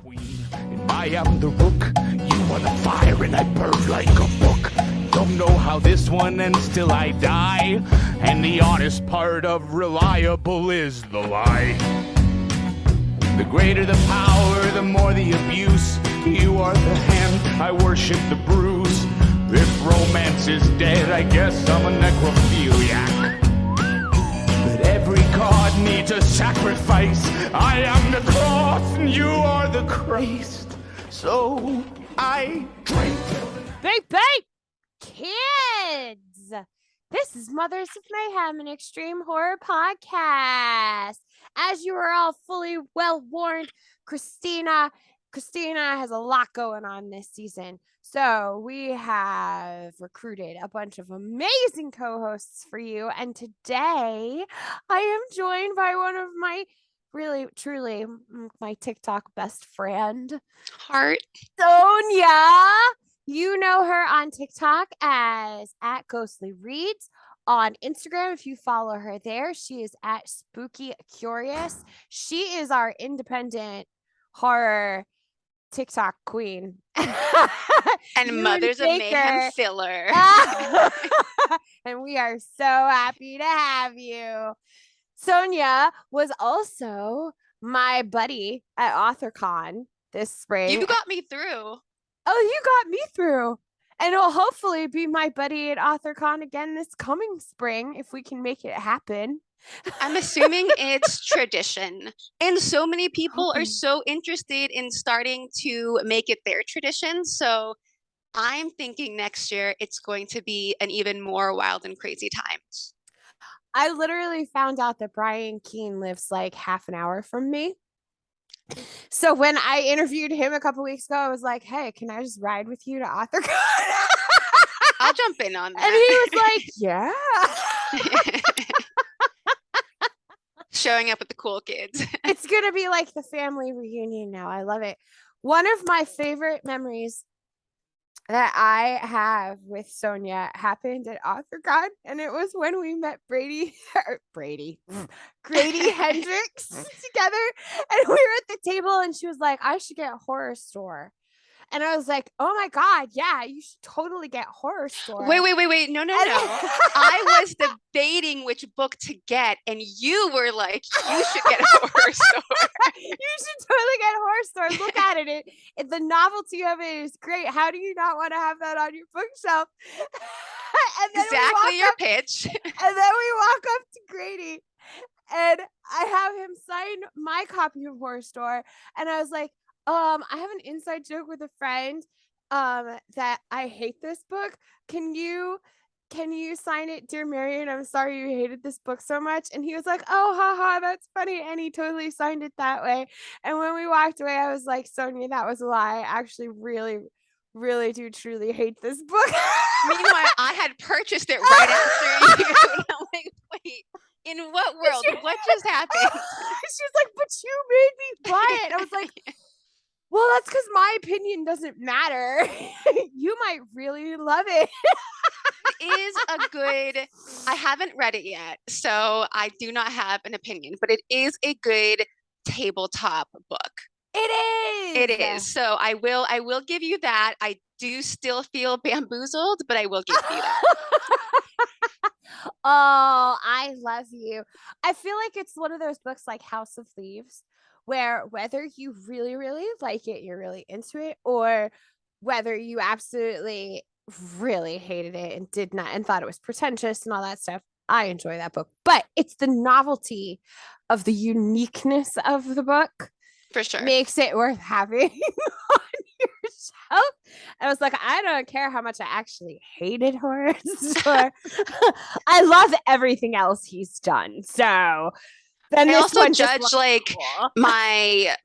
queen, and I am the rook. You are the fire, and I burn like a book. Don't know how this one ends till I die, and the honest part of reliable is the lie. The greater the power, the more the abuse. You are the hand, I worship the bruise. If romance is dead, I guess I'm a necrophiliac. But every god needs a sacrifice. I am the cross and you are the Christ. So I drink. Beep, beep! Kids! This is Mothers of Mayhem, an extreme horror podcast. As you are all fully well warned, Christina has a lot going on this season. So we have recruited a bunch of amazing co-hosts for you. And today I am joined by one of my really, truly, my TikTok best friend. Heart. Sonja. You know her on TikTok as @GhostlyReads. On Instagram, if you follow her there, she is @SpookyCurious. She is our independent horror TikTok queen. And Mothers of Mayhem filler. And we are so happy to have you. Sonja was also my buddy at AuthorCon this spring. You got me through. Oh, you got me through. And it'll hopefully be my buddy at AuthorCon again this coming spring if we can make it happen. I'm assuming it's tradition. And so many people are so interested in starting to make it their tradition. So I'm thinking next year it's going to be an even more wild and crazy time. I literally found out that Brian Keene lives like half an hour from me. So when I interviewed him a couple weeks ago, I was like, hey, can I just ride with you to AuthorCon? I'll jump in on that. And he was like, yeah. Showing up with the cool kids. It's going to be like the family reunion now. I love it. One of my favorite memories that I have with Sonja happened at AuthorCon, and it was when we met Grady Hendrix together, and we were at the table, and she was like, I should get Horror Store. And I was like, oh my God, yeah, you should totally get Horror Store. Wait. No. I was debating which book to get, and you were like, you should get Horror Store. You should totally get Horror Store. Look at it. The novelty of it is great. How do you not want to have that on your bookshelf? And then exactly your pitch. And then we walk up to Grady, and I have him sign my copy of Horror Store. And I was like, I have an inside joke with a friend that I hate this book. Can you sign it, dear Marian? I'm sorry you hated this book so much. And he was like, oh, haha, that's funny. And he totally signed it that way. And when we walked away, I was like, Sonja, that was a lie. I actually really, really do truly hate this book. Meanwhile, I had purchased it right after you. And I'm like, wait, in what world? What just happened? She was like, but you made me buy it. I was like, well, that's because my opinion doesn't matter. You might really love it. It is a good, I haven't read it yet, so I do not have an opinion, but it is a good tabletop book. It is. So I will give you that. I do still feel bamboozled, but I will give you that. Oh, I love you. I feel like it's one of those books like House of Leaves, where whether you really, really like it, you're really into it, or whether you absolutely really hated it and did not and thought it was pretentious and all that stuff, I enjoy that book. But it's the novelty of the uniqueness of the book for sure makes it worth having on your shelf. I was like, I don't care how much I actually hated Horror Store. I love everything else he's done. So then I also judge cool. My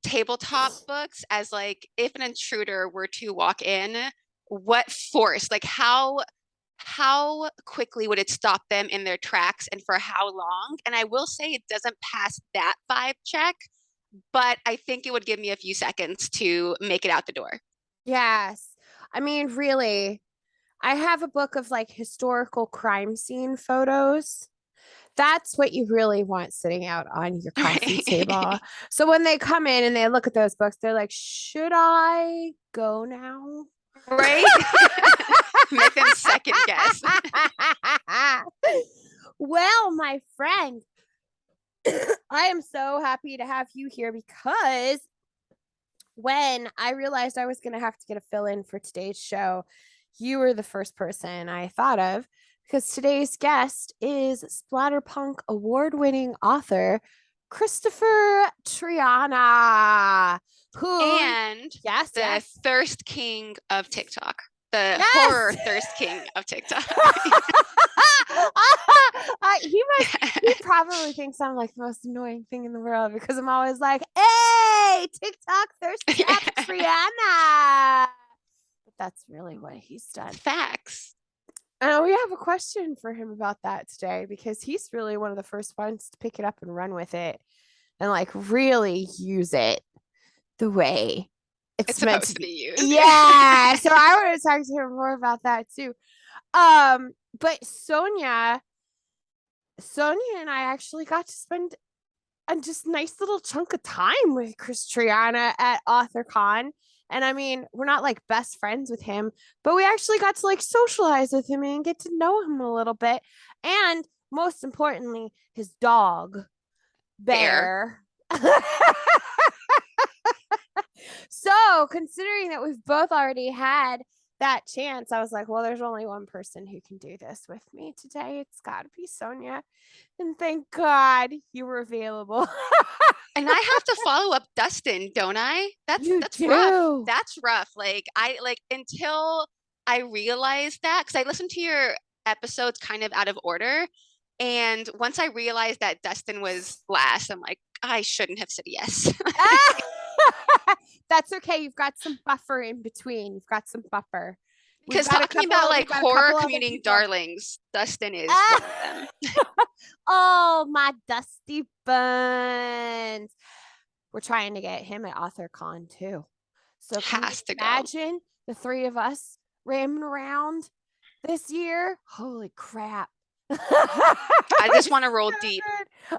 tabletop books as like, if an intruder were to walk in, what force, like how quickly would it stop them in their tracks and for how long? And I will say it doesn't pass that vibe check, but I think it would give me a few seconds to make it out the door. Yes. I mean, really, I have a book of like historical crime scene photos That's what you really want sitting out on your coffee Right. table. So when they come in and they look at those books, they're like, should I go now? Right? Make them second guess. Well, my friend, I am so happy to have you here because when I realized I was going to have to get a fill in for today's show, you were the first person I thought of because today's guest is Splatterpunk award winning author Kristopher Triana, who, And yes, the thirst king of TikTok. The Yes! horror thirst king of TikTok. He probably thinks I'm like the most annoying thing in the world because I'm always like, hey, TikTok thirst trap Triana. But that's really what he's done. Facts. And we have a question for him about that today because he's really one of the first ones to pick it up and run with it and like really use it the way it's meant supposed to be used. Yeah. So I want to talk to him more about that too. But Sonja and I actually got to spend a just nice little chunk of time with Chris Triana at AuthorCon. And I mean, we're not like best friends with him, but we actually got to like socialize with him and get to know him a little bit. And most importantly, his dog, Bear. So, considering that we've both already had that chance, I was like, well, there's only one person who can do this with me today. It's got to be Sonja. And thank God you were available. And I have to follow up Dustin, don't I? That's do. rough. That's rough. Like until I realized that, because I listened to your episodes kind of out of order. And once I realized that Dustin was last, I'm like, I shouldn't have said yes. That's okay. You've got some buffer in between. You've got some buffer. Because talking about like horror commuting darlings, Dustin is one of them. Oh, my dusty buns. We're trying to get him at AuthorCon too. So has to imagine the three of us ramming around this year. Holy crap. I just want to roll deep.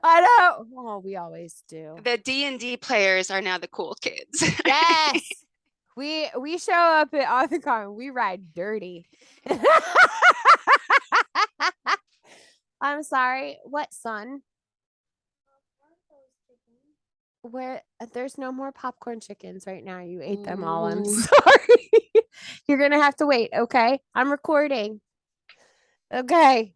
I know. Oh, we always do. The D&D players are now the cool kids. Yes. We show up at AuthorCon. We ride dirty. I'm sorry. What, son? Where there's no more popcorn chickens right now. You ate them all. I'm sorry. You're gonna have to wait. Okay, I'm recording. Okay.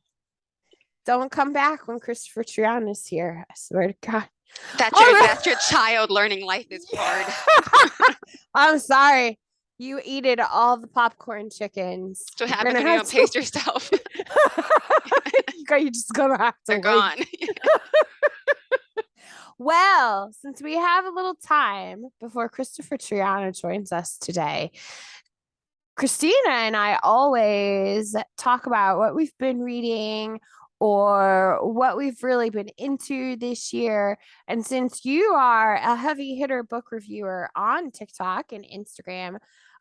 Don't come back when Kristopher Triana is here. I swear to God. That's your child learning life is hard. I'm sorry. You eated all the popcorn chickens. That's what happens when you don't pace yourself. You're just gonna have to They're gone. Well, since we have a little time before Kristopher Triana joins us today, Christina and I always talk about what we've been reading or what we've really been into this year. And since you are a heavy hitter book reviewer on TikTok and Instagram,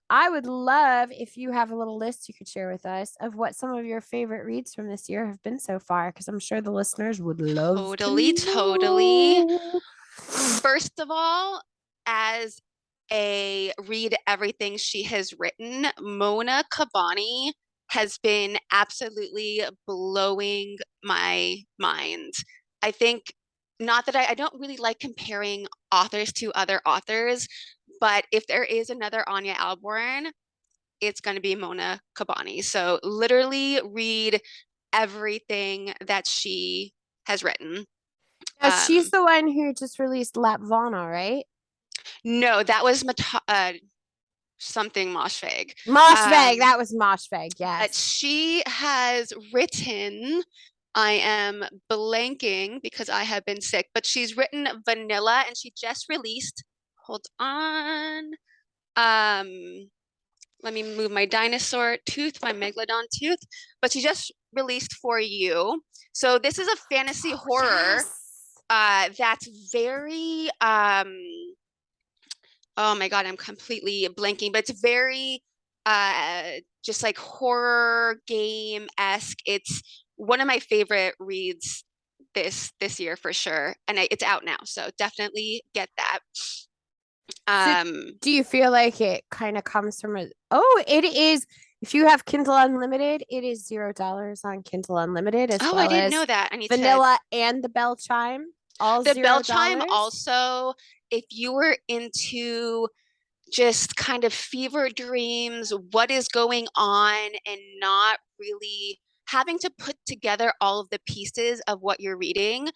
I would love if you have a little list you could share with us of what some of your favorite reads from this year have been so far, because I'm sure the listeners would love Totally. First of all, as a read everything she has written, Mona Kabani has been absolutely blowing my mind. I think, not that I don't really like comparing authors to other authors, but if there is another Anya Alborn, it's going to be Mona Kabani. So literally read everything that she has written. Now, she's the one who just released Lapvana, right? No, that was something Moshfegh. Moshfegh, that was Moshfegh, yes. But she has written, I am blanking because I have been sick, but she's written Vanilla and she just released, hold on. Let me move my dinosaur tooth, my megalodon tooth, but she just released For You. So this is a fantasy horror that's very, oh my God, I'm completely blanking, but it's very just like horror game-esque. It's one of my favorite reads this year for sure, and it's out now, so definitely get that. Do you feel like it kind of comes from it is, if you have Kindle Unlimited, it is $0 on Kindle Unlimited, as Oh, I well didn't as know that. I need vanilla and the bell chime, all the bell $0. chime also, if you were into just kind of fever dreams, what is going on, and not really having to put together all of the pieces of what you're reading,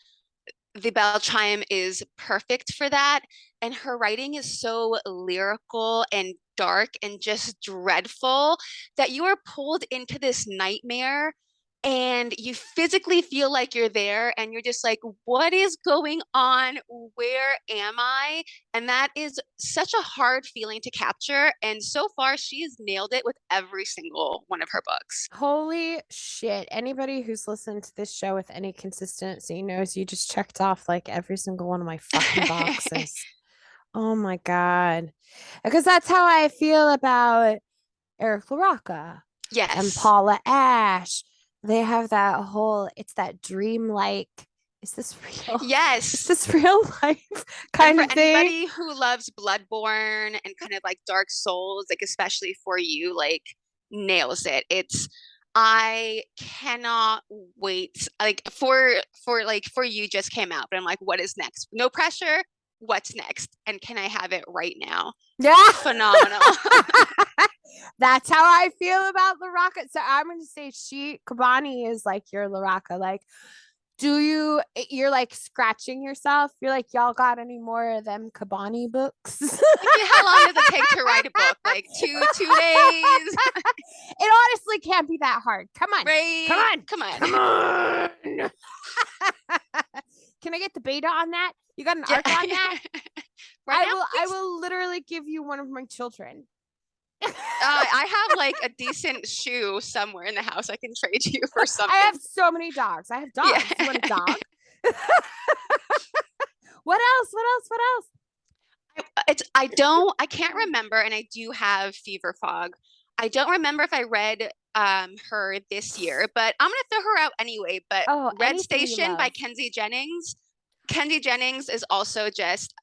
the bell chime is perfect for that. And her writing is so lyrical and dark and just dreadful that you are pulled into this nightmare, and you physically feel like you're there, and you're just like, what is going on? Where am I? And that is such a hard feeling to capture. And so far, she has nailed it with every single one of her books. Holy shit. Anybody who's listened to this show with any consistency knows you just checked off like every single one of my fucking boxes. Oh my God. Because that's how I feel about Eric LaRocca and Yes. Paula Ashe. They have that whole, it's that dream-like, is this real? Is Yes. this real life kind And of for thing? anybody who loves Bloodborne and kind of like Dark Souls, like especially for you, like nails it. I cannot wait. Like for you just came out, but I'm like, what is next? No pressure. What's next? And can I have it right now? Yeah. Phenomenal. That's how I feel about LaRocca. So I'm going to say Kabani is like your LaRocca. Like, you're like scratching yourself. You're like, y'all got any more of them Kabani books? I mean, how long does it take to write a book? Like two days? It honestly can't be that hard. Come on. Right? Come on. Can I get the beta on that? You got an arc on that? Right I will literally give you one of my children. I have like a decent shoe somewhere in the house I can trade you for something. I have so many dogs. I have dogs. Yeah. You want a dog? What else? I can't remember, and I do have fever fog. I don't remember if I read her this year, but I'm gonna throw her out anyway. But Red Station by Kenzie Jennings. Kenzie Jennings is also just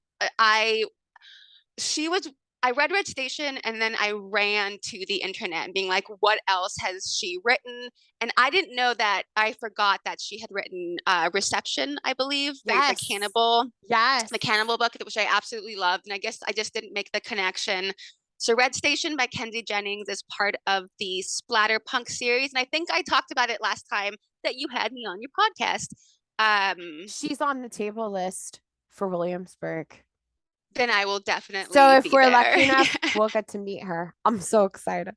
I read Red Station, and then I ran to the internet being like, what else has she written? And I didn't know that. I forgot that she had written Reception, I believe, the cannibal, the cannibal book, which I absolutely loved. And I guess I just didn't make the connection. So Red Station by Kenzie Jennings is part of the Splatterpunk series. And I think I talked about it last time that you had me on your podcast. She's on the table list for Williamsburg. Then I will definitely. So if we're lucky enough, we'll get to meet her. I'm so excited.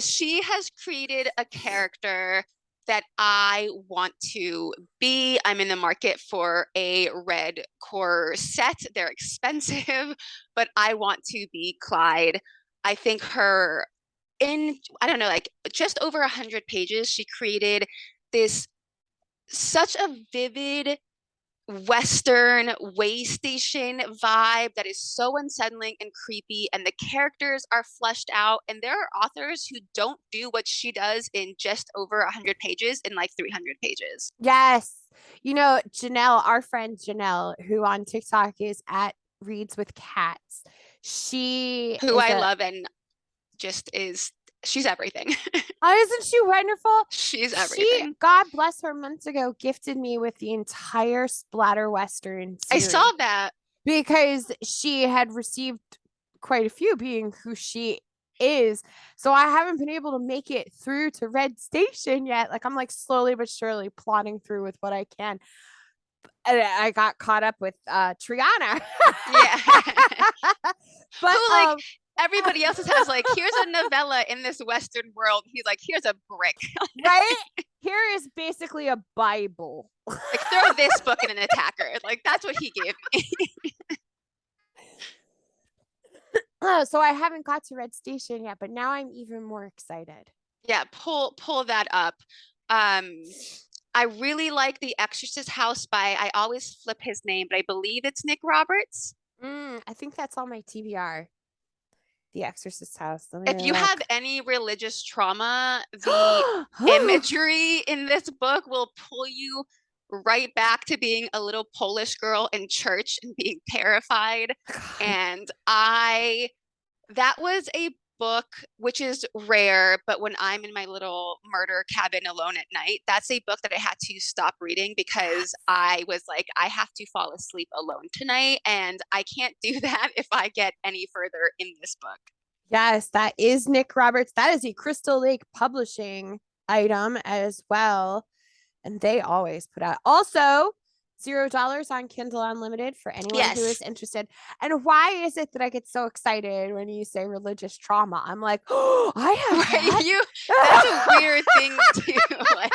She has created a character that I want to be. I'm in the market for a red core set. They're expensive, but I want to be Clyde. I think I don't know, like just over 100 pages, she created such a vivid Western way station vibe that is so unsettling and creepy, and the characters are fleshed out, and there are authors who don't do what she does in just over 100 pages in like 300 pages. Yes. You know, Janelle, our friend Janelle, who on TikTok is at Reads with Cats, who I love, and just she's everything. Oh, isn't she wonderful? She's everything. God bless her, months ago gifted me with the entire Splatter Western series. I saw that. Because she had received quite a few, being who she is. So I haven't been able to make it through to Red Station yet. Like, I'm like slowly but surely plodding through with what I can. And I got caught up with Triana. Yeah. But who, everybody else has like, here's a novella in this Western world. He's like, here's a brick. Right? Here is basically a Bible. Like, throw this book in an attacker. Like, that's what he gave me. So I haven't got to Red Station yet, but now I'm even more excited. Yeah, pull that up. I really like The Exorcist House by, I always flip his name, but I believe it's Nick Roberts. I think that's on my TBR. The Exorcist house. If you have any religious trauma, the imagery in this book will pull you right back to being a little Polish girl in church and being terrified. And that was a book, which is rare, but when I'm in my little murder cabin alone at night, that's a book that I had to stop reading because I was like, I have to fall asleep alone tonight, and I can't do that if I get any further in this book. Yes, that is Nick Roberts. That is a Crystal Lake Publishing item as well. And they always put out also $0 on Kindle Unlimited for anyone who is interested. And why is it that I get so excited when you say religious trauma? I'm like, oh, I have that. That's a weird thing to like.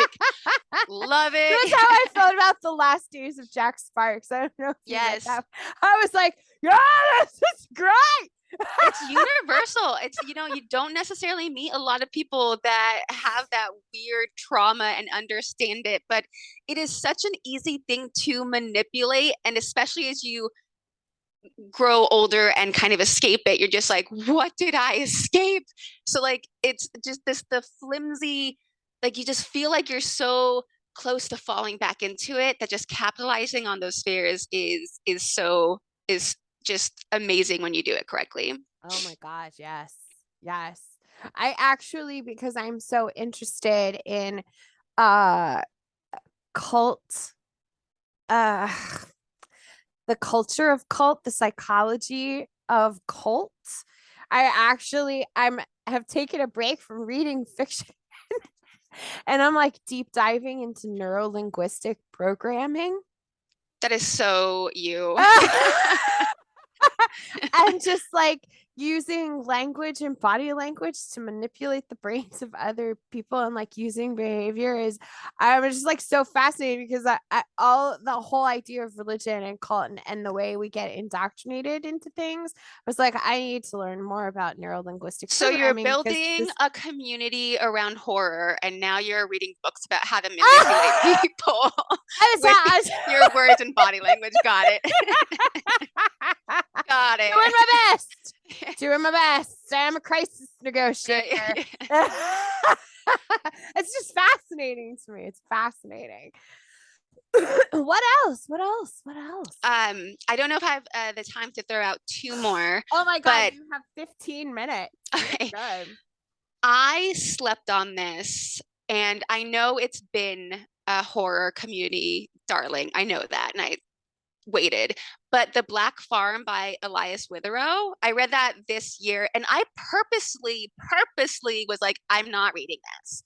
Love it. That's how I felt about The Last Days of Jack Sparks. I don't know if you read that. I was like, yeah, this is great. It's universal. It's, you don't necessarily meet a lot of people that have that weird trauma and understand it, but it is such an easy thing to manipulate. And especially as you grow older and kind of escape it, you're just like, what did I escape? So like, it's just the flimsy, like you just feel like you're so close to falling back into it that just capitalizing on those fears is just amazing when you do it correctly. Oh my gosh, yes. Yes. I actually, because I'm so interested in cult, the culture of cult, the psychology of cults, I'm have taken a break from reading fiction and I'm like deep diving into neuro-linguistic programming. That is so you. And just like using language and body language to manipulate the brains of other people and like using behavior is, I was just like so fascinated because the whole idea of religion and cult and the way we get indoctrinated into things was like, I need to learn more about neuro-linguistic so you're programming building a community around horror and now you're reading books about how to manipulate people with your words and body language. Got it. Got it. Doing my best. Doing my best. I'm a crisis negotiator. It's just fascinating to me. It's fascinating. What else? I don't know if I have the time to throw out two more. Oh my god, you have 15 minutes. Okay. I slept on this, and I know it's been a horror community darling. I know that, and I waited. But The Black Farm by Elias Witherow, I read that this year, and I purposely was like, I'm not reading this.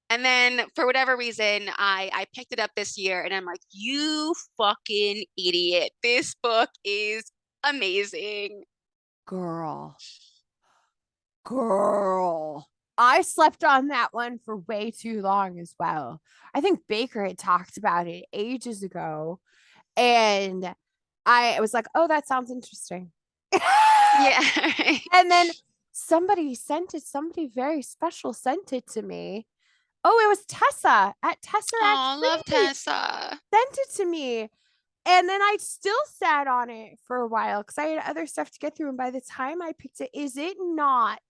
And then for whatever reason, I picked it up this year, and I'm like, you fucking idiot. This book is amazing. Girl. I slept on that one for way too long as well. I think Baker had talked about it ages ago. And I was like, oh, that sounds interesting. Yeah. And then somebody very special sent it to me. Oh, it was Tessa at Tessa. Oh, love Tessa. Sent it to me. And then I still sat on it for a while because I had other stuff to get through. And by the time I picked it, is it not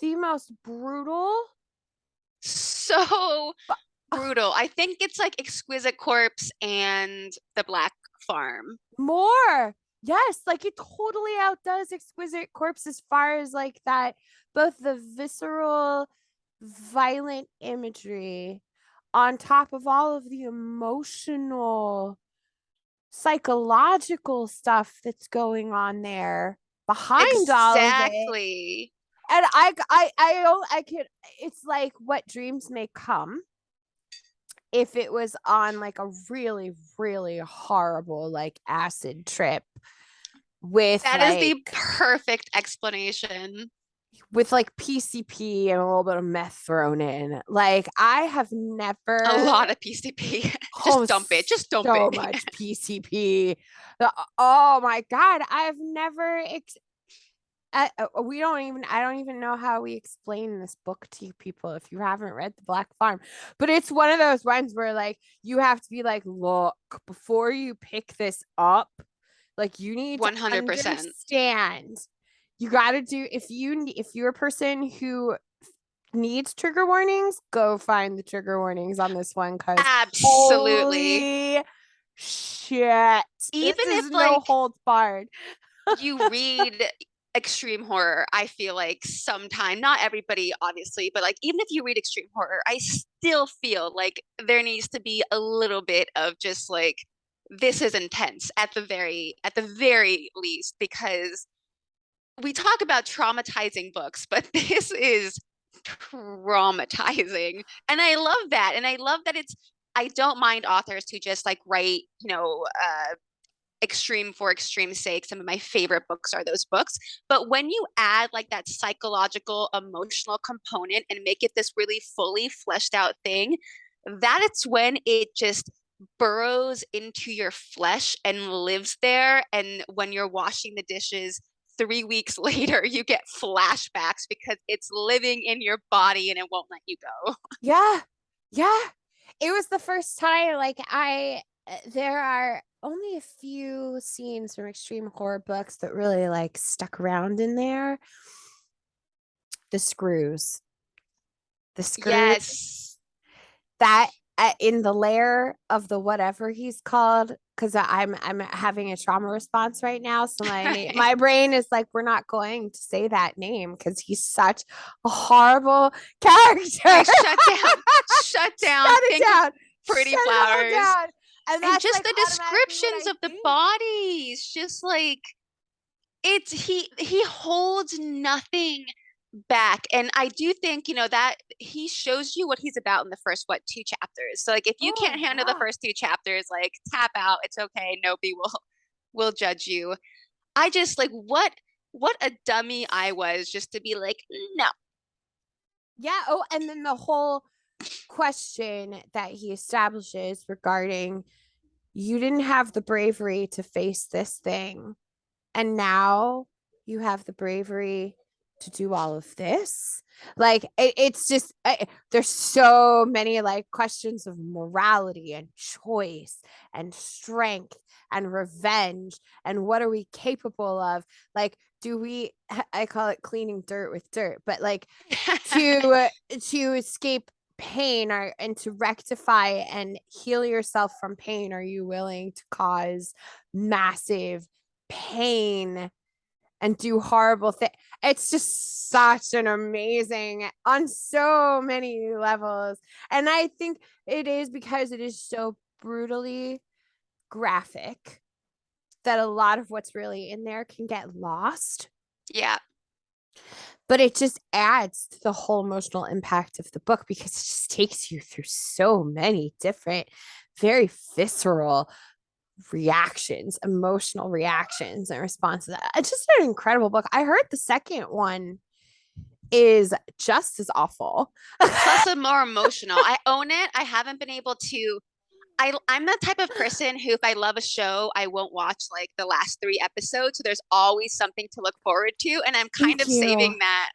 the most brutal? So brutal. I think it's like Exquisite Corpse and The Black Farm. More. Yes, like it totally outdoes Exquisite Corpse as far as like that, both the visceral, violent imagery on top of all of the emotional, psychological stuff that's going on there behind all of it. Exactly. And I could, it's like What Dreams May Come. If it was on like a really, really horrible like acid trip with that is the perfect explanation. With like PCP and a little bit of meth thrown in. Like I have never a lot of PCP. Just dump it. So much PCP. Oh my god, I've never I don't even know how we explain this book to people if you haven't read The Black Farm, but it's one of those ones where like you have to be like, look, before you pick this up, like you need 100% to understand you got to do, if you're a person who needs trigger warnings, go find the trigger warnings on this one, because Absolutely. holy shit, Even this is if no like holds barred. you read extreme horror, I feel like sometime, not everybody obviously, but like even if you read extreme horror, I still feel like there needs to be a little bit of just like, this is intense at the very least, because we talk about traumatizing books, but this is traumatizing. And I love that. And I love that I don't mind authors who just like write, extreme for extreme's sake. Some of my favorite books are those books. But when you add like that psychological, emotional component and make it this really fully fleshed out thing, that's when it just burrows into your flesh and lives there. And when you're washing the dishes 3 weeks later, you get flashbacks because it's living in your body and it won't let you go. Yeah. Yeah. It was the first time, like, there are only a few scenes from extreme horror books that really like stuck around in there. The screws. The screws. Yes. That in the lair of the whatever he's called, because I'm having a trauma response right now, so my brain is like, we're not going to say that name because he's such a horrible character. Shut down. Shut down. Shut it Think down. Pretty Shut Flowers. it all down. And just like the descriptions of the bodies, just like he holds nothing back. And I do think, that he shows you what he's about in the first 2 chapters. So like if you can't handle the first 2 chapters, like tap out. It's okay. Nobody will judge you. I just like what a dummy I was just to be like, no. Yeah. Oh, and then the whole question that he establishes regarding, you didn't have the bravery to face this thing, and now you have the bravery to do all of this. Like it's just there's so many like questions of morality and choice and strength and revenge, and what are we capable of? Like, do we, I call it cleaning dirt with dirt, but like to escape pain, and to rectify and heal yourself from pain, are you willing to cause massive pain and do horrible things? It's just such an amazing, on so many levels. And I think it is because it is so brutally graphic that a lot of what's really in there can get lost. Yeah. But it just adds to the whole emotional impact of the book, because it just takes you through so many different, very visceral reactions, emotional reactions and responses. It's just an incredible book. I heard the second one is just as awful. Plus a more emotional. I own it. I haven't been able to. I'm the type of person who, if I love a show, I won't watch like the last 3 episodes. So there's always something to look forward to. And I'm kind of saving that.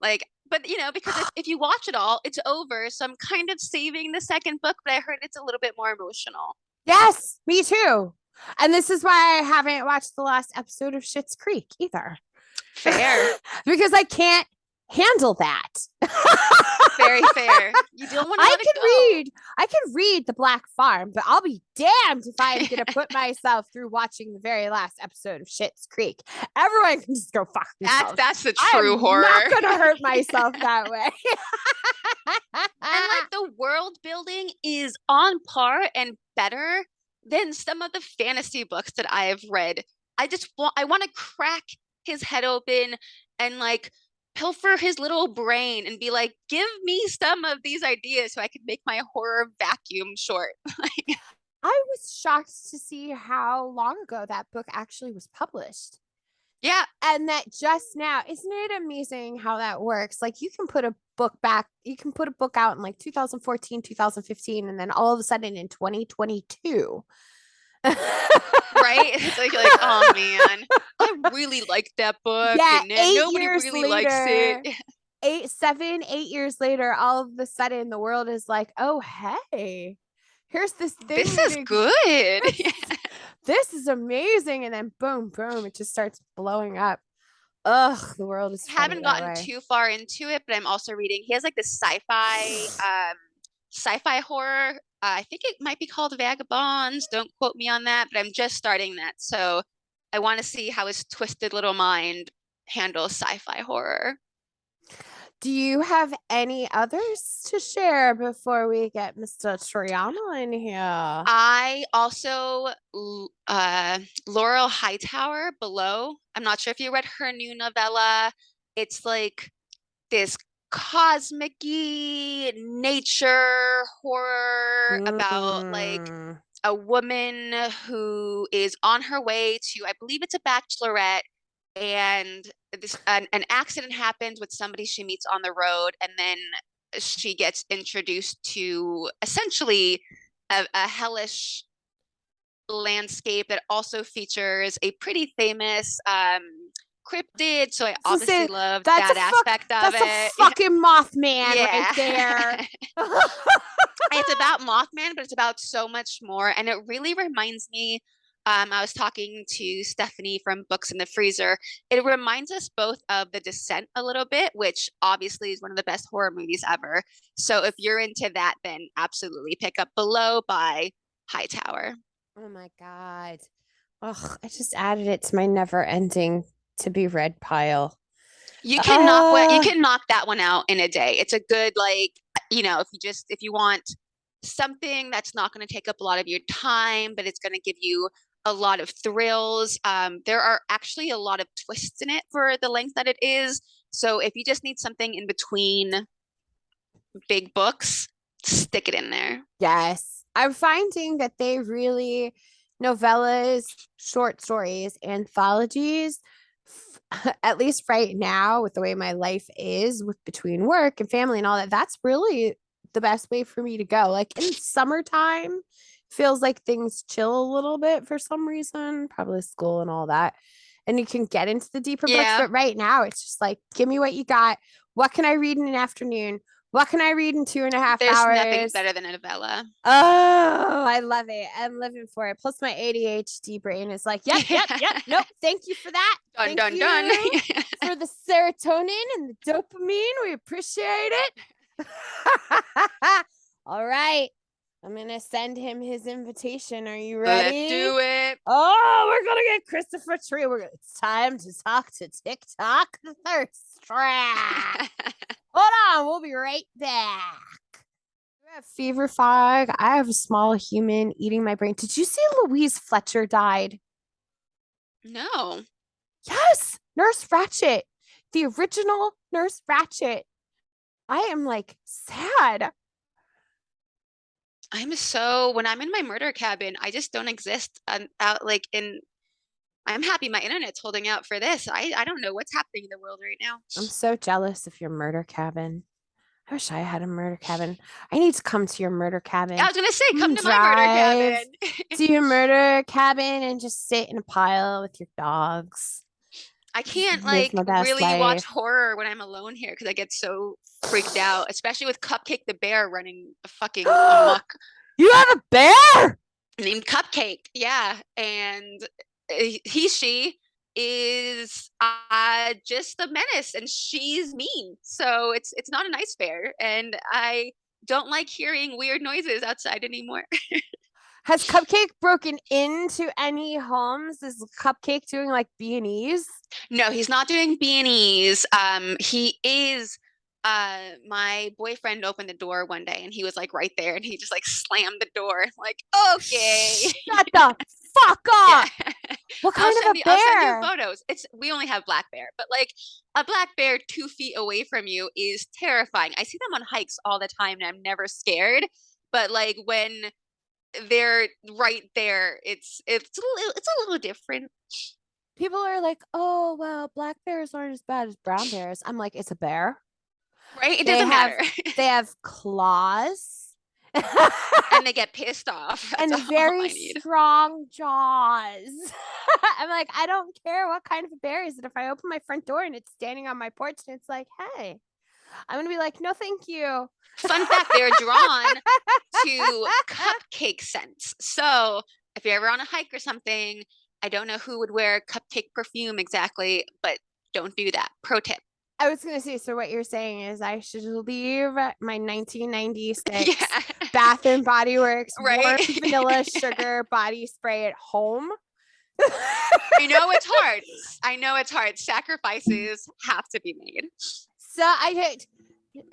Like, but because if you watch it all, it's over. So I'm kind of saving the second book, but I heard it's a little bit more emotional. Yes, me too. And this is why I haven't watched the last episode of Schitt's Creek either. Fair. Because I can't handle that. Very fair. You don't want to let it go. I can read The Black Farm, but I'll be damned if I'm going to put myself through watching the very last episode of Schitt's Creek. Everyone can just go fuck themselves. That's the true horror. I'm not going to hurt myself that way. And like the world building is on par and better than some of the fantasy books that I have read. I want to crack his head open and like pilfer his little brain and be like, give me some of these ideas so I can make my horror vacuum short. I was shocked to see how long ago that book actually was published. Yeah. And that just now, isn't it amazing how that works? Like you can put a book out in like 2014, 2015, and then all of a sudden in 2022. Right? It's like, oh man, I really like that book. Yeah, and nobody really likes it. 8 years later, all of a sudden the world is like, oh hey, here's this thing. This is good. This is amazing. And then boom, it just starts blowing up. Ugh, the world is I funny haven't that gotten way. too far into it, but I'm also reading. He has like this sci-fi horror. I think it might be called Vagabonds. Don't quote me on that, but I'm just starting that. So I want to see how his twisted little mind handles sci-fi horror. Do you have any others to share before we get Mr. Triana in here? I also Laurel Hightower Below. I'm not sure if you read her new novella. It's like this cosmic-y nature horror about like Mm. a woman who is on her way to, I believe it's a bachelorette, and an accident happens with somebody she meets on the road, and then she gets introduced to essentially a hellish landscape that also features a pretty famous cryptid. So I So say obviously loved that's a that fuck. aspect of That's a it. fucking Mothman right Yeah. there. It's about Mothman, but it's about so much more. And it really reminds me, I was talking to Stephanie from Books in the Freezer. It reminds us both of The Descent a little bit, which obviously is one of the best horror movies ever. So if you're into that, then absolutely pick up Below by Hightower. Oh my God. Ugh, I just added it to my never ending to be read pile. You Uh, can knock that one out in a day. It's a good, like, if you want something that's not going to take up a lot of your time, but it's going to give you a lot of thrills. There are actually a lot of twists in it for the length that it is. So if you just need something in between big books, stick it in there. yes. I'm finding that they really, novellas, short stories, anthologies, at least right now, with the way my life is with between work and family and all that, that's really the best way for me to go. Like in summertime, feels like things chill a little bit for some reason, probably school and all that. And you can get into the deeper books. Yeah. But right now, it's just like, give me what you got. What can I read in an afternoon? What can I read in 2.5 There's nothing hours? better than a novella. Oh, I love it. I'm living for it. Plus, my ADHD brain is like, yep. Nope. Thank you for that. Dun, Thank dun, you dun. for the serotonin and the dopamine. We appreciate it. All right. I'm going to send him his invitation. Are you ready? Let's do it. Oh, we're going to get Kristopher Triana. It's time to talk to TikTok the thirst trap. Hold on. We'll be right back. I have fever fog. I have a small human eating my brain. Did you see Louise Fletcher died? No. Yes, Nurse Ratched, the original Nurse Ratched. I am like sad. When I'm in my murder cabin, I just don't exist out like in. I'm happy my internet's holding out for this. I don't know what's happening in the world right now. I'm so jealous of your murder cabin. I wish I had a murder cabin. I need to come to your murder cabin. I was gonna say, come to my murder cabin. To your murder cabin and just sit in a pile with your dogs. I can't Live like my best really watch life. horror when I'm alone here because I get so freaked out, especially with Cupcake the bear running fucking amok. You have a bear? Named Cupcake, yeah, and she is just a menace, and she's mean, so it's not a nice bear, and I don't like hearing weird noises outside anymore. Has Cupcake broken into any homes? Is Cupcake doing like B&Es? No, he's not doing beanies. He is. My boyfriend opened the door one day, and he was like right there, and he just like slammed the door. Like, okay, Shut the fuck up! yeah. What kind of a I'll send you bear? photos. We only have black bear, but like a black bear 2 feet away from you is terrifying. I see them on hikes all the time, and I'm never scared. But like when they're right there, it's a little different. People are like, oh, well, black bears aren't as bad as brown bears. I'm like, it's a bear. Right? It doesn't matter. They have claws. And they get pissed off. That's and very strong jaws. I'm like, I don't care what kind of a bear is it. If I open my front door and it's standing on my porch and it's like, hey, I'm gonna be like, no, thank you. Fun fact, they're drawn to cupcake scents. So if you're ever on a hike or something, I don't know who would wear cupcake perfume exactly, but Don't do that. Pro tip. I was gonna say, so what you're saying is I should leave my 1996 Yeah. Bath and Body Works warm Right. vanilla sugar body spray at home. I know it's hard. I know it's hard. Sacrifices have to be made. So I hit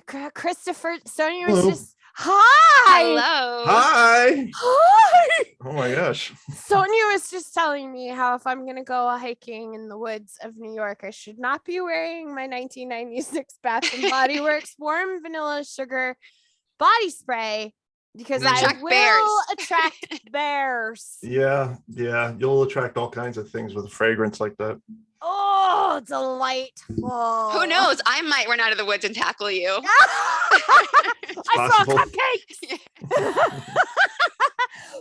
Kristopher. Sonja was Hello. just hi. Hello. Hi. Hi. Oh my gosh. Sonja was just telling me how if I'm gonna go hiking in the woods of New York, I should not be wearing my 1996 Bath and Body Works warm vanilla sugar body spray because You I attract will bears. attract bears. Yeah. You'll attract all kinds of things with a fragrance like that. Oh, delightful. Who knows? I might run out of the woods and tackle you. I saw possible. cupcakes.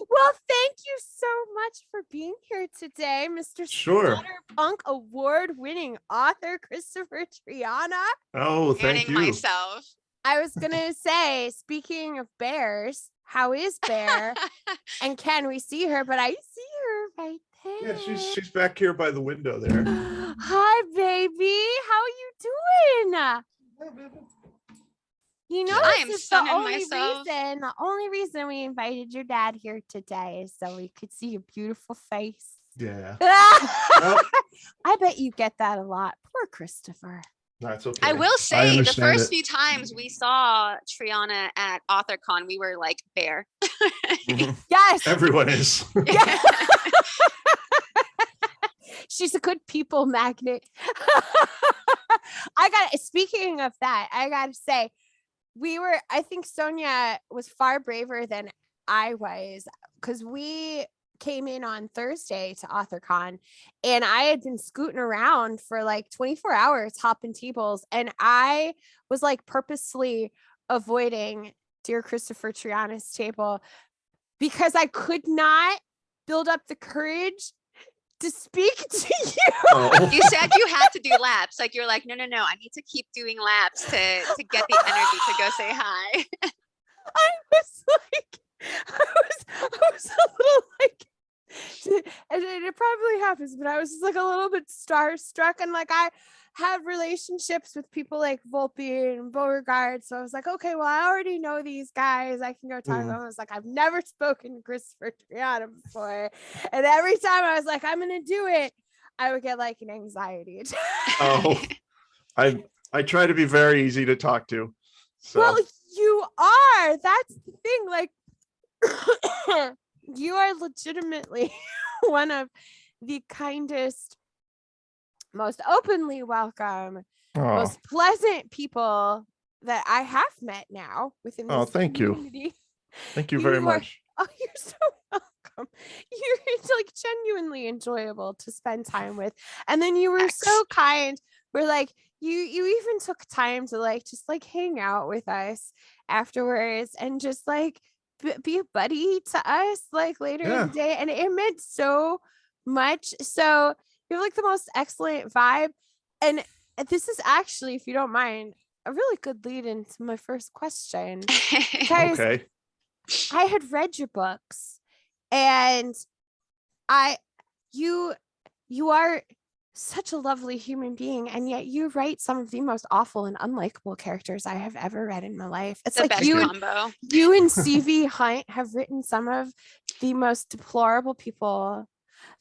Well, thank you so much for being here today, Mr. Sure. Splatterpunk award-winning author Kristopher Triana. Oh, thank Fanning you. myself. I was gonna say, speaking of bears, how is Bear? And can we see her? But I see her right there. Yeah, she's back here by the window there. Hi, baby. How you doing? You know, I am this is sunning myself. the only reason we invited your dad here today is so we could see your beautiful face. Yeah. I bet you get that a lot. Poor Christopher. That's okay. I will I say the understand first it. few times we saw Triana at AuthorCon, we were like bear. Mhm. Yes. Everyone is. Yeah. She's a good people magnet. Speaking of that, I gotta say, I think Sonja was far braver than I was because we came in on Thursday to AuthorCon and I had been scooting around for like 24 hours hopping tables, and I was like purposely avoiding dear Kristopher Triana's table because I could not build up the courage to speak to you. Oh. You said you had to do laps. Like you're like, no, I need to keep doing laps to get the energy to go say hi. I was like, I was a little like, and it probably happens, but I was just like a little bit starstruck, and like I have relationships with people like Volpe and Beauregard, so I was like, okay, well, I already know these guys. I can go talk to them. I was like, I've never spoken to Kristopher Triana before, and every time I was like, I'm gonna do it, I would get like an anxiety attack. Oh, I try to be very easy to talk to. So. Well, you are. That's the thing. Like, you are legitimately one of the kindest, most openly welcome, Oh, most pleasant people that I have met now within this thank you. community. Thank you very are- much. Oh, you're so welcome. It's like genuinely enjoyable to spend time with. And then you were so kind. We're like, you even took time to like just like hang out with us afterwards and just like be a buddy to us like later in the day. And it meant so much. So you have like the most excellent vibe. And this is actually, if you don't mind, a really good lead into my first question. Guys, Okay. I had read your books, and you are such a lovely human being, and yet you write some of the most awful and unlikable characters I have ever read in my life. It's The like best combo. you and CV Hunt have written some of the most deplorable people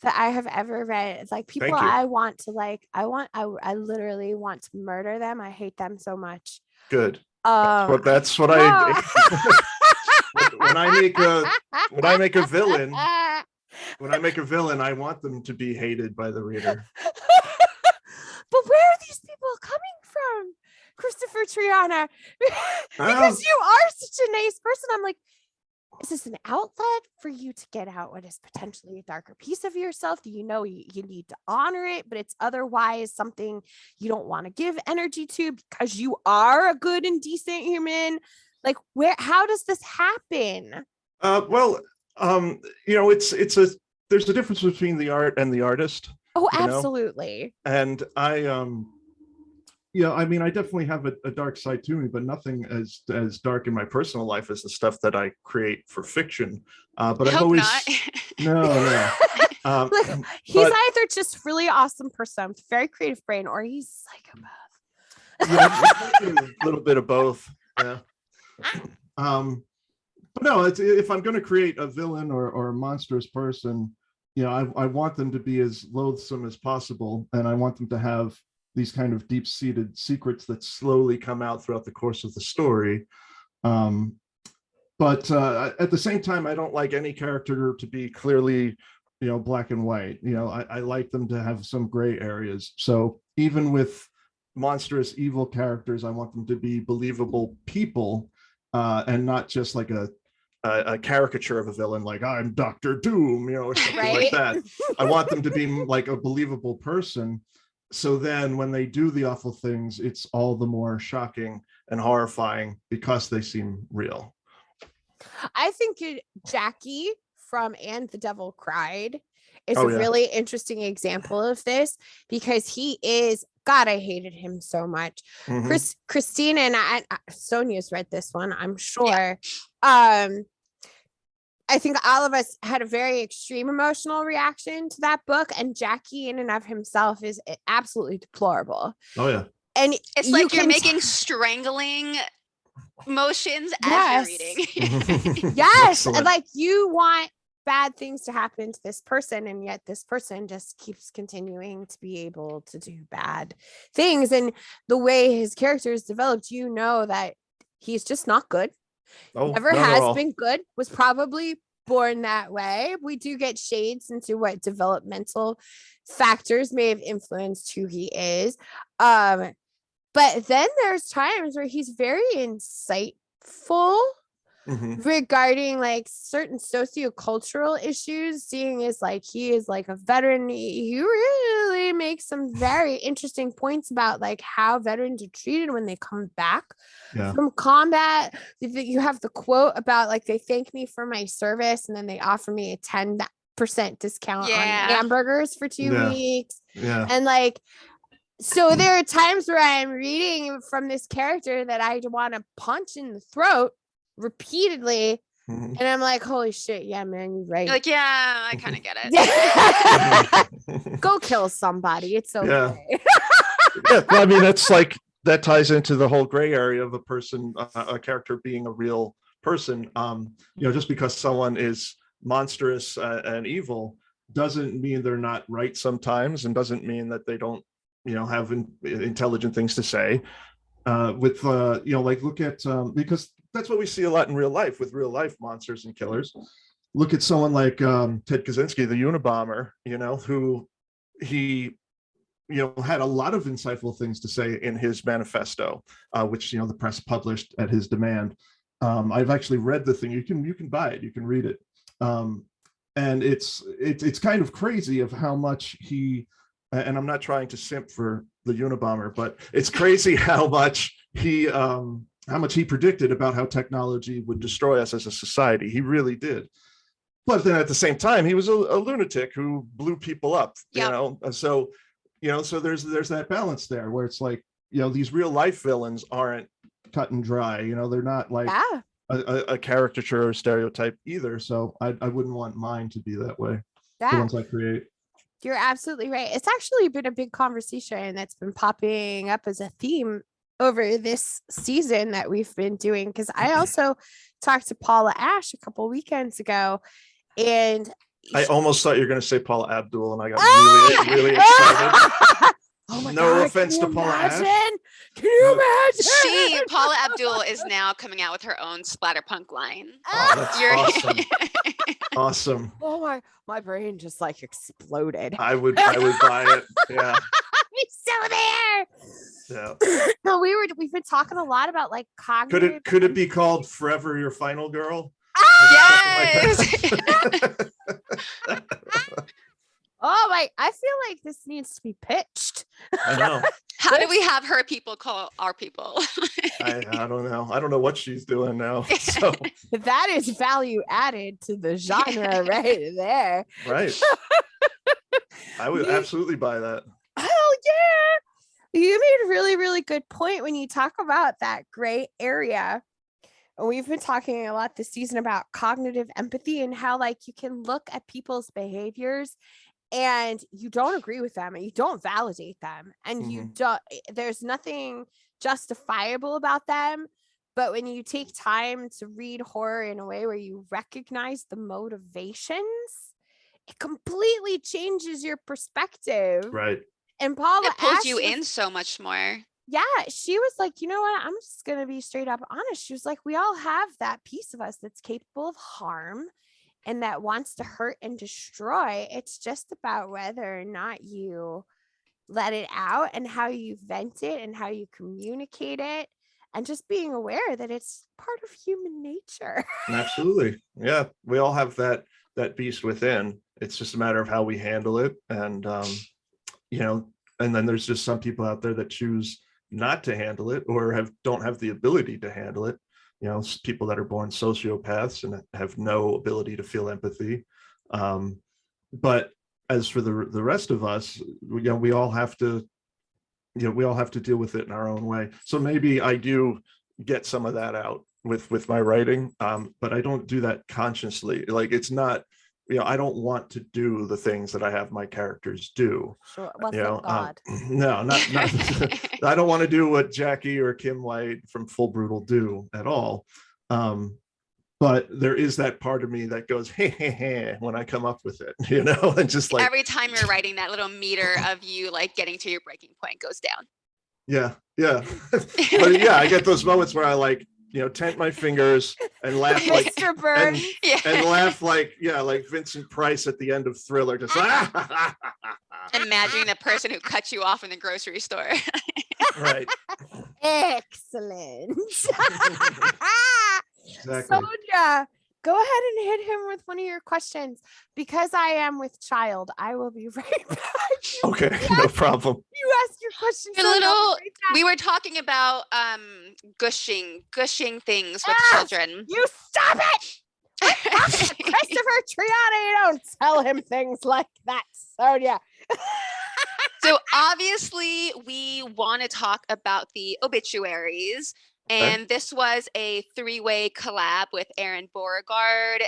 that I have ever read. It's like people Thank you. I want to like, I literally want to murder them. I hate them so much. Good. That's what I when I make a villain, I want them to be hated by the reader. But where are these people coming from, Kristopher Triana? Because you are such a nice person. I'm like, is this an outlet for you to get out what is potentially a darker piece of yourself? Do you know you need to honor it, but it's otherwise something you don't want to give energy to because you are a good and decent human? Like, how does this happen? Well, there's a difference between the art and the artist. Oh, you know? absolutely. And I definitely have a dark side to me, but nothing as dark in my personal life as the stuff that I create for fiction. But I I've hope always not. no. Like, he's either just really awesome person with very creative brain, or he's psychopath. Yeah, a little bit of both. Yeah. But no, if I'm going to create a villain or a monstrous person, I want them to be as loathsome as possible, and I want them to have these kind of deep-seated secrets that slowly come out throughout the course of the story. But at the same time, I don't like any character to be clearly, black and white. I like them to have some gray areas. So even with monstrous evil characters, I want them to be believable people, and not just like a caricature of a villain, like I'm Dr. Doom, or something like that. I want them to be like a believable person. So then when they do the awful things, it's all the more shocking and horrifying because they seem real. I think Jackie from And the Devil Cried is a really interesting example of this, because he is, God, I hated him so much. Christina and Sonja's read this one, I'm sure. Yeah. I think all of us had a very extreme emotional reaction to that book, and Jackie in and of himself is absolutely deplorable. Oh yeah. And it's like you're making strangling motions as you're reading. Yes. And like, you want bad things to happen to this person, and yet this person just keeps continuing to be able to do bad things. And the way his character is developed, that he's just not good. Never has been good, was probably born that way. We do get shades into what developmental factors may have influenced who he is. But then there's times where he's very insightful regarding like certain sociocultural issues, seeing as like he is like a veteran. He really makes some very interesting points about like how veterans are treated when they come back from combat. You have the quote about like, they thank me for my service and then they offer me a 10% discount on hamburgers for 2 weeks. And like, so there are times where I'm reading from this character that I want to punch in the throat repeatedly, and I'm like, holy shit, yeah, man, you're right. You're like, yeah, I kind of get it. Go kill somebody, it's okay. Well, I mean, that's like, that ties into the whole gray area of a person, a character being a real person. Just because someone is monstrous and evil doesn't mean they're not right sometimes, and doesn't mean that they don't have intelligent things to say. Like, look at because that's what we see a lot in real life with real life monsters and killers. Look at someone like Ted Kaczynski, the Unabomber, who he had a lot of insightful things to say in his manifesto, which the press published at his demand. I've actually read the thing. You can buy it, you can read it, and it's kind of crazy of how much he, and I'm not trying to simp for the Unabomber, but it's crazy how much he predicted about how technology would destroy us as a society. He really did. But then at the same time, he was a lunatic who blew people up, so there's that balance there where it's like, these real life villains aren't cut and dry, they're not like a caricature or stereotype either. So I wouldn't want mine to be that way. The ones I create. You're absolutely right. It's actually been a big conversation that's been popping up as a theme over this season that we've been doing, because I also talked to Paula Ashe a couple weekends ago, and I almost thought you were going to say Paula Abdul, and I got really excited. Oh my no God, offense to Paula Ashe. Can you imagine? Paula Abdul is now coming out with her own Splatterpunk line. Oh, that's awesome. Awesome. Oh my brain just like exploded. I would buy it. Yeah. We're still there. Yeah. No, we've been talking a lot about like cognitive. Could it be called Forever Your Final Girl? Yes. Oh my, I feel like this needs to be pitched. I know. How do we have her people call our people? I don't know. I don't know what she's doing now. So that is value added to the genre right there. Right. I would absolutely buy that. Hell yeah. You made a really, really good point when you talk about that gray area. And we've been talking a lot this season about cognitive empathy and how like you can look at people's behaviors and you don't agree with them and you don't validate them and you don't, there's nothing justifiable about them. But when you take time to read horror in a way where you recognize the motivations, it completely changes your perspective. Right. And Paula It pulls Ashe you was- in so much more. yeah, she was like, you know what? I'm just going to be straight up honest. She was like, we all have that piece of us that's capable of harm and that wants to hurt and destroy. It's just about whether or not you let it out and how you vent it and how you communicate it and just being aware that it's part of human nature. Absolutely. Yeah. We all have that beast within. It's just a matter of how we handle it. And, you know, and then there's just some people out there that choose not to handle it or don't have the ability to handle it. You know, people that are born sociopaths and have no ability to feel empathy. But as for the rest of us, you know, we all have to deal with it in our own way. So maybe I do get some of that out with my writing, but I don't do that consciously. Like, it's not, you know, I don't want to do the things that I have my characters do. Sure. Well, You know, thank God. no, not I don't want to do what Jackie or Kim White from Full Brutal do at all. But there is that part of me that goes, hey, when I come up with it, you know, and just like Every time you're writing, that little meter of you like getting to your breaking point goes down. yeah. But yeah, I get those moments where I like, you know, tent my fingers and laugh like Mr. Burns. and laugh like Vincent Price at the end of Thriller, just Imagining the person who cut you off in the grocery store. right. Excellent. Exactly. Sonja, go ahead and hit him with one of your questions. Because I am with child, I will be right back. Okay, no problem. You ask your question. A little, we were talking about gushing things with children. You stop it! Kristopher Triana, you don't tell him things like that, Sonja. So obviously we want to talk about the obituaries, and this was a 3-way collab with Aaron Beauregard,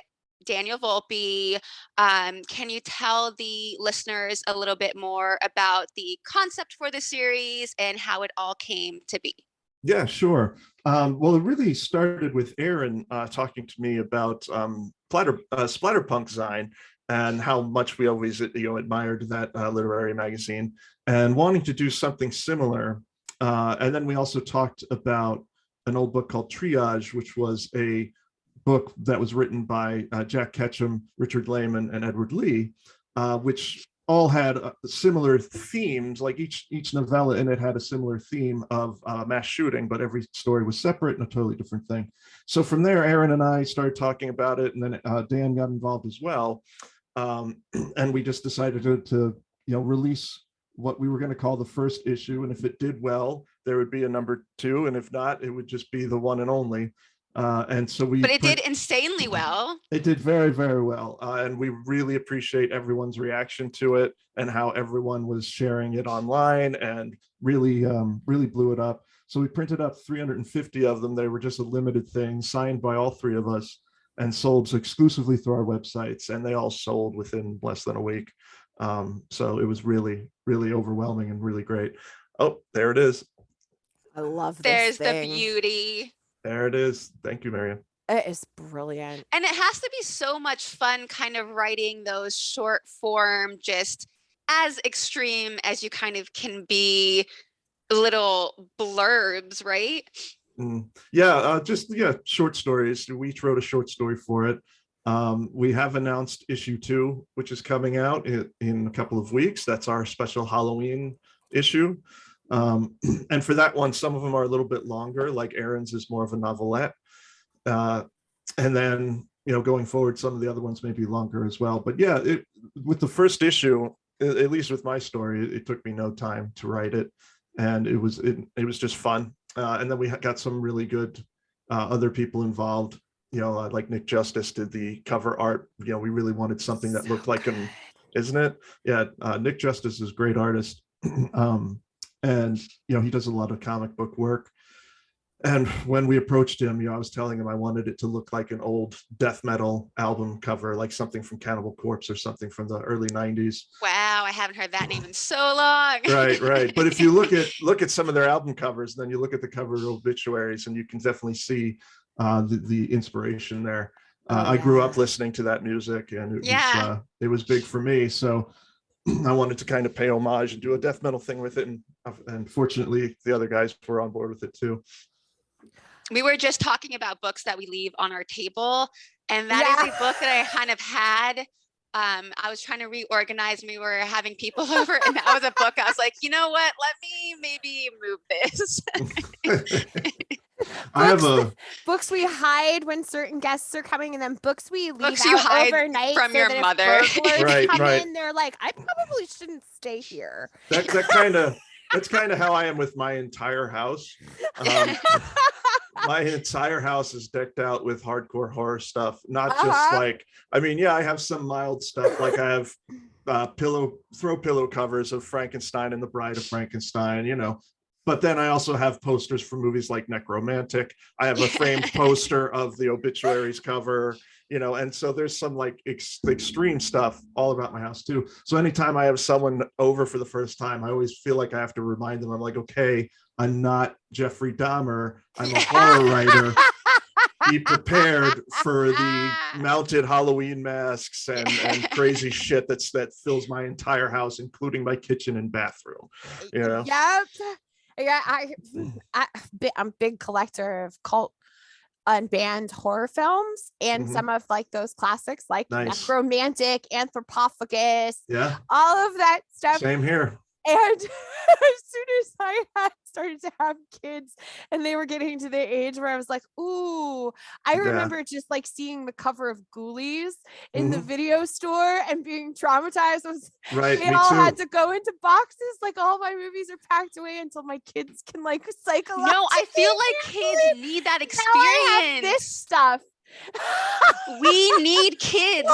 Daniel Volpe. Can you tell the listeners a little bit more about the concept for the series and how it all came to be? Yeah, sure. Well, it really started with Aaron talking to me about Splatterpunk Zine and how much we always, you know, admired that literary magazine and wanting to do something similar. And then we also talked about an old book called Triage, which was a book that was written by Jack Ketchum, Richard Lehman, and Edward Lee, which all had similar themes. Like each novella in it had a similar theme of mass shooting, but every story was separate and a totally different thing. So from there, Aaron and I started talking about it, and then Dan got involved as well. And we just decided to release what we were going to call the first issue. And if it did well, there would be a number 2. And if not, it would just be the one and only. And so but it did insanely well. It did very, very well. And we really appreciate everyone's reaction to it and how everyone was sharing it online and really blew it up. So we printed up 350 of them. They were just a limited thing signed by all 3 of us and sold exclusively through our websites. And they all sold within less than a week. So it was really, really overwhelming and really great. Oh, there it is. I love this. There's thing. the beauty. There it is. Thank you, Marian. It is brilliant. And it has to be so much fun kind of writing those short form, just as extreme as you kind of can be, little blurbs, right? Short stories. We each wrote a short story for it. We have announced issue 2, which is coming out in a couple of weeks. That's our special Halloween issue. And for that one, some of them are a little bit longer, like Aaron's is more of a novelette. And then, going forward, some of the other ones may be longer as well. But yeah, with the first issue, at least with my story, it took me no time to write it. And it was just fun. And then we got some really good other people involved. Like Nick Justice did the cover art. We really wanted something that looked like him, isn't it? Yeah, Nick Justice is a great artist. And he does a lot of comic book work. And when we approached him, I was telling him I wanted it to look like an old death metal album cover, like something from Cannibal Corpse or something from the early 90s. Wow, I haven't heard that name in so long. Right. But if you look at some of their album covers, then you look at the cover of Obituaries, and you can definitely see the inspiration there. I grew up listening to that music, and it was big for me. So I wanted to kind of pay homage and do a death metal thing with it. And fortunately, the other guys were on board with it too. We were just talking about books that we leave on our table, and that is a book that I kind of had. I was trying to reorganize, and we were having people over, and that was a book. I was like, you know what? Let me maybe move this. I have books we hide when certain guests are coming, and then books we leave Books you out hide overnight from so your that if mother. burglars come Right. in, they're like, I probably shouldn't stay here. that's kind of how I am with my entire house. My entire house is decked out with hardcore horror stuff, not just like, I mean, I have some mild stuff, like I have throw pillow covers of Frankenstein and the Bride of Frankenstein, but then I also have posters for movies like Necromantic. I have a framed poster of the Obituaries cover, and so there's some like extreme stuff all about my house too. So anytime I have someone over for the first time, I always feel like I have to remind them, I'm like, okay, I'm not Jeffrey Dahmer. I'm a horror writer. Be prepared for the mounted Halloween masks and crazy shit that fills my entire house, including my kitchen and bathroom. Yep. Yeah, I'm a big collector of cult unbanned horror films, and some of like those classics like Necromantic, Anthropophagus, all of that stuff. Same here. And as soon as I started to have kids and they were getting to the age where I was like, ooh, I remember just like seeing the cover of Ghoulies in the video store and being traumatized. They all had to go into boxes. Like all my movies are packed away until my kids can like cycle. No, I feel like kids need that experience. Now I have this stuff. We need kids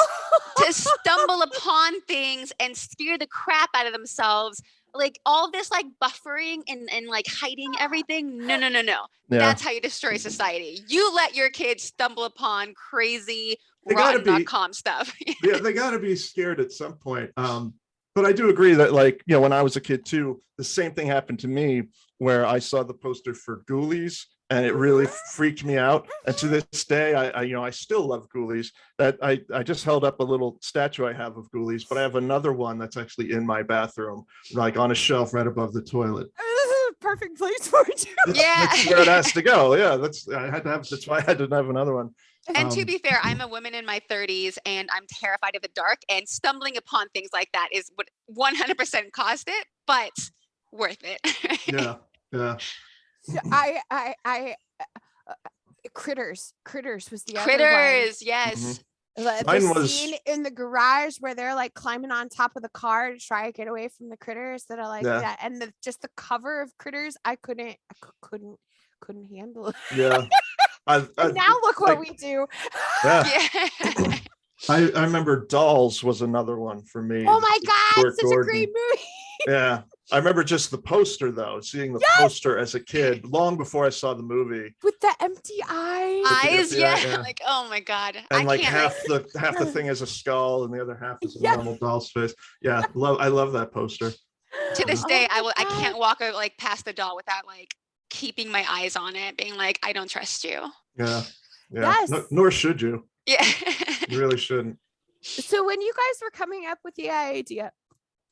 to stumble upon things and scare the crap out of themselves. Like all this like buffering and like hiding everything. No. That's how you destroy society. You let your kids stumble upon crazy rotten.com stuff. They gotta be scared at some point. But I do agree that, like, when I was a kid too, the same thing happened to me, where I saw the poster for Ghoulies and it really freaked me out. And to this day, I still love Ghoulies. That I just held up a little statue I have of Ghoulies, but I have another one that's actually in my bathroom, like on a shelf right above the toilet. Perfect place for it. That's where it has to go. Yeah, that's why I had to have another one. And to be fair, I'm a woman in my 30s and I'm terrified of the dark, and stumbling upon things like that is what 100% caused it, but worth it. Yeah. Critters was the other one. Yes. The scene in the garage where they're like climbing on top of the car to try to get away from the critters that are like that, and just the cover of Critters, I couldn't handle it. Yeah. Now look what we do. I remember Dolls was another one for me. Oh my God, such a great movie. Yeah. I remember just the poster though, seeing the poster as a kid, long before I saw the movie. With the empty eyes. Like, oh my God. And like half the thing is a skull and the other half is a normal doll's face. Yeah, I love that poster. To this day, I can't walk like past the doll without like keeping my eyes on it, being like, I don't trust you. Yeah. Yes. Nor should you. Yeah. You really shouldn't. So when you guys were coming up with the idea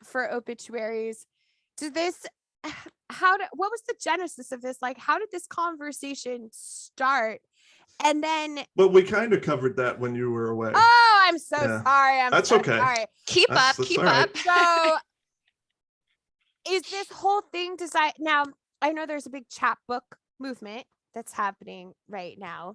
for Obituaries, what was the genesis of this? Like, how did this conversation start? And then, but we kind of covered that when you were away. Oh, I'm so sorry. That's okay. Sorry. Keep up. So is this whole thing designed? Now, I know there's a big chapbook movement that's happening right now.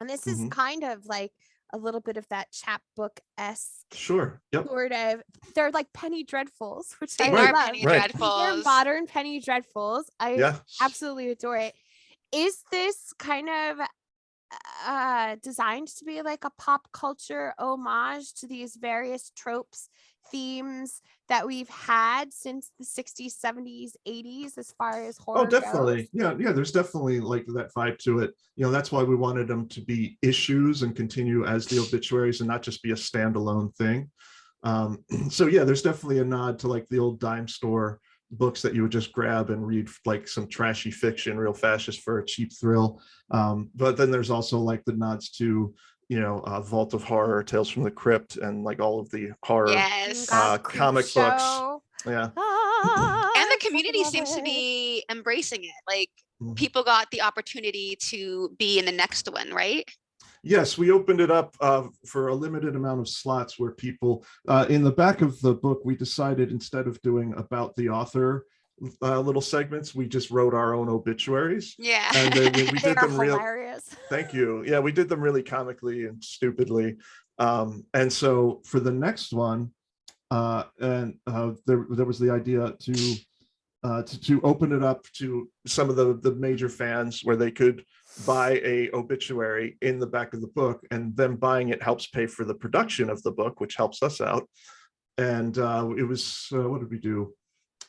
And this is kind of like a little bit of that chapbook-esque sort of. They're like penny dreadfuls, which they I are love. penny dreadfuls. They're modern penny dreadfuls. I absolutely adore it. Is this kind of designed to be like a pop culture homage to these various tropes themes that we've had since the 60s, 70s, 80s as far as horror Oh, definitely. goes? Yeah, there's definitely like that vibe to it. That's why we wanted them to be issues and continue as the obituaries and not just be a standalone thing. So yeah, there's definitely a nod to like the old dime store books that you would just grab and read, like some trashy fiction real fast just for a cheap thrill. But then there's also like the nods to Vault of Horror, Tales from the Crypt, and like all of the horror Yes. comic books. Yeah. And the community seems to be embracing it. Like people got the opportunity to be in the next one, right? Yes, we opened it up for a limited amount of slots where people, in the back of the book, we decided instead of doing about the author little segments, we just wrote our own obituaries. Yeah. And then we did them hilarious. Thank you. Yeah, we did them really comically and stupidly. And so for the next one, there was the idea to open it up to some of the major fans where they could buy a obituary in the back of the book, and them buying it helps pay for the production of the book, which helps us out. And it was what did we do?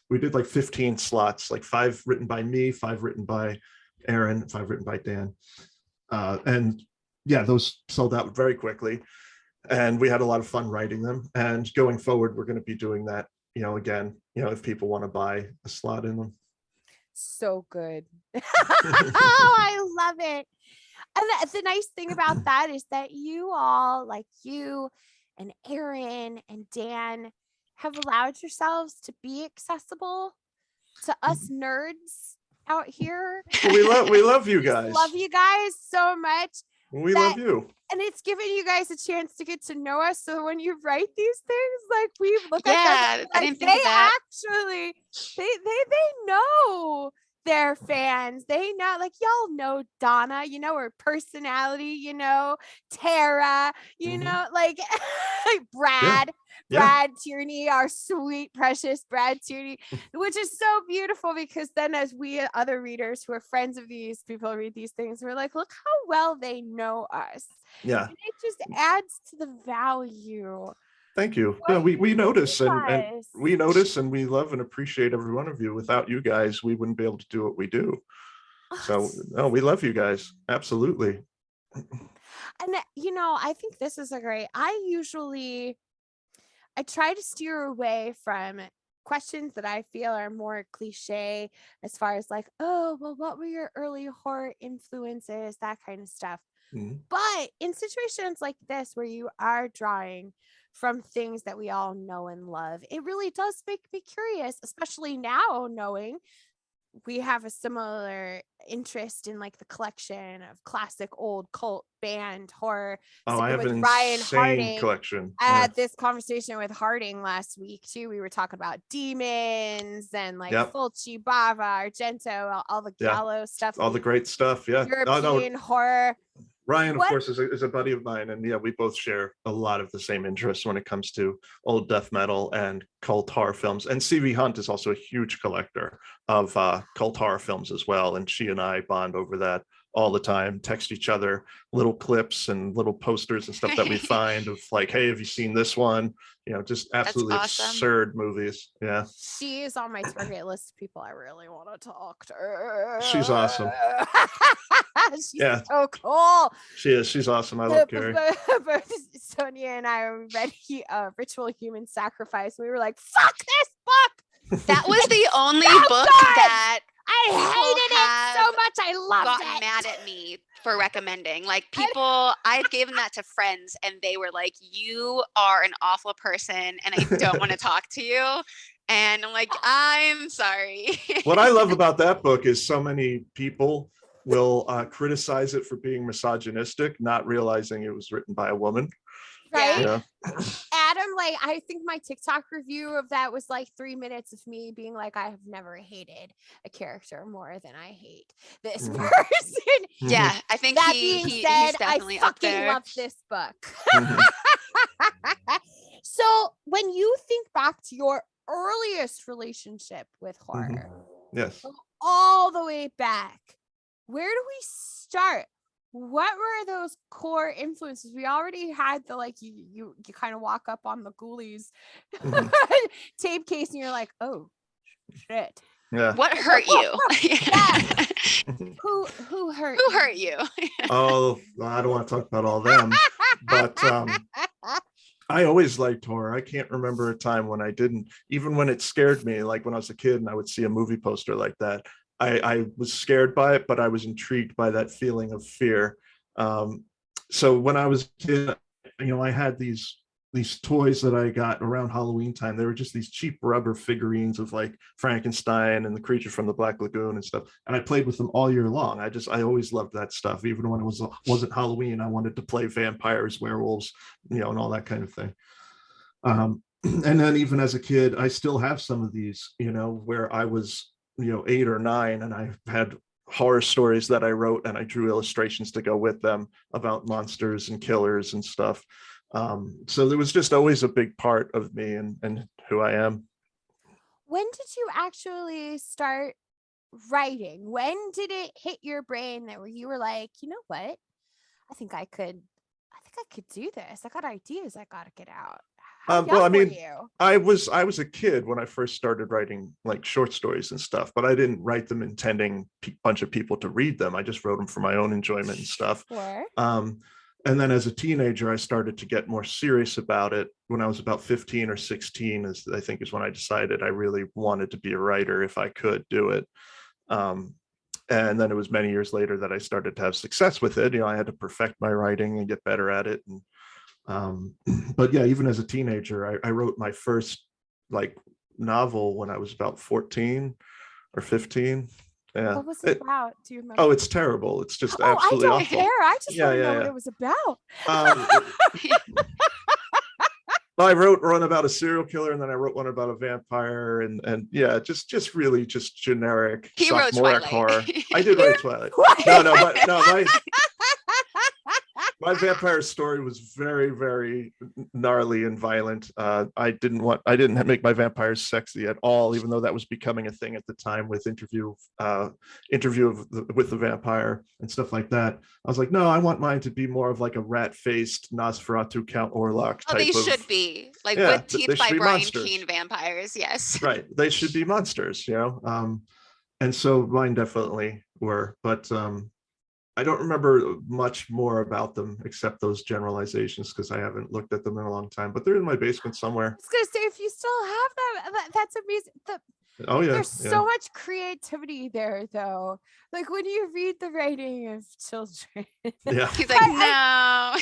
We did like 15 slots, like 5 written by me, 5 written by Aaron, 5 written by Dan. And yeah, those sold out very quickly, and we had a lot of fun writing them. And going forward, we're going to be doing that again, if people want to buy a slot in them. So good. Oh, I love it. And the nice thing about that is that you all, like you and Aaron and Dan, have allowed yourselves to be accessible to us nerds out here. We love you guys. Love you guys so much. We love you. And it's given you guys a chance to get to know us. So when you write these things, like we look at them, like, I didn't think of that. Actually, they know they're fans. They know, like, y'all know Donna, her personality, Tara, like Brad. Yeah. Brad Tierney, our sweet, precious Brad Tierney, which is so beautiful, because then as we other readers who are friends of these people read these things, we're like, look how well they know us. Yeah. And it just adds to the value. Thank you. No, we notice and we notice, and we love and appreciate every one of you. Without you guys, we wouldn't be able to do what we do. So no, we love you guys. Absolutely. And I think this is a great, I try to steer away from questions that I feel are more cliche, as far as like, oh, well, what were your early horror influences, that kind of stuff. But in situations like this, where you are drawing from things that we all know and love, it really does make me curious, especially now knowing we have a similar interest in like the collection of classic old cult band horror. Oh, I have an Ryan insane Harding collection. I had this conversation with Harding last week too. We were talking about demons and like Fulci, Bava, Argento, all the Gallo stuff, all the great stuff. Yeah, European horror. Ryan, of course, is a buddy of mine, and yeah, we both share a lot of the same interests when it comes to old death metal and cult horror films. And CV Hunt is also a huge collector of cult horror films as well, and she and I bond over that all the time, text each other little clips and little posters and stuff that we find of like, hey, have you seen this one? Just absolutely absurd movies. Yeah. She is on my target list of people I really want to talk to. She's awesome. She's so cool. She is. She's awesome. I love Carrie. Sonia and I read Ritual Human Sacrifice. We were like, fuck this book. That was the only book that I hated it so much. I loved it. Mad at me for recommending. Like people, I had given that to friends, and they were like, "You are an awful person, and I don't want to talk to you." And I'm like, "I'm sorry." What I love about that book is so many people will criticize it for being misogynistic, not realizing it was written by a woman. Right. Yeah. Adam, like, I think my TikTok review of that was like 3 minutes of me being like, I have never hated a character more than I hate this person. Yeah, I think that being said, he's definitely I fucking love this book. So when you think back to your earliest relationship with horror, yes, all the way back, where do we start? what were those core influences? We already had the like you kind of walk up on the Ghoulies Mhm. tape case and you're like, oh shit. Yeah. What hurt you? Yeah. Who hurt Who hurt you? Oh, I don't want to talk about all them, but I always liked horror. I can't remember a time when I didn't, even when it scared me, like when I was a kid and I would see a movie poster like that. I was scared by it, but I was intrigued by that feeling of fear. So when I was a kid, I had these toys that I got around Halloween time. They were just these cheap rubber figurines of like Frankenstein and the creature from the Black Lagoon and stuff. And I played with them all year long. I always loved that stuff. Even when it wasn't Halloween, I wanted to play vampires, werewolves, and all that kind of thing. And then even as a kid, I still have some of these, where I was 8 or 9 and I had horror stories that I wrote and I drew illustrations to go with them about monsters and killers and stuff. So there was just always a big part of me and who I am. When did you actually start writing? When did it hit your brain that where you were like, you know what? I think I could do this. I got ideas I gotta get out. How Well, I young were mean, you? I was a kid when I first started writing like short stories and stuff, but I didn't write them intending a bunch of people to read them. I just wrote them for my own enjoyment and stuff. Sure. And then as a teenager, I started to get more serious about it. When I was about 15 or 16, I think is when I decided I really wanted to be a writer if I could do it. And then it was many years later that I started to have success with it. I had to perfect my writing and get better at it. And but yeah, even as a teenager, I wrote my first like novel when I was about 14 or 15. Yeah. What was it about? Do you remember? Oh, it's terrible. It's just I absolutely don't awful. care. I just want to know what Yeah. it was about. I wrote one about a serial killer, and then I wrote one about a vampire, and yeah, just really just generic He wrote sophomoric Twilight. horror. I did write Twilight. What? No, my vampire story was very, very gnarly and violent. I didn't make my vampires sexy at all, even though that was becoming a thing at the time with interview with the vampire and stuff like that. I was like, no, I want mine to be more of like a rat-faced Nosferatu Count Orlok type. Oh, they of, should be like yeah, with teeth they by should be Brian monsters. Keene vampires. Yes. Right, they should be monsters, and so mine definitely were, but I don't remember much more about them except those generalizations because I haven't looked at them in a long time, but they're in my basement somewhere. I was gonna say, if you still have them, that's amazing. Oh yeah, There's so much creativity there, though. Like when you read the writing of children. Yeah. He's like, no.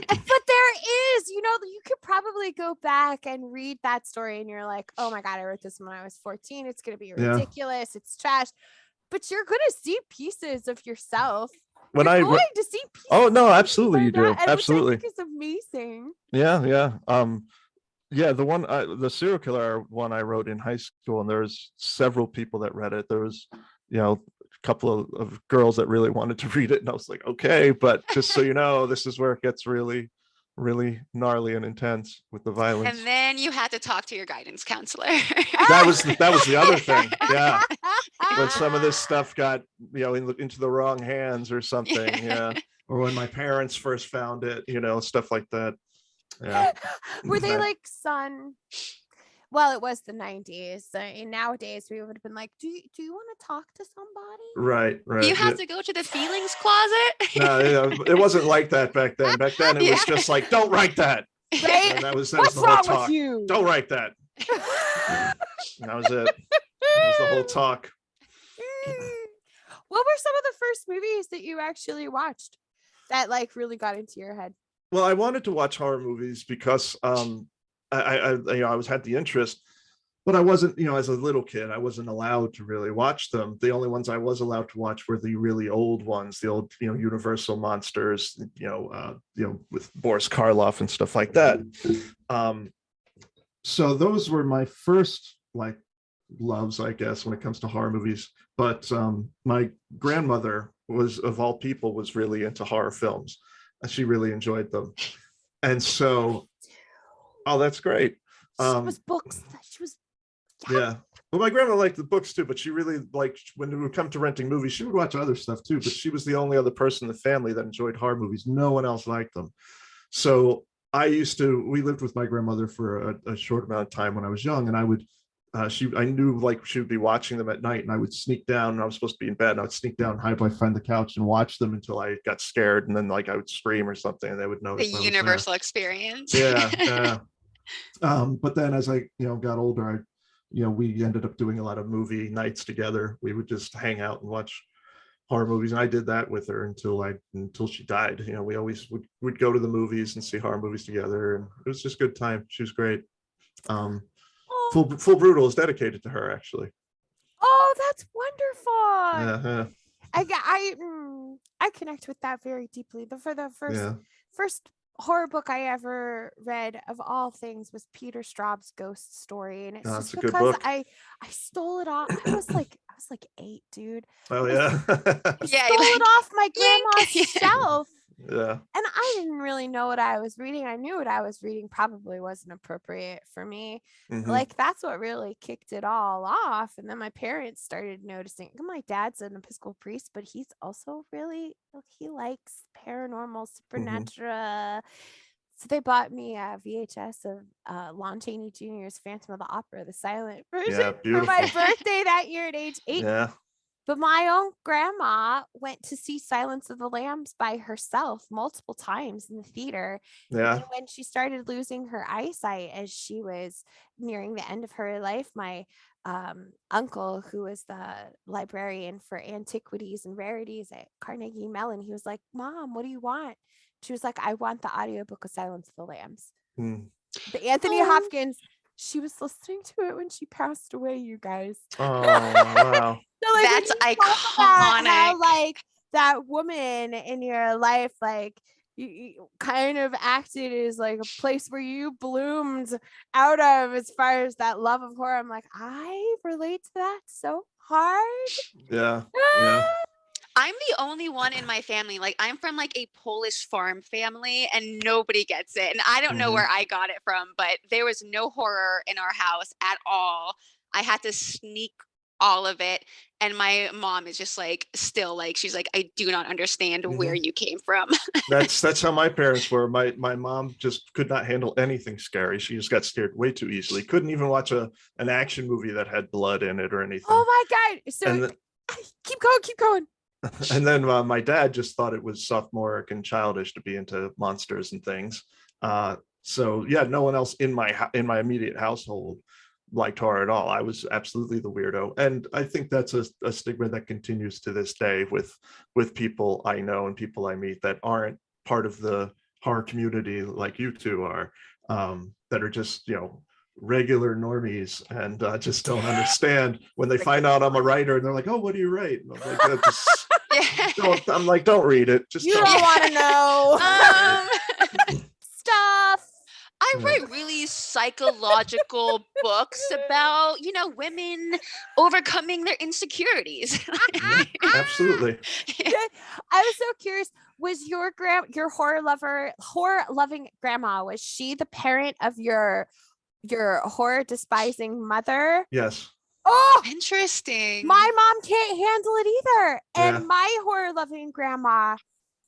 But there is, you could probably go back and read that story and you're like, oh my God, I wrote this when I was 14. It's going to be ridiculous. It's trash. But you're going to see pieces of yourself. You're going to see pieces. Oh no, absolutely you do. Absolutely. Which I think is amazing. Yeah. Yeah, the serial killer one I wrote in high school, and there's several people that read it. There was, a couple of girls that really wanted to read it, and I was like, okay, but just so you know, this is where it gets really, really gnarly and intense with the violence. And then you had to talk to your guidance counselor. That was the other thing. Yeah. When some of this stuff got, into the wrong hands or something. Yeah. Or when my parents first found it, stuff like that. Yeah. Were they like, son? Well, it was the 90s. Nowadays, we would have been like, do you want to talk to somebody? Right. You have to go to the feelings closet. No, it wasn't like that back then. Back then, it was just like, don't write that. Right? And that was What's the whole wrong talk. with you? Don't write that. And that was it. That was the whole talk. What were some of the first movies that you actually watched that like really got into your head? Well, I wanted to watch horror movies because I had the interest, but I wasn't, as a little kid, I wasn't allowed to really watch them. The only ones I was allowed to watch were the really old ones, the old, Universal monsters, with Boris Karloff and stuff like that. So those were my first like loves, I guess, when it comes to horror movies. But my grandmother of all people, was really into horror films. She really enjoyed them. And so, oh, that's great. She was books. Yeah. Well, my grandma liked the books too, but she really liked when it would come to renting movies, she would watch other stuff too, but she was the only other person in the family that enjoyed horror movies. No one else liked them. So we lived with my grandmother for a short amount of time when I was young, and I knew like she would be watching them at night, and I would sneak down, and I was supposed to be in bed, and I would sneak down, hide behind the couch and watch them until I got scared. And then like I would scream or something and they would The notice I was there. universal experience. Yeah. But then as I, got older, we ended up doing a lot of movie nights together. We would just hang out and watch horror movies, and I did that with her until she died. We always would go to the movies and see horror movies together, and it was just a good time. She was great. Full Brutal is dedicated to her, actually. Oh, that's wonderful. Yeah. I connect with that very deeply. For the first horror book I ever read of all things was Peter Straub's Ghost Story, and it's just because I stole it off. I was like 8, dude. Oh yeah. I stole it off my grandma's shelf. Yeah. And I didn't really know what I was reading. I knew what I was reading probably wasn't appropriate for me. Mhm. Like that's what really kicked it all off. And then my parents started noticing. My dad's an Episcopal priest, but he's also he likes paranormal, supernatural. So they bought me a VHS of Lon Chaney Jr.'s Phantom of the Opera, the silent version, for my birthday that year at age 8. Yeah. But my own grandma went to see Silence of the Lambs by herself multiple times in the theater. Yeah. And when she started losing her eyesight as she was nearing the end of her life, my uncle, who was the librarian for antiquities and rarities at Carnegie Mellon, he was like, "Mom, what do you want?" She was like, "I want the audiobook of Silence of the Lambs." The Anthony Hopkins, she was listening to it when she passed away, you guys. Oh, wow. So, like, that's iconic. How, like, that woman in your life, like, you kind of acted as like a place where you bloomed out of as far as that love of horror. I'm like, I relate to that so hard. Yeah. I'm the only one in my family. Like I'm from like a Polish farm family and nobody gets it. And I don't know where I got it from, but there was no horror in our house at all. I had to sneak all of it. And my mom is just like, still like, she's like, I do not understand where you came from. That's how my parents were. My mom just could not handle anything scary. She just got scared way too easily. Couldn't even watch an action movie that had blood in it or anything. Oh my God. So keep going. And then my dad just thought it was sophomoric and childish to be into monsters and things. So yeah, no one else in my immediate household liked horror at all. I was absolutely the weirdo, and I think that's a stigma that continues to this day with people I know and people I meet that aren't part of the horror community like you two are, that are just regular normies and just don't understand when they find out I'm a writer and they're like, "Oh, what do you write?" And I'm like, don't read it. Just you don't want to know stuff. I write really psychological books about, women overcoming their insecurities. Absolutely. I was so curious. Was your horror loving grandma, was she the parent of your horror despising mother? Yes. Oh, interesting. My mom can't handle it either. And my horror loving grandma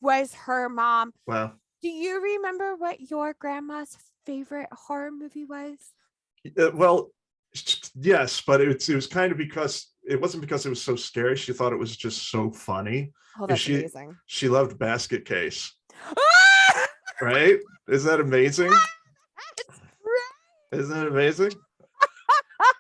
was her mom. Wow. Do you remember what your grandma's favorite horror movie was? Well, yes, but it was kind of because it wasn't because it was so scary. She thought it was just so funny. Oh, that's amazing. She loved Basket Case. Right? Isn't that amazing? Isn't that amazing?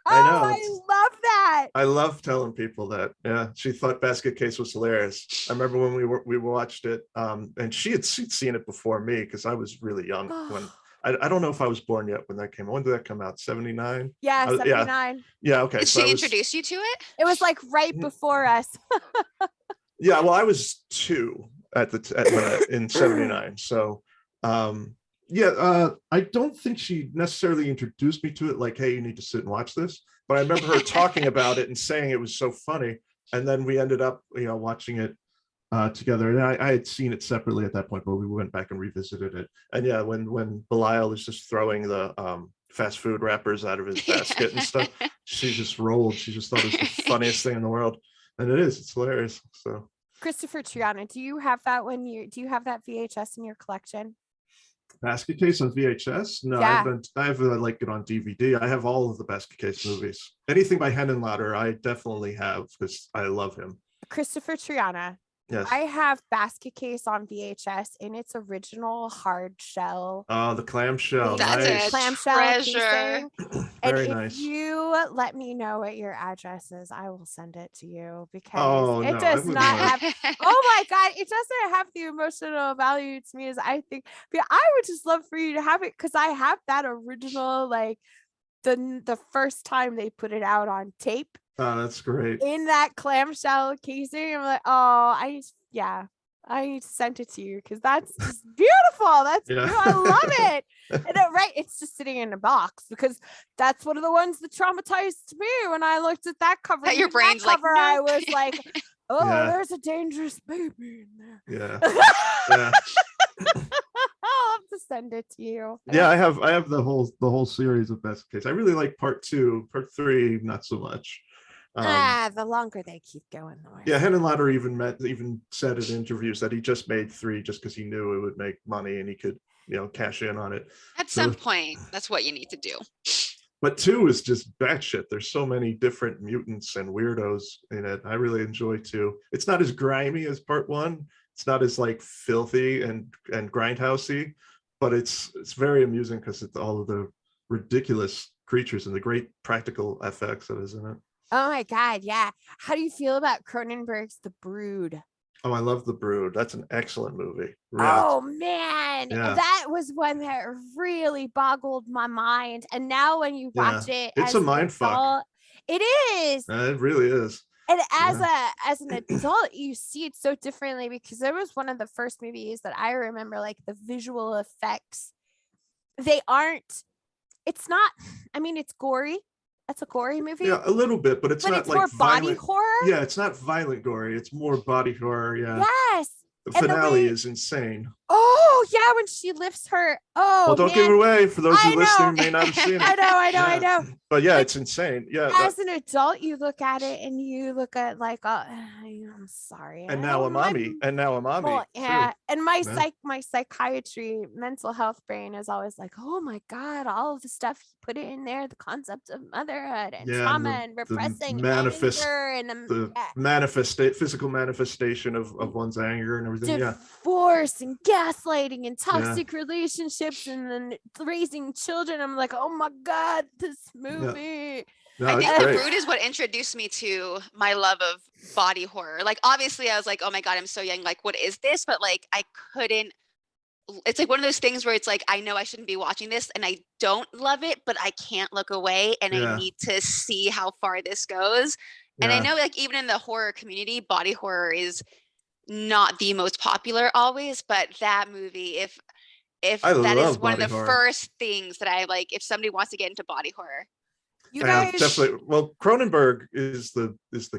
I know. I love that. I love telling people that. Yeah, she thought Basket Case was hilarious. I remember when we watched it, and she'd seen it before me because I was really young when. I don't know if I was born yet when that came out. When did that come out? 79? Yeah, 79. Yeah, okay. Did she introduce you to it? It was like right before us. Yeah, well, I was 2 in 79. So I don't think she necessarily introduced me to it like, "Hey, you need to sit and watch this." But I remember her talking about it and saying it was so funny. And then we ended up, watching it together. And I had seen it separately at that point, but we went back and revisited it. And yeah, when Belial is just throwing the fast food wrappers out of his basket and stuff. She just rolled. She just thought it was the funniest thing in the world. And it is. It's hilarious. So Kristopher Triana, do you have that VHS in your collection? basket case on VHS? No, Yeah. I have like it on DVD. I have all of the basket case movies. Anything by Henenlotter, I definitely have because I love him. Kristopher Triana. Yes. I have Basket Case on VHS in its original hard shell. Oh, the clamshell. That's Nice. a Clamshell treasure. casing. And Very if nice. you let me know what your address is, I will send it to you because Oh, it no, does I wouldn't not want have. Oh my God, it doesn't have the emotional value to me as I think. But I would just love for you to have it because I have that original, like the first time they put it out on tape Oh, that's great. in that clamshell casing. I'm like, oh, I need to send it to you because that's just beautiful. That's Yeah. beautiful. I love it. And right, it's just sitting in a box because that's one of the ones that traumatized me when I looked at that cover. That your Even that brain's like, cover, I nope. was like, oh, Yeah. there's a dangerous baby in there. Yeah. Yeah. I'll have to send it to you. Yeah, I have the whole series of basket case. I really like part 2. Part 3, not so much. The longer they keep going, the worse. Yeah, Henenlotter even said in interviews that he just made 3 just because he knew it would make money and he could, cash in on it. At So- some point, that's what you need to do. But 2 is just batshit. There's so many different mutants and weirdos in it. I really enjoy 2. It's not as grimy as part 1. It's not as like filthy and grindhousey, but it's very amusing because it's all of the ridiculous creatures and the great practical effects that is in it. Oh my God, yeah. How do you feel about Cronenberg's The Brood? Oh, I love The Brood. That's an excellent movie. Yeah. Oh man, Yeah. that was one that really boggled my mind. And now when you watch it, It's as a an mind fuck. adult, it is. It really is. And as an adult, you see it so differently because there was one of the first movies that I remember, like the visual effects. It's not. I mean, it's gory. That's a gory movie. Yeah, a little bit, but it's not it's like more body violent. horror. Yeah, it's not violent gory. It's more body horror. Yeah. Yes. The and the finale way- is insane. Oh yeah, when she lifts her. Oh, Well, don't man. give it away for those I who listening know. may not have seen it. I know. But yeah, it's insane. Yeah. As an adult, you look at it and you look at like, I'm sorry. And now a mommy. Well, yeah. too. And my Yeah. my psychiatry, mental health brain is always like, oh my God, all of the stuff he put it in there, the concept of motherhood and Yeah, trauma the- and the repressing manifest- anger and The physical manifestation of one's anger and everything. Yeah. divorce and gaslighting and toxic relationships and then raising children. I'm like, oh my God, this movie. No, I it's think The great. Brood is what introduced me to my love of body horror. Like, obviously, I was like, oh my God, I'm so young. Like, what is this? But like, I couldn't. It's like one of those things where it's like, I know I shouldn't be watching this and I don't love it, but I can't look away and Yeah. I need to see how far this goes. And I Yeah. know, like, even in the horror community, body horror is not the most popular always, but that movie, if I that is love one of body the horror. first things that I like, if somebody wants to get into body horror. You Yeah, guys, definitely. Well, Cronenberg is the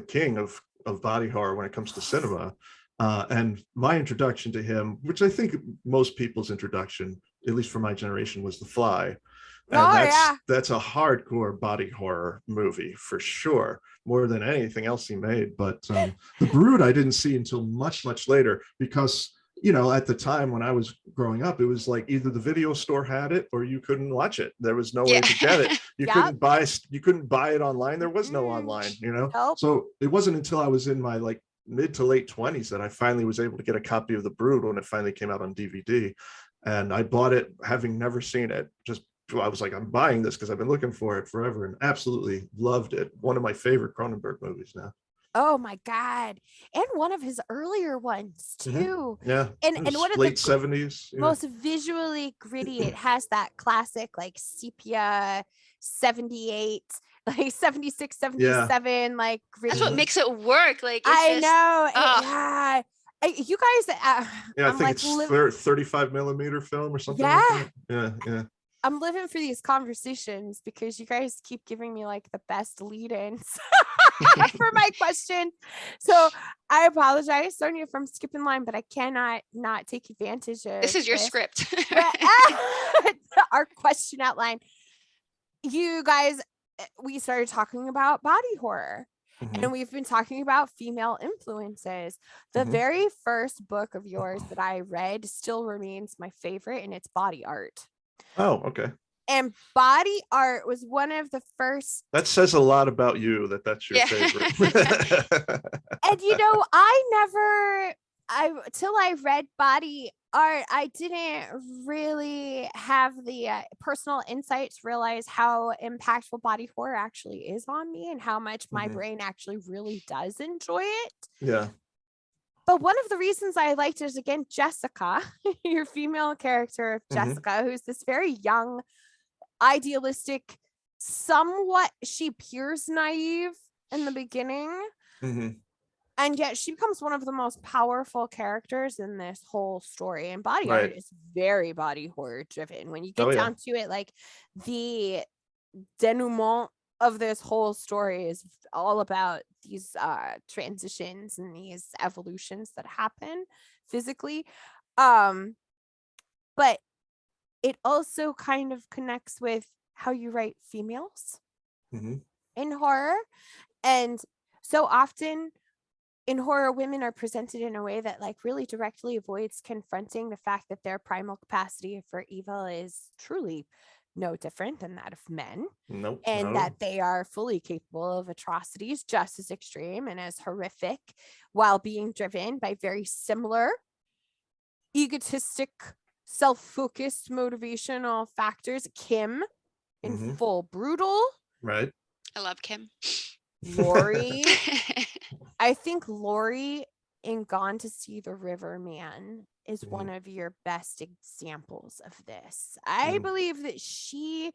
king of body horror when it comes to cinema. And my introduction to him, which I think most people's introduction, at least for my generation, was The Fly. And that's a hardcore body horror movie for sure, more than anything else he made. But The Brood I didn't see until much, much later because, at the time when I was growing up, it was like either the video store had it or you couldn't watch it. There was no way to get it. You Yep. couldn't buy it online. There was no online, Nope. So it wasn't until I was in my like mid to late 20s that I finally was able to get a copy of The Brood when it finally came out on DVD. And I bought it having never seen it. I was like, I'm buying this because I've been looking for it forever and absolutely loved it. One of my favorite Cronenberg movies now. oh my God. And one of his earlier ones too. Yeah. And It was one of late the 70s. most visually gritty, it has that classic like sepia 78, like 76, 77, like gritty. That's what makes it work. Like, it's I just, know. ugh. Yeah. You guys, Yeah, I I'm think like, it's 35 millimeter film or something Yeah. like that. Yeah. I'm living for these conversations because you guys keep giving me like the best lead-ins for my question. So I apologize, Sonia, if I'm skipping line, but I cannot not take advantage of this is your script. Our question outline. you guys, we started talking about body horror. Mhm. And we've been talking about female influences. The Mhm. very first book of yours that I read still remains my favorite, and it's Body Art. Oh, okay. And Body Art was one of the first. That says a lot about you that that's your Yeah. favorite. And till I read Body Art, I didn't really have the personal insight to realize how impactful body horror actually is on me and how much my Mhm. brain actually really does enjoy it. Yeah. But one of the reasons I liked it is, again, Jessica, your female character of Mhm. Jessica, who's this very young, idealistic, somewhat, she appears naive in the beginning. Mhm. And yet she becomes one of the most powerful characters in this whole story. And Body Art Right. is very body horror driven. When you get Oh, yeah. down to it, like the denouement of this whole story is all about these transitions and these evolutions that happen physically. But it also kind of connects with how you write females Mhm. in horror. And so often in horror, women are presented in a way that like really directly avoids confronting the fact that their primal capacity for evil is truly no different than that of men, Nope. and not at that all. they are fully capable of atrocities just as extreme and as horrific, while being driven by very similar egotistic, self-focused motivational factors. Kim in Mhm. full brutal, Right. I love Kim. Lori. I think Lori in Gone to See the River Man is one of your best examples of this. I Mm. believe that she,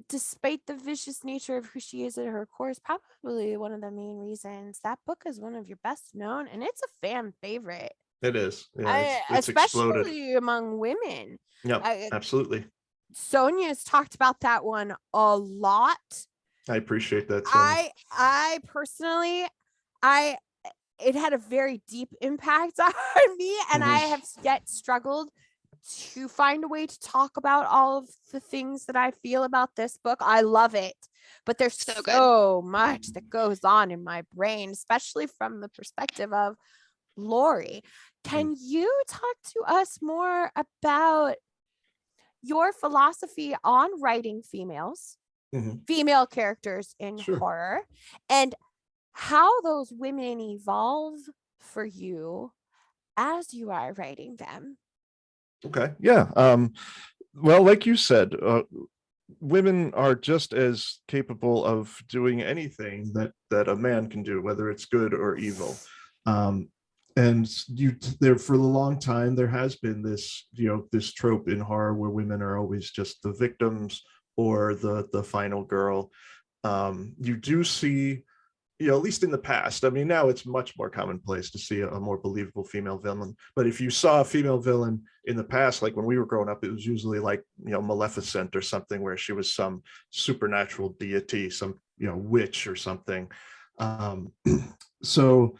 despite the vicious nature of who she is at her core, is probably one of the main reasons that book is one of your best known, and it's a fan favorite. It is. Yeah. It's exploded. Especially among women. Yep. Absolutely. Sonia's talked about that one a lot. I appreciate that, Sonia. I personally, it had a very deep impact on me, and I Mhm. have yet struggled to find a way to talk about all of the things that I feel about this book. I love it, but there's So good. so much that goes on in my brain, especially from the perspective of Lori. Can you talk to us more about your philosophy on writing females, Mhm. female characters in Sure. horror, and how those women evolve for you as you are writing them? Okay. Yeah. Well, like you said, women are just as capable of doing anything that a man can do, whether it's good or evil. And there for a long time there has been this, this trope in horror where women are always just the victims or the final girl. You do see, at least in the past, I mean, now it's much more commonplace to see a more believable female villain. But if you saw a female villain in the past, like when we were growing up, it was usually like, Maleficent or something, where she was some supernatural deity, some, witch or something. So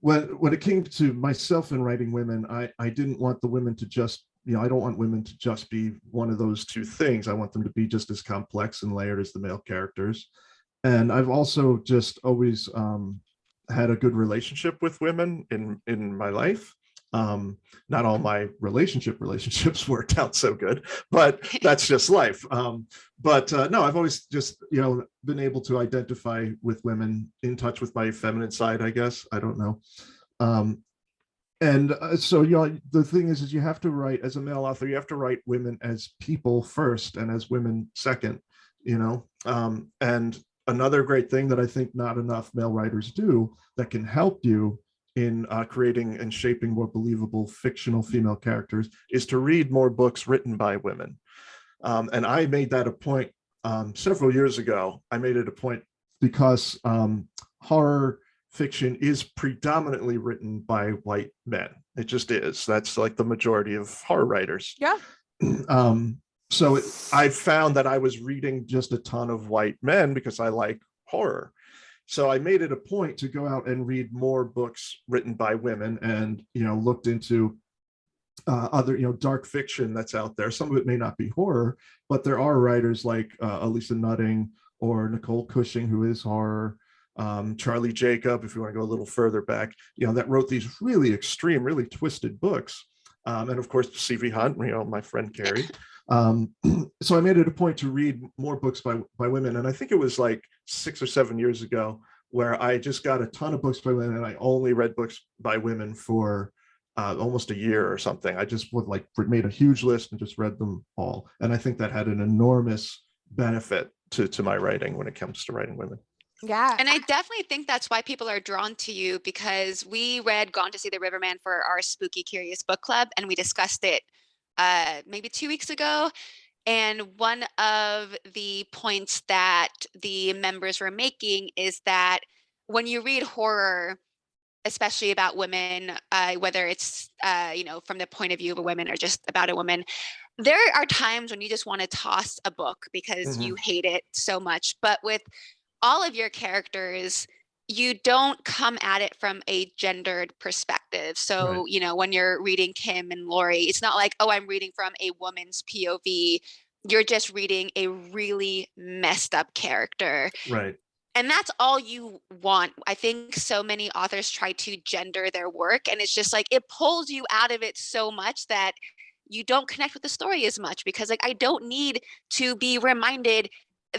when it came to myself in writing women, I didn't want the women to just, I don't want women to just be one of those two things. I want them to be just as complex and layered as the male characters. And I've also just always had a good relationship with women in my life. Not all my relationships worked out so good, but that's just life. But no, I've always just, been able to identify with women, in touch with my feminine side, I guess. I don't know. And so, the thing is you have to write, as a male author, you have to write women as people first and as women second, and another great thing that I think not enough male writers do that can help you in creating and shaping more believable fictional female characters is to read more books written by women. And I made that a point several years ago. I made it a point because horror fiction is predominantly written by white men. It just is. That's like the majority of horror writers. Yeah. So I found that I was reading just a ton of white men because I like horror. So I made it a point to go out and read more books written by women, and looked into other, dark fiction that's out there. Some of it may not be horror, but there are writers like Elisa Nutting or Nicole Cushing, who is horror, Charlie Jacob, if you want to go a little further back, that wrote these really extreme, really twisted books. And of course, C.V. Hunt, my friend Carrie. So I made it a point to read more books by women. And I think it was like 6 or 7 years ago where I just got a ton of books by women, and I only read books by women for almost a year or something. I just made a huge list and just read them all. And I think that had an enormous benefit to my writing when it comes to writing women. Yeah. And I definitely think that's why people are drawn to you, because we read Gone to See the Riverman for our Spooky Curious book club, and we discussed it maybe 2 weeks ago. And one of the points that the members were making is that when you read horror, especially about women, whether it's from the point of view of a woman or just about a woman, there are times when you just want to toss a book because you hate it so much. But with all of your characters, you don't come at it from a gendered perspective. So, Right. When you're reading Kim and Lori, it's not like, oh, I'm reading from a woman's POV. You're just reading a really messed up character. Right. And that's all you want. I think so many authors try to gender their work, and it's just like it pulls you out of it so much that you don't connect with the story as much, because I don't need to be reminded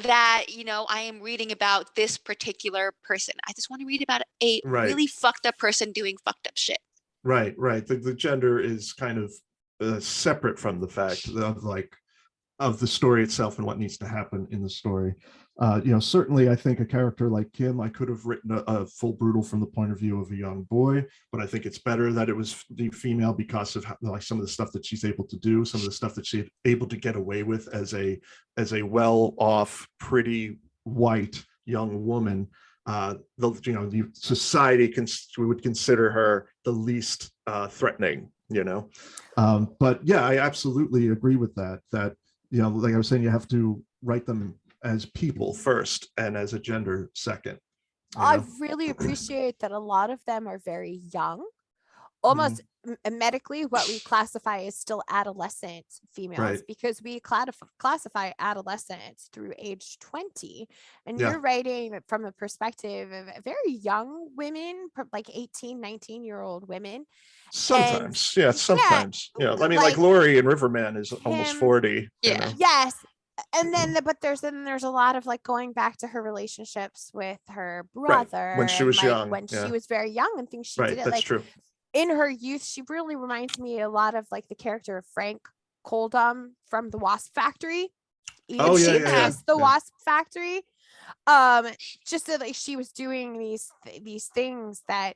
that I am reading about this particular person. I just want to read about a really fucked up person doing fucked up shit. Right. The gender is kind of separate from the fact of the story itself and what needs to happen in the story. Certainly I think a character like Kim, I could have written a full brutal from the point of view of a young boy, but I think it's better that it was the female because of some of the stuff that she's able to do, some of the stuff that she's able to get away with as a well-off, pretty white young woman. The society would consider her the least threatening, but yeah, I absolutely agree with that like I was saying, you have to write them as people first and as a gender second. I really appreciate that a lot of them are very young, almost medically what we classify as still adolescent females, because we classify adolescents through age 20, and you're writing from a perspective of very young women, like 18, 19-year-old women. Sometimes. I mean, like Lori in Riverman is almost 40. Yes. And then but there's a lot of going back to her relationships with her brother when she was young, when she was very young, and things she did it that's true. In her youth. She really reminds me a lot of the character of Frank Coldum from the Wasp Factory. The Wasp Factory. Just that she was doing these things that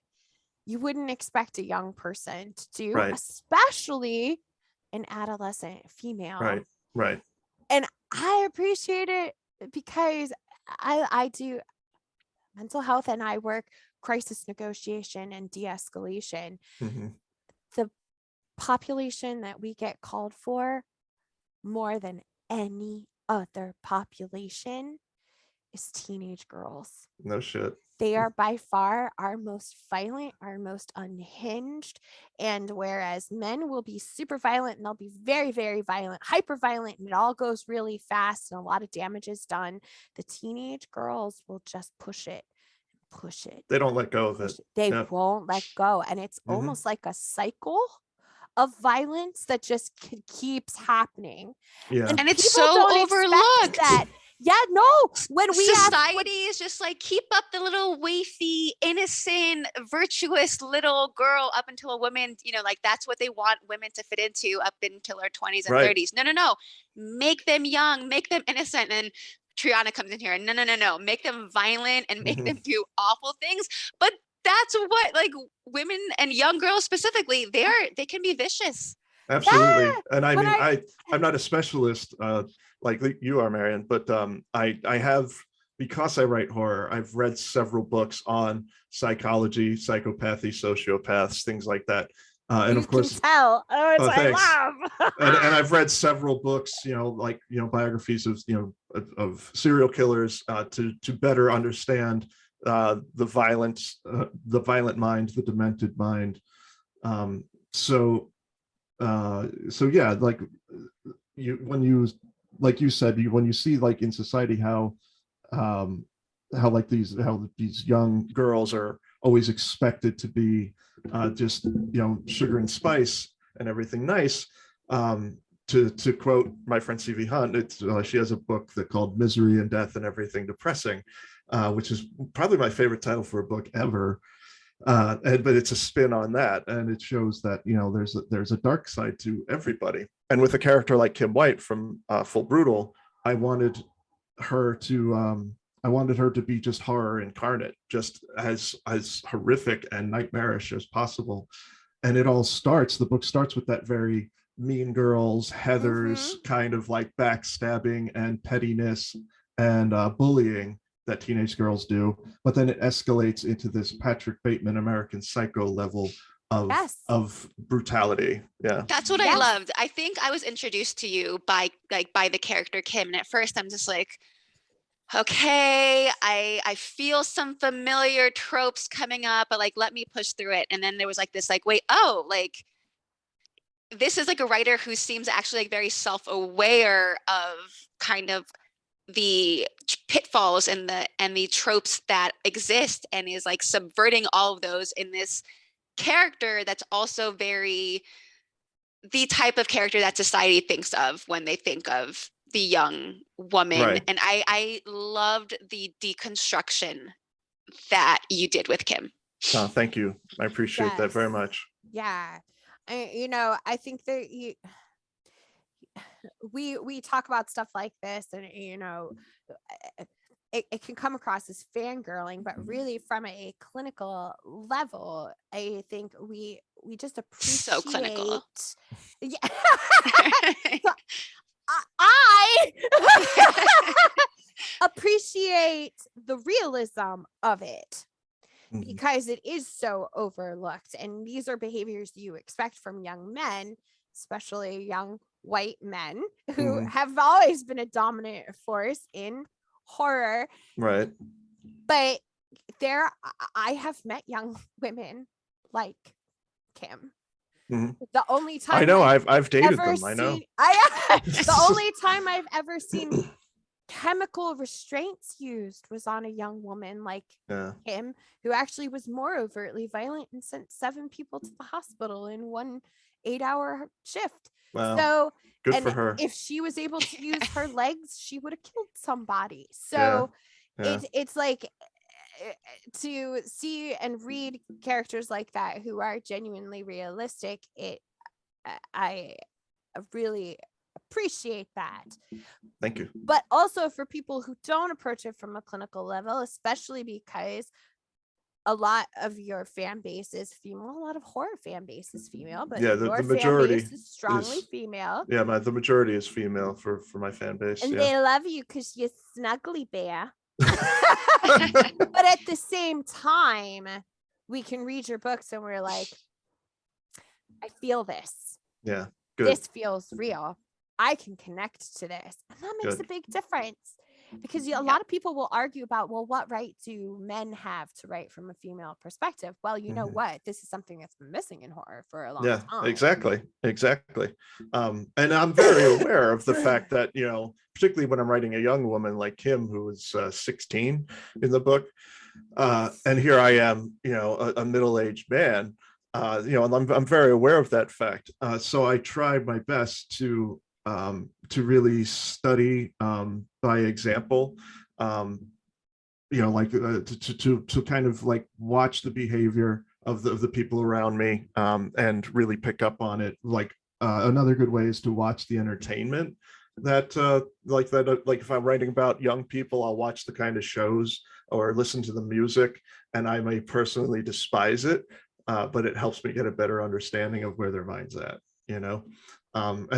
you wouldn't expect a young person to do, especially an adolescent female. Right. And I appreciate it because I do mental health and I work crisis negotiation and de-escalation. The population that we get called for more than any other population is teenage girls. No shit. They are by far our most violent, our most unhinged. And whereas men will be super violent and they'll be very, very violent, hyper violent, and it all goes really fast and a lot of damage is done, the teenage girls will just push it. They don't let go of it. They won't let go. And it's almost like a cycle of violence that just keeps happening. And it's so overlooked. When society is just keep up the little wafy, innocent, virtuous little girl up until a woman, that's what they want women to fit into up until her 20s and 30s. No. Make them young, make them innocent. And Triana comes in here and no. Make them violent and make them do awful things. But that's what women and young girls specifically, they can be vicious. Absolutely. And I mean, I'm not a specialist like you are, Marian, but I have, because I write horror, I've read several books on psychology, psychopathy, sociopaths, things like that. And of course, can tell. I love. and I've read several books, biographies of serial killers to better understand the violent mind, the demented mind. So So yeah, like like you said, when you see like in society how these young girls are always expected to be just sugar and spice and everything nice. To quote my friend C.V. Hunt, she has a book that called Misery and Death and Everything Depressing, which is probably my favorite title for a book ever. But it's a spin on that, and it shows that there's a dark side to everybody. And with a character like Kim White from Full Brutal, I wanted her to be just horror incarnate, just as horrific and nightmarish as possible. And the book starts with that very Mean Girls, Heathers kind of like backstabbing and pettiness and bullying that teenage girls do, but then it escalates into this Patrick Bateman American Psycho level of brutality. Yeah, that's what I loved. I think I was introduced to you by the character Kim, and at first I'm just like, okay, I feel some familiar tropes coming up, but like, let me push through it. And then there was like this like, wait, oh, like this is like a writer who seems actually like very self-aware of kind of the pitfalls and the tropes that exist, and is like subverting all of those in this character that's also very the type of character that society thinks of when they think of the young woman. Right. And I loved the deconstruction that you did with Kim. Oh, thank you. I appreciate that very much. Yeah. I think that we talk about stuff like this, and it can come across as fangirling, but really from a clinical level, I think we just appreciate so clinical. Yeah. I appreciate the realism of it, because it is so overlooked, and these are behaviors you expect from young men, especially young white men who have always been a dominant force in horror. Right. But I have met young women like Kim. The only time I know I've dated them. I know. The only time I've ever seen chemical restraints used was on a young woman like Kim, who actually was more overtly violent and sent 7 people to the hospital in one 8-hour shift. Wow. So good for her. If she was able to use her legs, she would have killed somebody. So it's like, to see and read characters like that who are genuinely realistic, I really appreciate that. Thank you. But also for people who don't approach it from a clinical level, especially because a lot of your fan base is female, a lot of horror fan base is female, but the majority fan base is strongly female. Yeah, the majority is female for my fan base. And they love you because you're snuggly bear. But at the same time, we can read your books and we're like, I feel this. Yeah, good. This feels real. I can connect to this. And that makes a big difference, because a lot of people will argue about, well, what right do men have to write from a female perspective? Well, you know what? This is something that's been missing in horror for a long time. Exactly. And I'm very aware of the fact that, particularly when I'm writing a young woman like Kim, who is 16 in the book, and here I am, a middle-aged man, and I'm very aware of that fact. So I try my best to really study by example, to kind of like watch the behavior of the people around me, and really pick up on it. Like another good way is to watch the entertainment that like if I'm writing about young people, I'll watch the kind of shows or listen to the music, and I may personally despise it, but it helps me get a better understanding of where their mind's at, and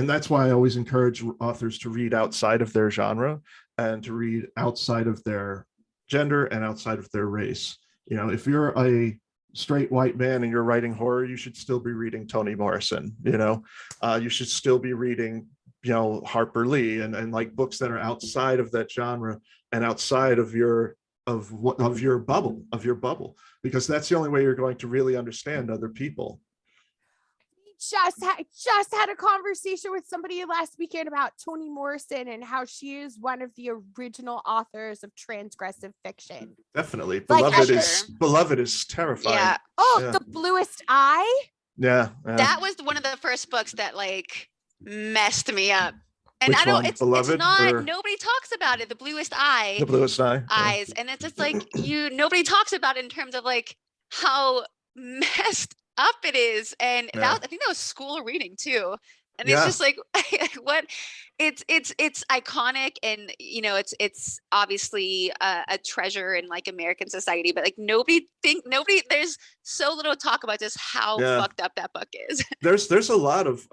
that's why I always encourage authors to read outside of their genre and to read outside of their gender and outside of their race. If you're a straight white man and you're writing horror, you should still be reading Toni Morrison. You should still be reading Harper Lee and like books that are outside of that genre and outside of your bubble, because that's the only way you're going to really understand other people. just had a conversation with somebody last weekend about Toni Morrison and how she is one of the original authors of transgressive fiction. Definitely. Like, Beloved is terrifying. Yeah. Oh, Yeah. The Bluest Eye. Yeah. That was one of the first books that like messed me up. And Which I don't, one? it's Beloved, not, or- nobody talks about it. The Bluest Eye. The Bluest Eye. Yeah. Eyes. And it's just like, nobody talks about it in terms of like how messed up it is. And Yeah. I think that was school reading too. And Yeah. it's just like, what it's iconic, and it's obviously a treasure in like American society, but like nobody, there's so little talk about just how Yeah. fucked up that book is. There's a lot of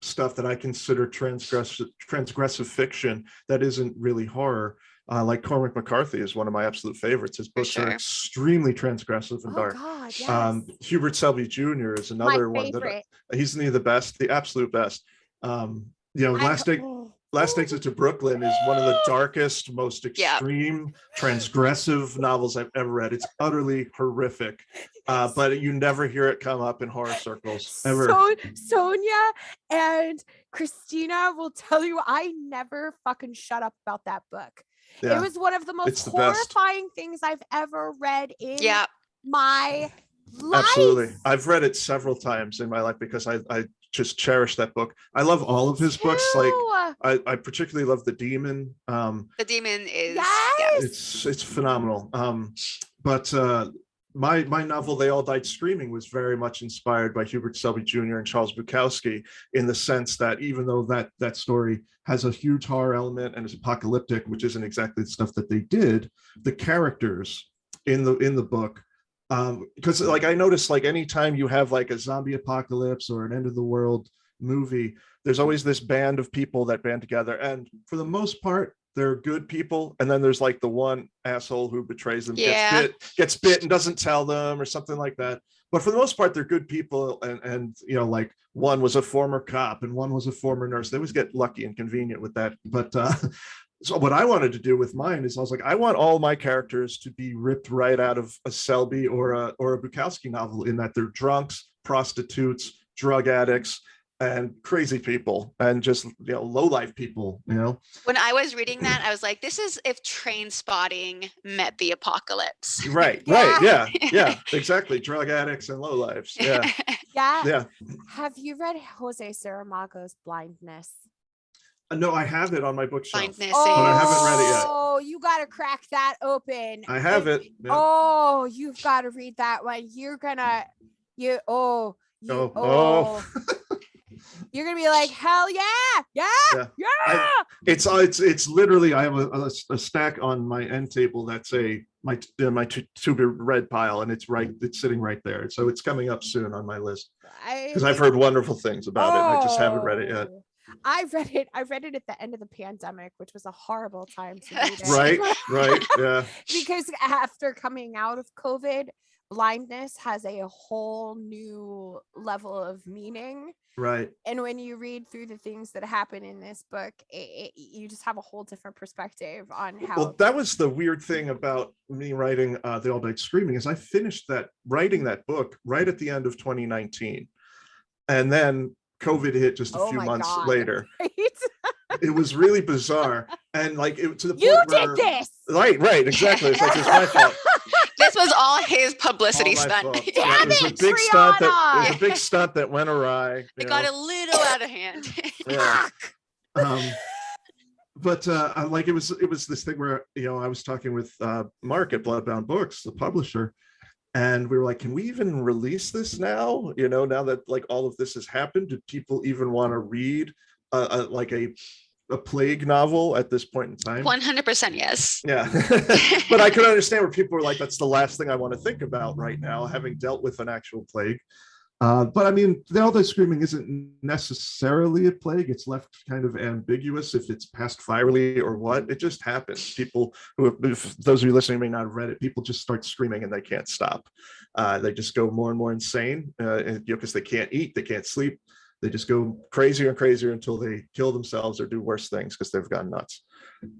stuff that I consider transgressive fiction that isn't really horror. Like Cormac McCarthy is one of my absolute favorites. His books are sure. extremely transgressive and Oh dark. God, yes. Hubert Selby Jr. is another My one that favorite. he's the best, the absolute best. Last Exit to Brooklyn is one of the darkest, most extreme, transgressive novels I've ever read. It's utterly horrific, but you never hear it come up in horror circles ever. So Sonja and Christina will tell you I never fucking shut up about that book. Yeah. It was one of the most It's the best. horrifying things I've ever read in my life. Absolutely. I've read it several times in my life because I just cherish that book. I love all of his books. Like I particularly love The Demon. The Demon is It's phenomenal. But my novel They All Died Screaming was very much inspired by Hubert Selby Jr. and Charles Bukowski, in the sense that even though that story has a huge horror element and is apocalyptic, which isn't exactly the stuff that they did, the characters in the book, because like I noticed, like anytime you have like a zombie apocalypse or an end of the world movie, there's always this band of people that band together, and for the most part they're good people, and then there's like the one asshole who betrays them, gets bit and doesn't tell them or something like that. But for the most part they're good people, and like one was a former cop and one was a former nurse. They always get lucky and convenient with that. But so what I wanted to do with mine is I was like, I want all my characters to be ripped right out of a Selby or a Bukowski novel, in that they're drunks, prostitutes, drug addicts, and crazy people, and just low life people. When I was reading that, I was like, this is if Train Spotting met the apocalypse. Right. Yeah, exactly. Drug addicts and low lives. Yeah. Have you read Jose Saramago's Blindness? No, I have it on my bookshelf. Blindness. But I haven't read it yet. Oh, you got to crack that open. I have it. Yeah. Oh, you've got to read that one. You're gonna, you're gonna be like, hell yeah. It's literally, I have a stack on my end table that's my to be read pile, and it's sitting right there. So it's coming up soon on my list, because I've heard wonderful things about it. And I just haven't read it yet. I read it at the end of the pandemic, which was a horrible time to read it. Right. Yeah. Because after coming out of COVID, blindness has a whole new level of meaning. Right. And when you read through the things that happen in this book, you just have a whole different perspective on how. Well, that was the weird thing about me writing They All Died Screaming, is I finished writing that book right at the end of 2019. And then COVID hit just a few months later. Right? It was really bizarre. And like to the point you where, did this. Right, exactly. It's like, it's my fault. This was all his publicity stunt. Damn it was a big stunt that, it was a big stunt that went awry. It got a little out of hand. Yeah. But like it was this thing where I was talking with Mark at Bloodbound Books, the publisher, and we were like, can we even release this now? Now that like all of this has happened, do people even want to read like a plague novel at this point in time? 100% yes. Yeah. But I could understand where people were like, that's the last thing I want to think about right now, having dealt with an actual plague. But I mean, They All Die Screaming isn't necessarily a plague. It's left kind of ambiguous if it's passed virally or what. It just happens. People if those of you listening may not have read it, people just start screaming and they can't stop. They just go more and more insane because they can't eat, they can't sleep. They just go crazier and crazier until they kill themselves or do worse things because they've gone nuts.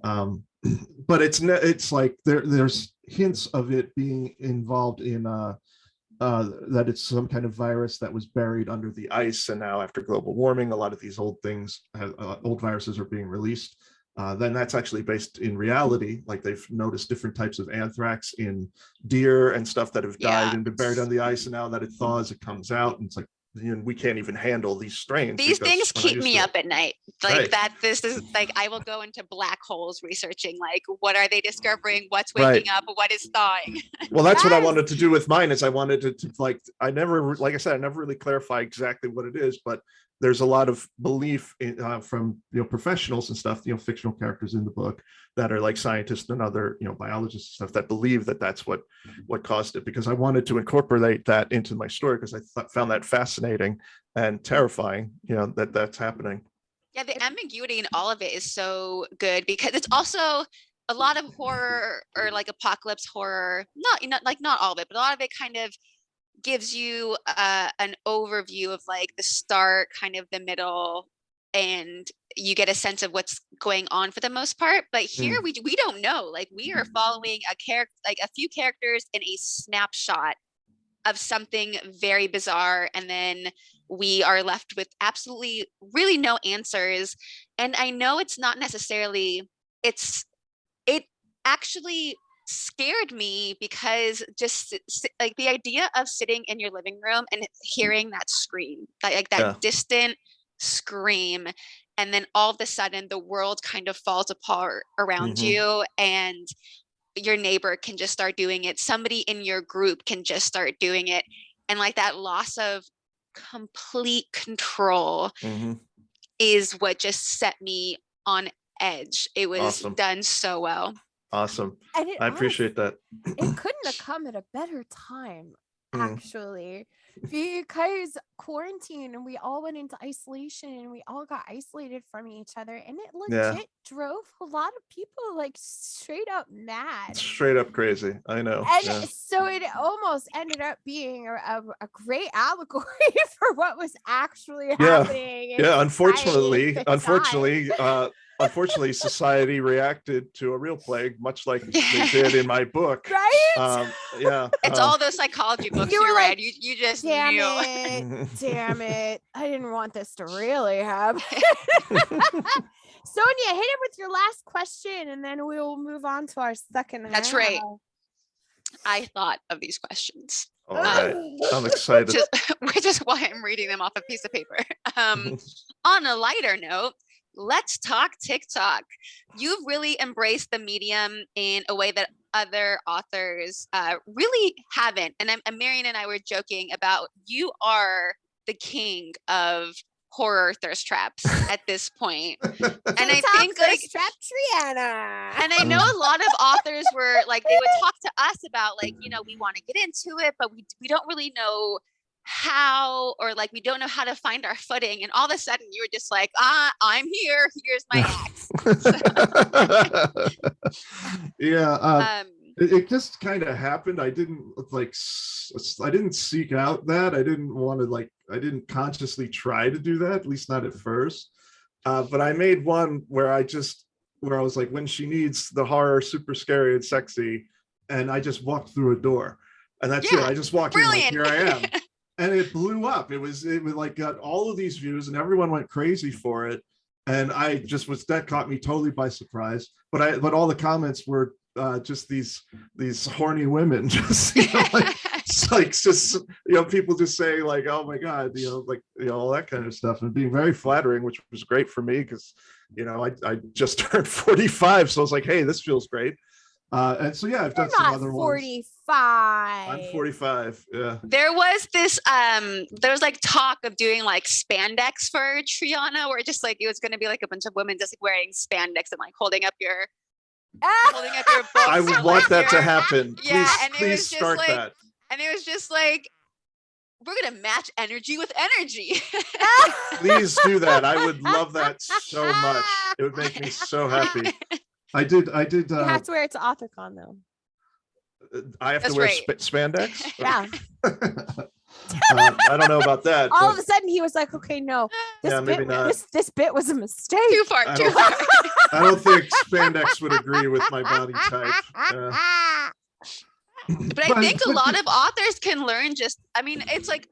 But it's like there's hints of it being involved in that it's some kind of virus that was buried under the ice, and now after global warming, a lot of these old things, old viruses are being released. Then that's actually based in reality. Like they've noticed different types of anthrax in deer and stuff that have died and been buried on the ice, and now that it thaws, it comes out, and it's like, we can't even handle these strains. These things keep me up at night. Like right. that, this is like, I will go into black holes researching, like, what are they discovering? What's waking up? What is thawing? Well, that's what I wanted to do with mine, is I wanted to like, I never really clarify exactly what it is, but there's a lot of belief in, from, professionals and stuff, fictional characters in the book that are like scientists and other, biologists and stuff that believe that that's what caused it, because I wanted to incorporate that into my story, because I found that fascinating and terrifying, that's happening. Yeah, the ambiguity in all of it is so good, because it's also a lot of horror, or like apocalypse horror, not all of it, but a lot of it kind of gives you an overview of like the start, kind of the middle, and you get a sense of what's going on for the most part. But here we don't know. Like, we are following a few characters in a snapshot of something very bizarre, and then we are left with absolutely really no answers. And I know it's not necessarily, it actually scared me, because just like the idea of sitting in your living room and hearing that scream, like that distant scream, and then all of a sudden the world kind of falls apart around you, and your neighbor can just start doing it, somebody in your group can just start doing it, and like that loss of complete control is what just set me on edge. It was done so well. Awesome. I appreciate that. It couldn't have come at a better time, actually, because quarantine, and we all went into isolation, and we all got isolated from each other, and it legit drove a lot of people like straight up mad, straight up crazy. I know. And so it almost ended up being a great allegory for what was actually happening. Unfortunately, society reacted to a real plague, much like they did in my book. Right? It's all those psychology books you read. You just damn knew. Damn it. I didn't want this to really happen. Sonja, hit it with your last question, and then we will move on to our second half. That's right. I thought of these questions. All right. I'm excited. Which is why I'm reading them off a piece of paper. On a lighter note, let's talk TikTok. You've really embraced the medium in a way that other authors really haven't. And Marian and I were joking about, you are the king of horror thirst traps at this point. And I think like Trap Triana. And I know a lot of authors were like, they would talk to us about like, we want to get into it, but we don't really know how, or like we don't know how to find our footing, and all of a sudden you were just like, I'm here, here's my axe. It just kind of happened. I didn't seek out that. I didn't consciously try to do that, at least not at first, but I made one where I was like, when she needs the horror super scary and sexy, and I just walked through a door, and that's it. I just walked in like, here I am. And it blew up. It was like got all of these views, and everyone went crazy for it. And I just that caught me totally by surprise. But all the comments were just these horny women, just people just saying like, oh my God, all that kind of stuff, and being very flattering, which was great for me, because I just turned 45, so I was like, hey, this feels great. And so I've done some other 45. I'm 45. Yeah. There was this there was like talk of doing like spandex for Triana, where just like it was going to be like a bunch of women just like wearing spandex and like holding up your books. I would want that to happen. Yeah, please start that. And it was just like, we're gonna match energy with energy. Please do that. I would love that so much. It would make me so happy. I did. You have to wear it to AuthorCon though. I have to wear spandex? Yeah. I don't know about that. All of a sudden he was like, okay, no, this bit was a mistake. Too far. I don't think spandex would agree with my body type. But I think a lot of authors can learn just, I mean, it's like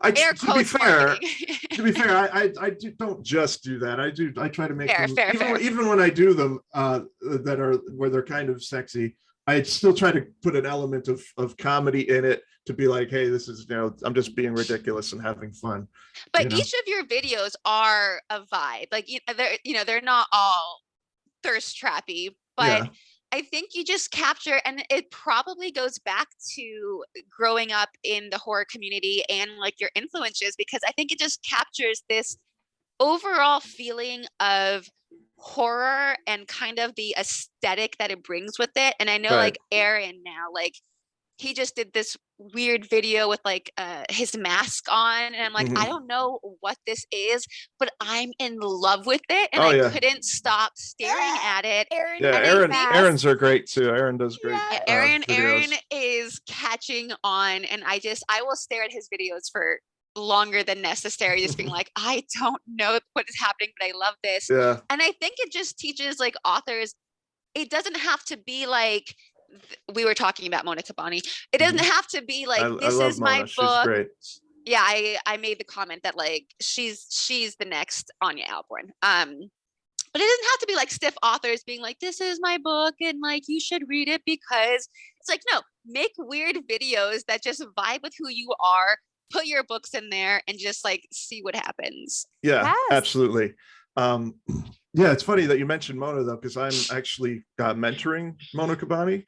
air to be quotes fair, marketing. to be fair, don't just do that. I try to make Fair, them, fair. even when I do them that are where they're kind of sexy, I still try to put an element of comedy in it to be like, hey, this is, I'm just being ridiculous and having fun. But each of your videos are a vibe. Like, they're not all thirst trappy, but I think you just capture, and it probably goes back to growing up in the horror community and like your influences, because I think it just captures this overall feeling of horror and kind of the aesthetic that it brings with it. And I know like Aaron now, like he just did this weird video with like his mask on, and I'm like, I don't know what this is, but I'm in love with it, and I couldn't stop staring at it. Aaron's are great too. Aaron does great. Aaron is catching on, and I will stare at his videos for longer than necessary, just being like, I don't know what is happening, but I love this. And I think it just teaches like authors, it doesn't have to be like, we were talking about Mona Kabani. It doesn't have to be like, this is my book. She's great. Yeah, I made the comment that like she's the next Anya Alborn. But it doesn't have to be like stiff authors being like, this is my book and like you should read it, because it's like, no, make weird videos that just vibe with who you are, put your books in there and just like see what happens. Yeah, absolutely. Yeah, it's funny that you mentioned Mona though, because I'm actually mentoring Mona Kabani.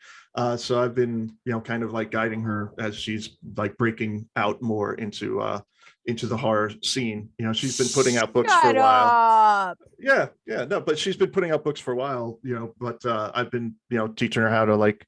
So I've been, kind of like guiding her as she's like breaking out more into the horror scene. She's been putting out books for a while. Yeah, no, but she's been putting out books for a while, but I've been, teaching her how to like,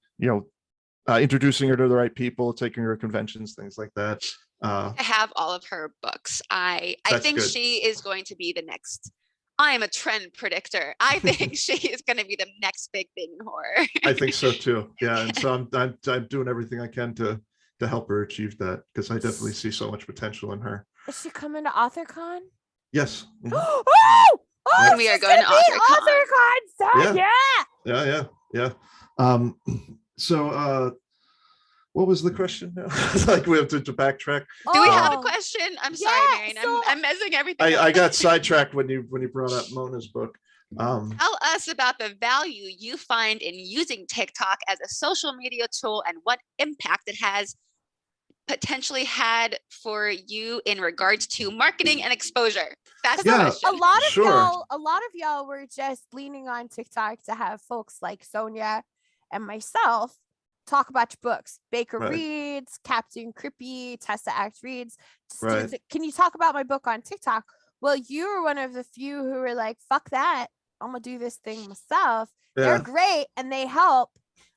introducing her to the right people, taking her to conventions, things like that. I have all of her books. I think she is going to be the next. I am a trend predictor. I think she is going to be the next big thing in horror. I think so too. Yeah, and so I'm doing everything I can to help her achieve that, because I definitely see so much potential in her. Is she coming to AuthorCon? Yes. Oh, we are going to AuthorCon. So Yeah. So what was the question now? Like we have to backtrack. Do we have a question? I'm sorry, Marian. I'm messing everything up. I got sidetracked when you brought up Mona's book. Tell us about the value you find in using TikTok as a social media tool and what impact it has potentially had for you in regards to marketing and exposure. That's the question. A lot of y'all were just leaning on TikTok to have folks like Sonja and myself talk about your books. Baker reads, Captain Crippy, Tessa Act reads. Can you talk about my book on TikTok? Well, you were one of the few who were like, fuck that, I'm gonna do this thing myself. They're great and they help.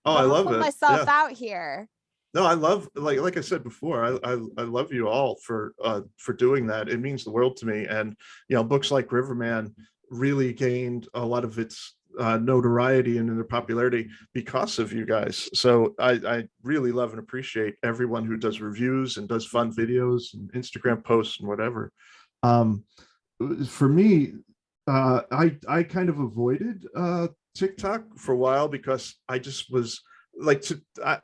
I love it. Put myself out here. No, I love, like I said before, I love you all for doing that. It means the world to me. And books like Riverman really gained a lot of its notoriety and their popularity because of you guys. So I really love and appreciate everyone who does reviews and does fun videos and Instagram posts and whatever. For me, I kind of avoided TikTok for a while because I just was like,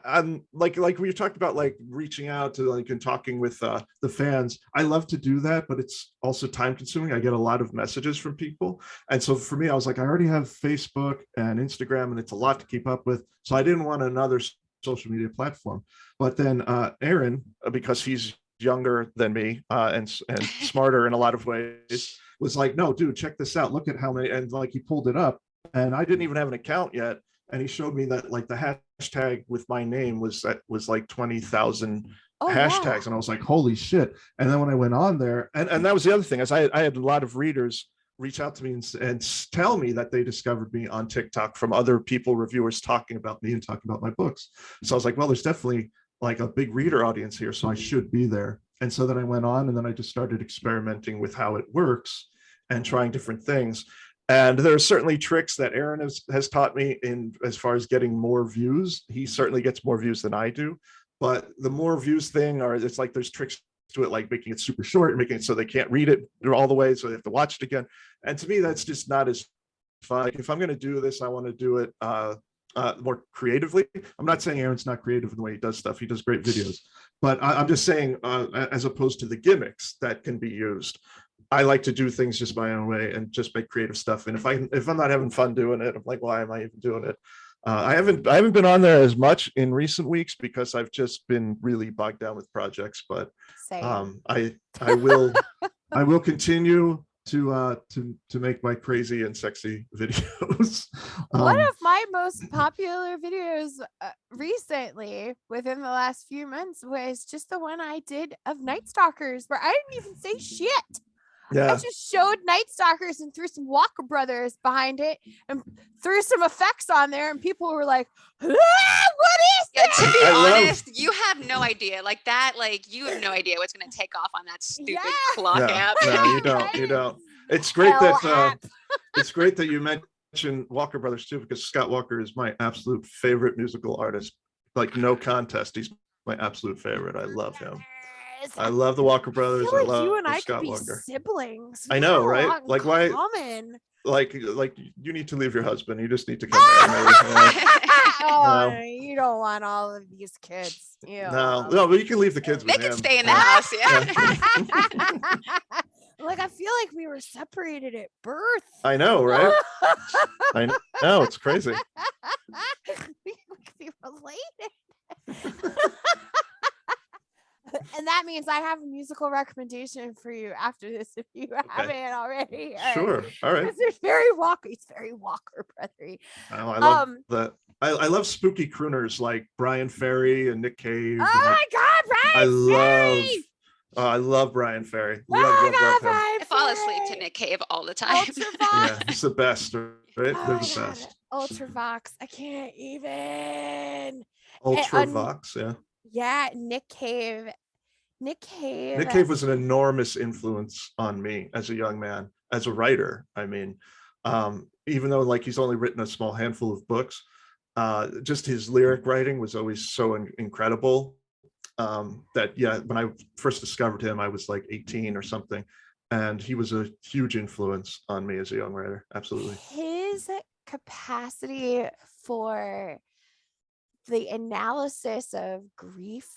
I'm like we talked about, like reaching out to like and talking with the fans. I love to do that, but it's also time consuming. I get a lot of messages from people, and so for me, I was like, I already have Facebook and Instagram, and it's a lot to keep up with. So I didn't want another social media platform. But then Aaron, because he's younger than me and smarter in a lot of ways, was like, no, dude, check this out. Look at how many, and like he pulled it up, and I didn't even have an account yet. And he showed me that like the hashtag with my name was like 20,000 hashtags. And I was like, holy shit. And then when I went on there, and that was the other thing, is I had a lot of readers reach out to me and tell me that they discovered me on TikTok from other people, reviewers talking about me and talking about my books. So I was like, well, there's definitely like a big reader audience here, so I should be there. And so then I went on, and then I just started experimenting with how it works and trying different things. And there are certainly tricks that Aaron has taught me in as far as getting more views. He certainly gets more views than I do, but the more views thing, or it's like there's tricks to it, like making it super short and making it so they can't read it all the way, so they have to watch it again. And to me, that's just not as fun. Like, if I'm going to do this, I want to do it more creatively. I'm not saying Aaron's not creative in the way he does stuff. He does great videos, but I'm just saying, as opposed to the gimmicks that can be used, I like to do things just my own way and just make creative stuff. And if I'm not having fun doing it, I'm like, why am I even doing it? I haven't been on there as much in recent weeks because I've just been really bogged down with projects. But I will continue to make my crazy and sexy videos. One of my most popular videos recently, within the last few months, was just the one I did of Night Stalkers, where I didn't even say shit. Yeah. I just showed Night Stalkers and threw some Walker Brothers behind it and threw some effects on there, and people were like, what is Yeah, this? to be honest, you have no idea. Like that, like you have no idea what's gonna take off on that stupid clock app. No, you don't. It's great it's great that you mentioned Walker Brothers too, because Scott Walker is my absolute favorite musical artist. Like no contest, he's my absolute favorite. I love him. I love the Walker Brothers. I love you and I Scott could be Walker. siblings. I know, right? Like why? Common. Like you need to leave your husband. You just need to come there. You don't want all of these kids. No, but you can leave the kids with They can him. stay in the house. Like I feel like we were separated at birth. I know, right? I know, it's crazy. We could be related. And that means I have a musical recommendation for you after this, if you haven't already. Sure. All right. It's very Walker Brothery. Oh, I love that. I love spooky crooners like Brian Ferry and Nick Cave. Oh my God, Brian! I love Brian Ferry. Love him. I fall asleep to Nick Cave all the time. Yeah, he's the best, right? They're the best. Ultravox. I can't even. Ultravox, yeah. Yeah, Nick Cave. Nick Cave was an enormous influence on me as a young man, as a writer. I mean, even though like he's only written a small handful of books, just his lyric writing was always so incredible. That when I first discovered him, I was like 18 or something, and he was a huge influence on me as a young writer. Absolutely. His capacity for the analysis of grief,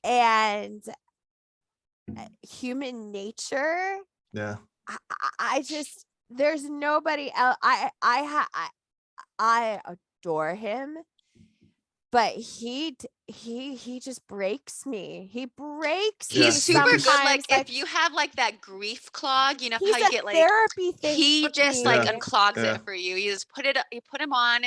and human nature. Yeah. I just, there's nobody else. I adore him, but he just breaks me. He breaks me. He's super good. Sometimes, Like if you have like that grief clog, you know he's how you a get like therapy thing. he just like unclogs Yeah. it for you. You just put him on,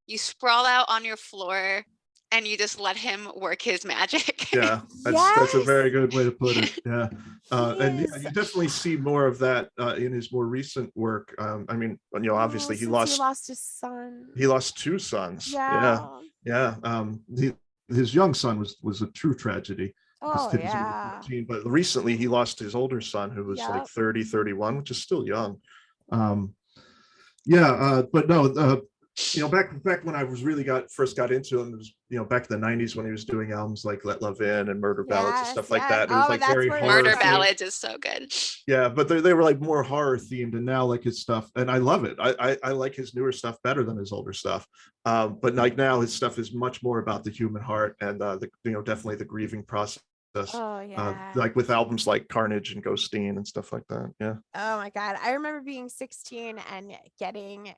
you sprawl out on your floor, and you just let him work his magic. Yeah, that's a very good way to put it. Yeah. And you definitely see more of that in his more recent work. I mean, obviously he lost his son. He lost two sons. Yeah. His young son was a true tragedy. Oh, He was only 14, but recently he lost his older son, who was like 30, 31, which is still young. But no, back when I was first got into him, it was back in the 90s when he was doing albums like Let Love In and Murder Ballads and stuff like that. It was like very horror. Murder Ballads is so good. Yeah, but they were like more horror themed, and now like his stuff, and I love it. I like his newer stuff better than his older stuff. But like now his stuff is much more about the human heart and definitely the grieving process. Oh yeah. Like with albums like Carnage and Ghosteen and stuff like that. Yeah. Oh my God. I remember being 16 and getting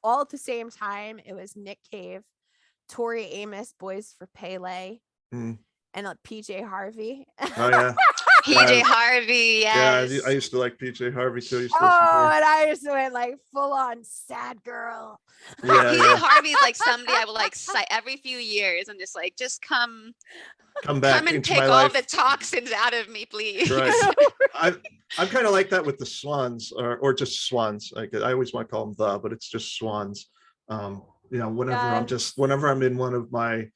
all at the same time. It was Nick Cave, Tori Amos, Boys for Pele, and PJ Harvey. Oh yeah. PJ Harvey, yes. Yeah, I used to like PJ Harvey too. And I just went like full on sad girl. Yeah, PJ Harvey's like somebody I will like cite every few years and just come back and into take my all life. the toxins out of me, please. Right. I'm kind of like that with the Swans, or just Swans. Like I always want to call them but it's just Swans. Whenever I'm in one of my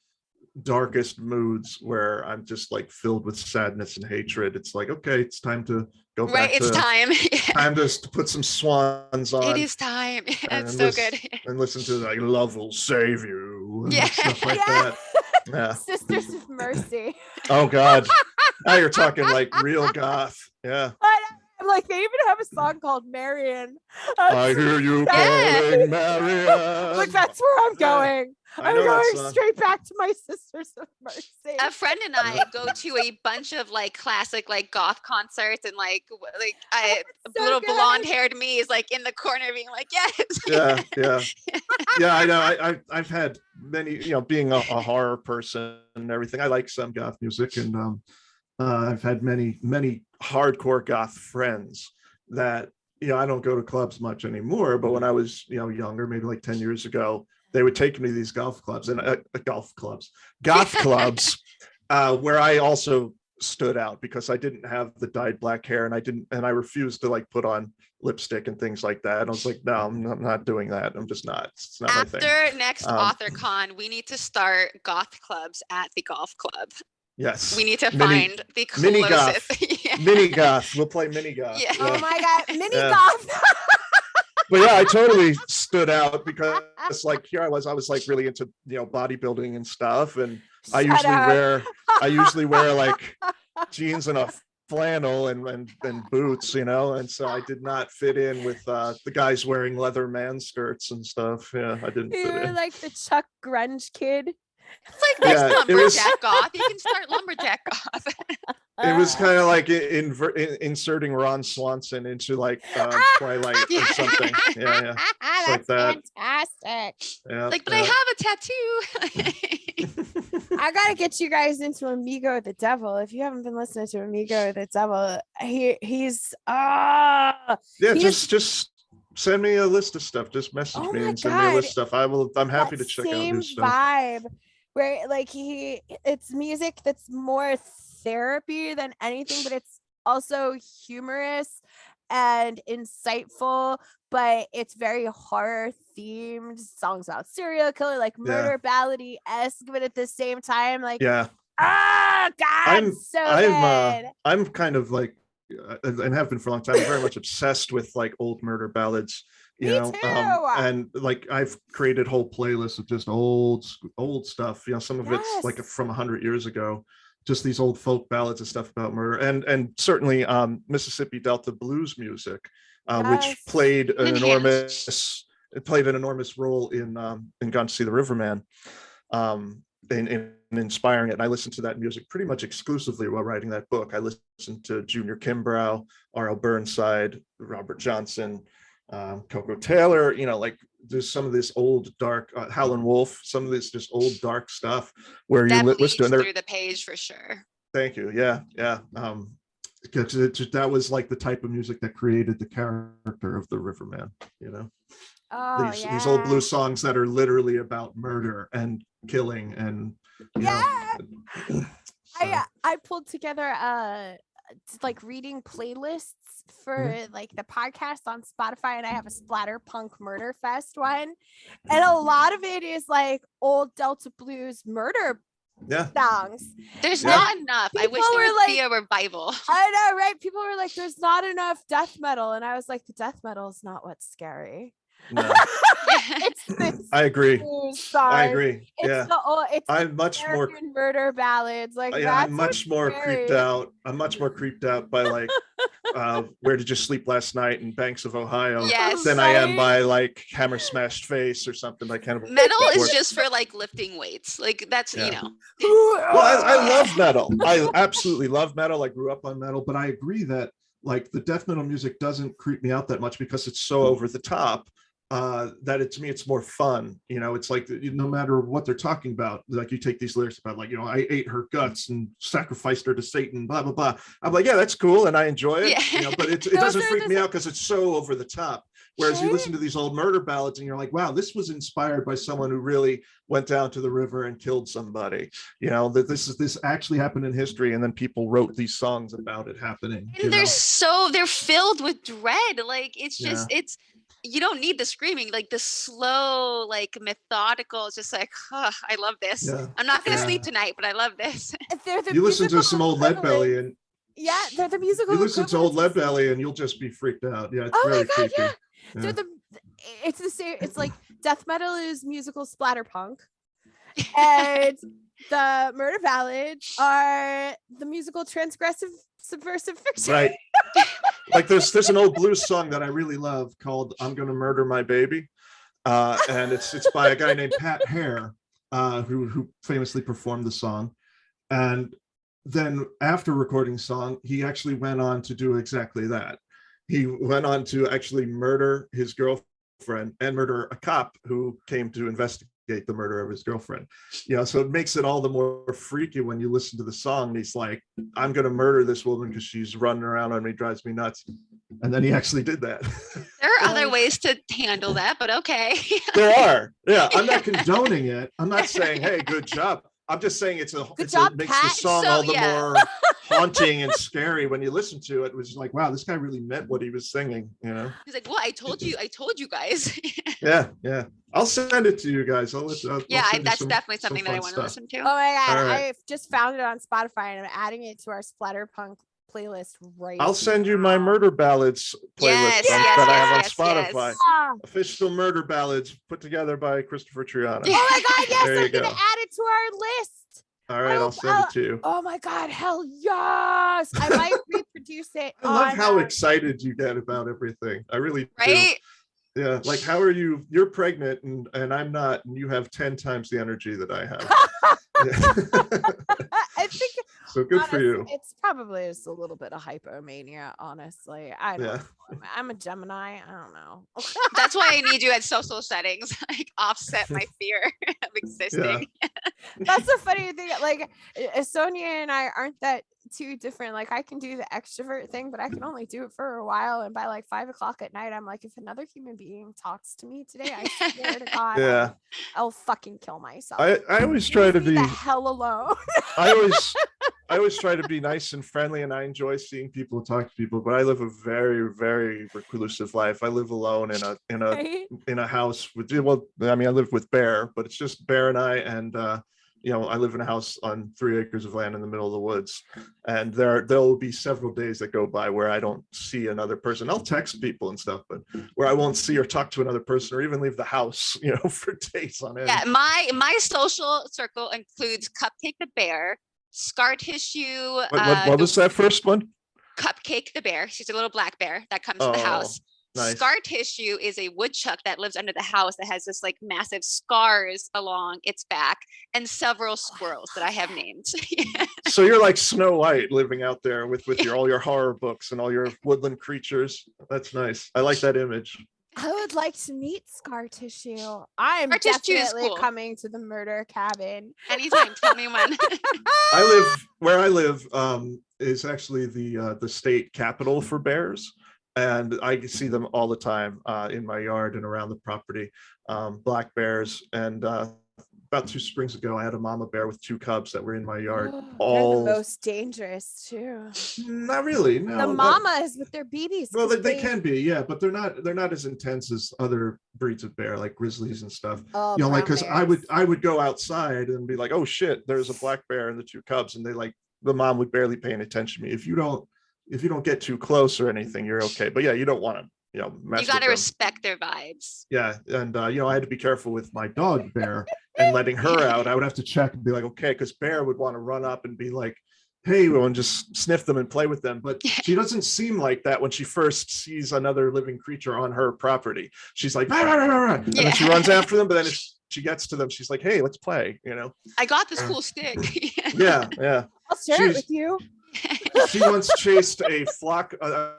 darkest moods where I'm just like filled with sadness and hatred, it's like, okay, it's time to go back. It's time. Time to put some Swans on. It is time. It's so good. And listen to like Love Will Save You. And Yeah. stuff like that. Yeah. Sisters of Mercy. Oh God. Now you're talking like real goth. Yeah. I'm like they even have a song called Marian. I hear you calling, Marian. Like that's where I'm going. I I'm know that going song. straight back to my Sisters of Mercy. A friend and I go to a bunch of like classic like goth concerts, and like so little good. blonde haired me is like in the corner being like, yes. Yeah. I know. I've had many, being a horror person and everything. I like some goth music, and I've had many hardcore goth friends that I don't go to clubs much anymore. But when I was younger, maybe like 10 years ago, they would take me to these goth clubs, where I also stood out because I didn't have the dyed black hair, and I refused to like put on lipstick and things like that. And I was like, no, I'm not doing that. I'm just not. It's not my thing. After next author con, we need to start goth clubs at the golf club. Yes. We need to find the closest. Mini goth. Yeah. Mini goth. We'll play mini goth. Yeah. Oh my god, mini goth. But yeah, I totally stood out because like here I was like really into bodybuilding and stuff, and I usually wear like jeans and a flannel and boots, and so I did not fit in with the guys wearing leather man skirts and stuff. Yeah, I didn't You fit were in. like the Chuck Grunge kid. It's like there's lumberjack goth. You can start lumberjack goth. It was kind of like inserting Ron Swanson into like Twilight or something. Yeah. That's like that. fantastic. Yeah, Like, but I have a tattoo. I gotta get you guys into Amigo the Devil. If you haven't been listening to Amigo the Devil, he's just send me a list of stuff. Just message me and send me a list of stuff. I'm happy to check out new stuff. Vibe where like it's music that's more therapy than anything, but it's also humorous and insightful, but it's very horror themed songs about serial killer, like murder ballady-esque, but at the same time like God, I'm kind of like and have been for a long time, very much obsessed with like old murder ballads, too. And like I've created whole playlists of just old stuff, some of it's like from 100 years ago, just these old folk ballads and stuff about murder, and certainly Mississippi Delta blues music, which played an enormous role in Gone to See the Riverman, in inspiring it. And I listened to that music pretty much exclusively while writing that book. I listened to Junior Kimbrough, R.L. Burnside, Robert Johnson, Coco Taylor, like there's some of this old dark Howlin' Wolf, some of this just old dark stuff where you listen to through the page for sure. Thank you. Yeah. That was like the type of music that created the character of the Riverman, these old blues songs that are literally about murder and killing and I pulled together like reading playlists for like the podcast on Spotify, and I have a Splatterpunk Murder Fest one, and a lot of it is like old Delta blues murder songs. There's not enough. I wish there would be a revival. I know, right? People were like, there's not enough death metal, and I was like, the death metal is not what's scary. No. It's I agree. It's I'm much more murder ballads. Like I'm much more creeped out. I'm much more creeped out by like Where Did You Sleep Last Night and Banks of Ohio than I am by like Hammer Smashed Face or something like kind of metal is just for like lifting weights. Like that's Well, I love metal. I absolutely love metal. I grew up on metal, but I agree that like the death metal music doesn't creep me out that much because it's so over the top. That to me it's more fun. It's like no matter what they're talking about, like you take these lyrics about like I ate her guts and sacrificed her to Satan, blah blah blah. I'm like, yeah, that's cool and I enjoy it. But it doesn't freak me out because it's so over the top. Whereas you listen to these old murder ballads and you're like, wow, this was inspired by someone who really went down to the river and killed somebody. That this actually happened in history, and then people wrote these songs about it happening. And they're filled with dread. Like it's just you don't need the screaming, like the slow, like methodical. It's just like, I love this. I'm not gonna sleep tonight, but I love this. You listen to some old Leadbelly and they're the musical. You listen to old Leadbelly and you'll just be freaked out. Yeah, it's very creepy. Yeah. It's the same. It's like death metal is musical splatterpunk, and the murder ballads are the musical transgressive subversive fiction. Right. Like there's an old blues song that I really love called "I'm Gonna Murder My Baby," and it's by a guy named Pat Hare, who famously performed the song. And then after recording the song, he actually went on to do exactly that. He went on to actually murder his girlfriend and murder a cop who came to investigate the murder of his girlfriend. So it makes it all the more freaky when you listen to the song. And he's like, I'm gonna murder this woman because she's running around on me, drives me nuts. And then he actually did that. There are other ways to handle that, but okay. There are. Yeah, I'm not condoning it. I'm not saying, hey, good job. I'm just saying it makes the song all the more haunting and scary when you listen to it. It was like, wow, this guy really meant what he was singing, He's like, well, I told you guys. Yeah. I'll send it to you guys. I'll that's some, definitely something that I want to stuff. listen to. Oh my God. Right. I just found it on Spotify and I'm adding it to our Splatterpunk playlist right I'll send you my murder ballads playlist that I have on Spotify. Yes. Official murder ballads put together by Kristopher Triana. Oh my God, yes, There you I'm gonna go. add it to our list. All right, I'll send it to you. Oh my God, hell yes. I might reproduce it. I love how excited you get about everything. I really do. Right? Yeah, like how are you? You're pregnant and I'm not, and you have 10 times the energy that I have. I think so good for you. It's probably just a little bit of hypomania, honestly. I don't know. I'm a Gemini. I don't know. That's why I need you at social settings, like offset my fear of existing. Yeah. That's the funny thing. Like Sonia and I aren't that too different. Like I can do the extrovert thing, but I can only do it for a while. And by like 5 o'clock at night, I'm like, if another human being talks to me today, I swear to God, Yeah. I'll fucking kill myself. I always try to be the hell alone. I always try to be nice and friendly, and I enjoy seeing people, talk to people, but I live a very, very reclusive life. I live alone in a house with, I live with Bear, but it's just Bear and I, and I live in a house on 3 acres of land in the middle of the woods, and there'll be several days that go by where I don't see another person. I'll text people and stuff, but where I won't see or talk to another person or even leave the house, for days on end. Yeah, my social circle includes Cupcake the bear, Scar Tissue. What was that first one? Cupcake the bear. She's a little black bear that comes to the house. Nice. Scar Tissue is a woodchuck that lives under the house that has this like massive scars along its back, and several squirrels that I have named. So you're like Snow White living out there with all your horror books and all your woodland creatures. That's nice. I like that image. I would like to meet Scar Tissue. I'm Scar Tissue is definitely cool. coming to the murder cabin. Anytime, tell me when. Where I live is actually the state capital for bears. And I see them all the time in my yard and around the property, black bears. And about 2 springs ago, I had a mama bear with 2 cubs that were in my yard. They're the most dangerous too. Not really. No. The mamas with their BBs. Well, they can be, yeah, but they're not as intense as other breeds of bear, like grizzlies and stuff. Oh, like because I would go outside and be like, oh shit, there's a black bear and the 2 cubs, and the mom would barely pay any attention to me. If you don't get too close or anything, you're okay. But yeah, you don't want to, mess You got to with respect their vibes. yeah, and I had to be careful with my dog Bear and letting her out. I would have to check and be like, okay, because Bear would want to run up and be like, hey, and just sniff them and play with them. But she doesn't seem like that when she first sees another living creature on her property. She's like, rah, rah, rah, rah, and then she runs after them. But then if she gets to them, she's like, hey, let's play. I got this cool stick. Yeah. I'll share it with you. She once chased a flock. A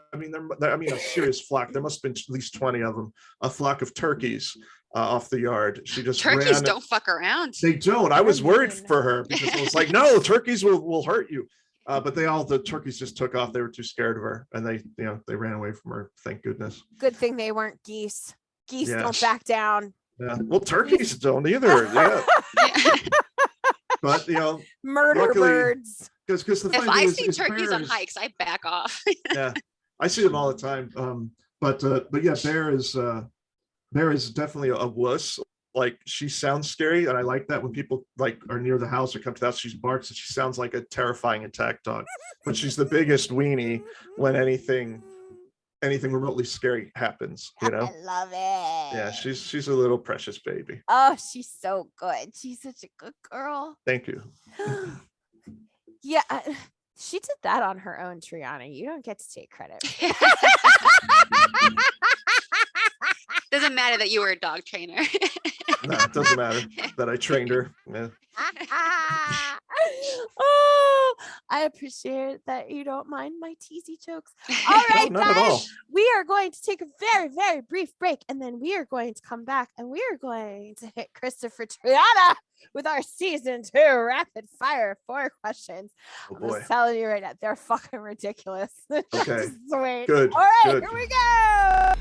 serious flock. There must have been at least 20 of them. A flock of turkeys off the yard. She just Turkeys don't fuck around. They don't. I was worried for her because I was like, no, turkeys will hurt you. But the turkeys just took off. They were too scared of her, and they ran away from her. Thank goodness. Good thing they weren't geese. Geese don't back down. Yeah. Well, turkeys don't either. Yeah. But murder luckily, birds. Because the if I see turkeys on hikes, I back off. Yeah, I see them all the time. But yeah, Bear is definitely a wuss. Like, she sounds scary, and I like that when people like are near the house or come to the house. She barks and she sounds like a terrifying attack dog. But she's the biggest weenie when anything remotely scary happens. I love it. Yeah, she's a little precious baby. Oh, she's so good. She's such a good girl. Thank you. Yeah, She did that on her own, Triana. You don't get to take credit. Doesn't matter that you were a dog trainer. No, it doesn't matter that I trained her. Yeah. Oh, I appreciate that you don't mind my teasy jokes. All right, not at all. guys, we are going to take a very, very brief break, and then we are going to come back and we are going to hit Kristopher Triana with our season 2 rapid fire 4 questions. Oh I'm boy. just telling you right now, they're fucking ridiculous. Okay. Sweet. Good. All right, Good. here we go.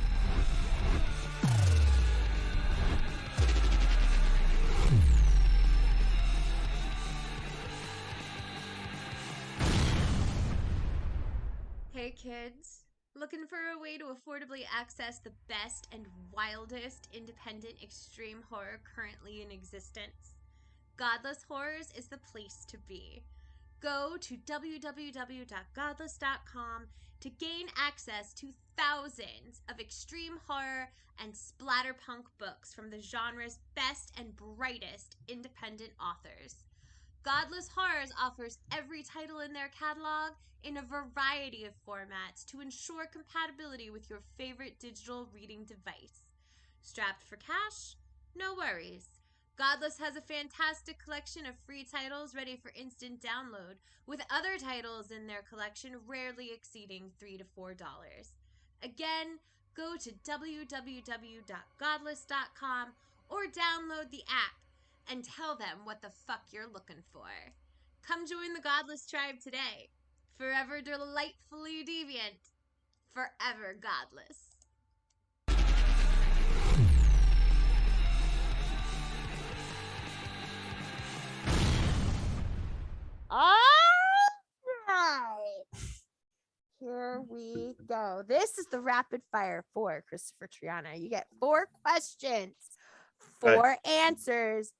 Hey kids, looking for a way to affordably access the best and wildest independent extreme horror currently in existence? Godless Horrors is the place to be. Go to www.godless.com to gain access to thousands of extreme horror and splatterpunk books from the genre's best and brightest independent authors. Godless Horrors offers every title in their catalog in a variety of formats to ensure compatibility with your favorite digital reading device. Strapped for cash? No worries. Godless has a fantastic collection of free titles ready for instant download, with other titles in their collection rarely exceeding $3 to $4. Again, go to www.godless.com or download the app and tell them what the fuck you're looking for. Come join the Godless tribe today. Forever delightfully deviant. Forever godless. All right. Here we go. This is the rapid fire for Kristopher Triana. You get 4 questions, 4 answers,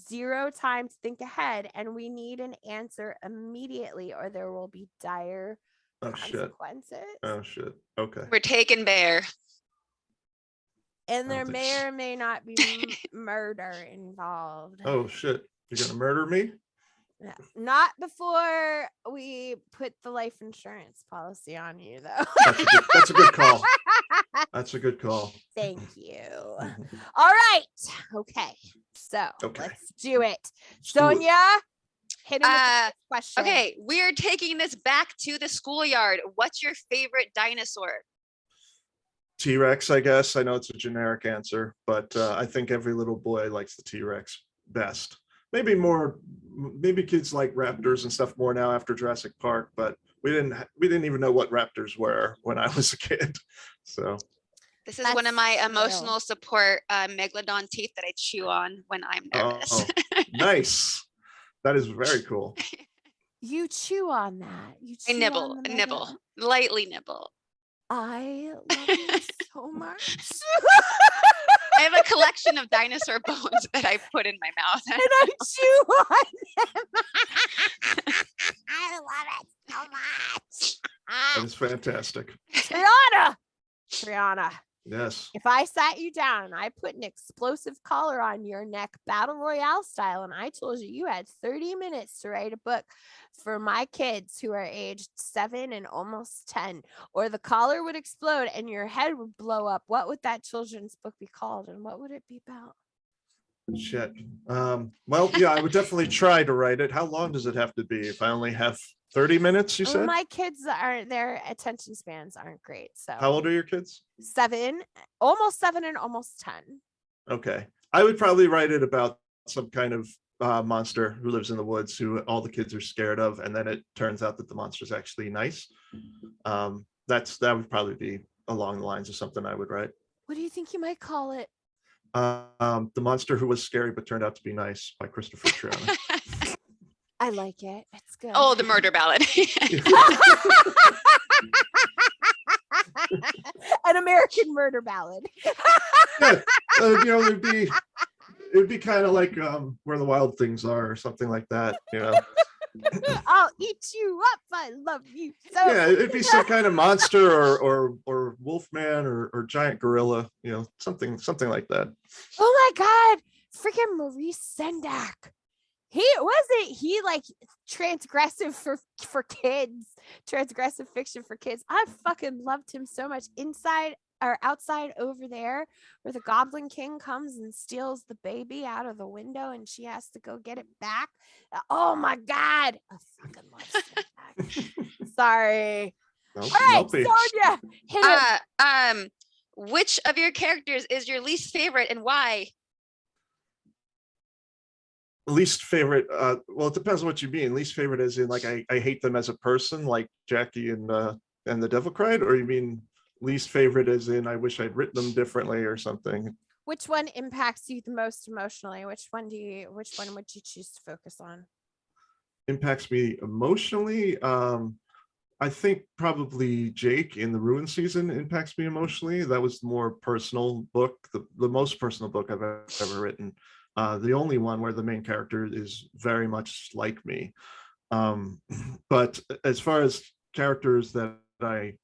0 time to think ahead, and we need an answer immediately or there will be dire consequences. Oh shit. Okay. We're taking Bear. And there think may so. or may not be murder involved. Oh shit. You're gonna murder me? Not before we put the life insurance policy on you, though. That's a good call. That's a good call. Thank you. All right. Okay. So Okay. let's do it. do it. Sonja, hit him with the first question. Okay, we're taking this back to the schoolyard. What's your favorite dinosaur? T-Rex, I guess. I know it's a generic answer, but I think every little boy likes the T-Rex best. Maybe kids like raptors and stuff more now after Jurassic Park, but we didn't even know what raptors were when I was a kid. So This is one of my emotional support megalodon teeth that I chew on when I'm nervous. oh, nice. That is very cool. You chew on that. You I chew nibble, on the nibble, metal. lightly nibble. I love you so much. I have a collection of dinosaur bones that I put in my mouth. And I chew on them. I love it so much. That is fantastic. Triana, Yes. if I sat you down and I put an explosive collar on your neck, battle royale style, and I told you had 30 minutes to write a book for my kids who are aged 7 and almost 10, or the collar would explode and your head would blow up, what would that children's book be called and what would it be about? Shit. Well, yeah, I would definitely try to write it. How long does it have to be? If I only have 30 minutes, you said? My kids their attention spans aren't great. So How old are your kids? 7, almost 7 and almost 10. Okay. I would probably write it about some kind of monster who lives in the woods who all the kids are scared of, and then it turns out that the monster is actually nice. That would probably be along the lines of something I would write. What do you think you might call it? The Monster Who Was Scary But Turned Out to Be Nice by Kristopher Triana. I like it. It's good. Oh, the murder ballad. An American murder ballad. Yeah, it would be kind of like Where the Wild Things Are or something like that, I'll eat you up. I love you so. Yeah, it'd be some kind of monster or wolfman or giant gorilla, something like that. Oh my God, freaking Maurice Sendak. he like transgressive for kids, transgressive fiction for kids. I fucking loved him so much. Inside or outside over there, where the Goblin King comes and steals the baby out of the window, and she has to go get it back. Oh my god, I fucking love that. Sorry. Nope, All right, nope. Sonja, hit it. Which of your characters is your least favorite and why? Least favorite, well, it depends on what you mean. Least favorite as in like I hate them as a person, like Jackie and the Devil Cried, or you mean least favorite as in I wish I'd written them differently or something? Which one impacts you the most emotionally? Which one would you choose to focus on? Impacts me emotionally. I think probably Jake in the Ruin Season impacts me emotionally. That was the more personal book, the most personal book I've ever written. The only one where the main character is very much like me. But as far as characters that I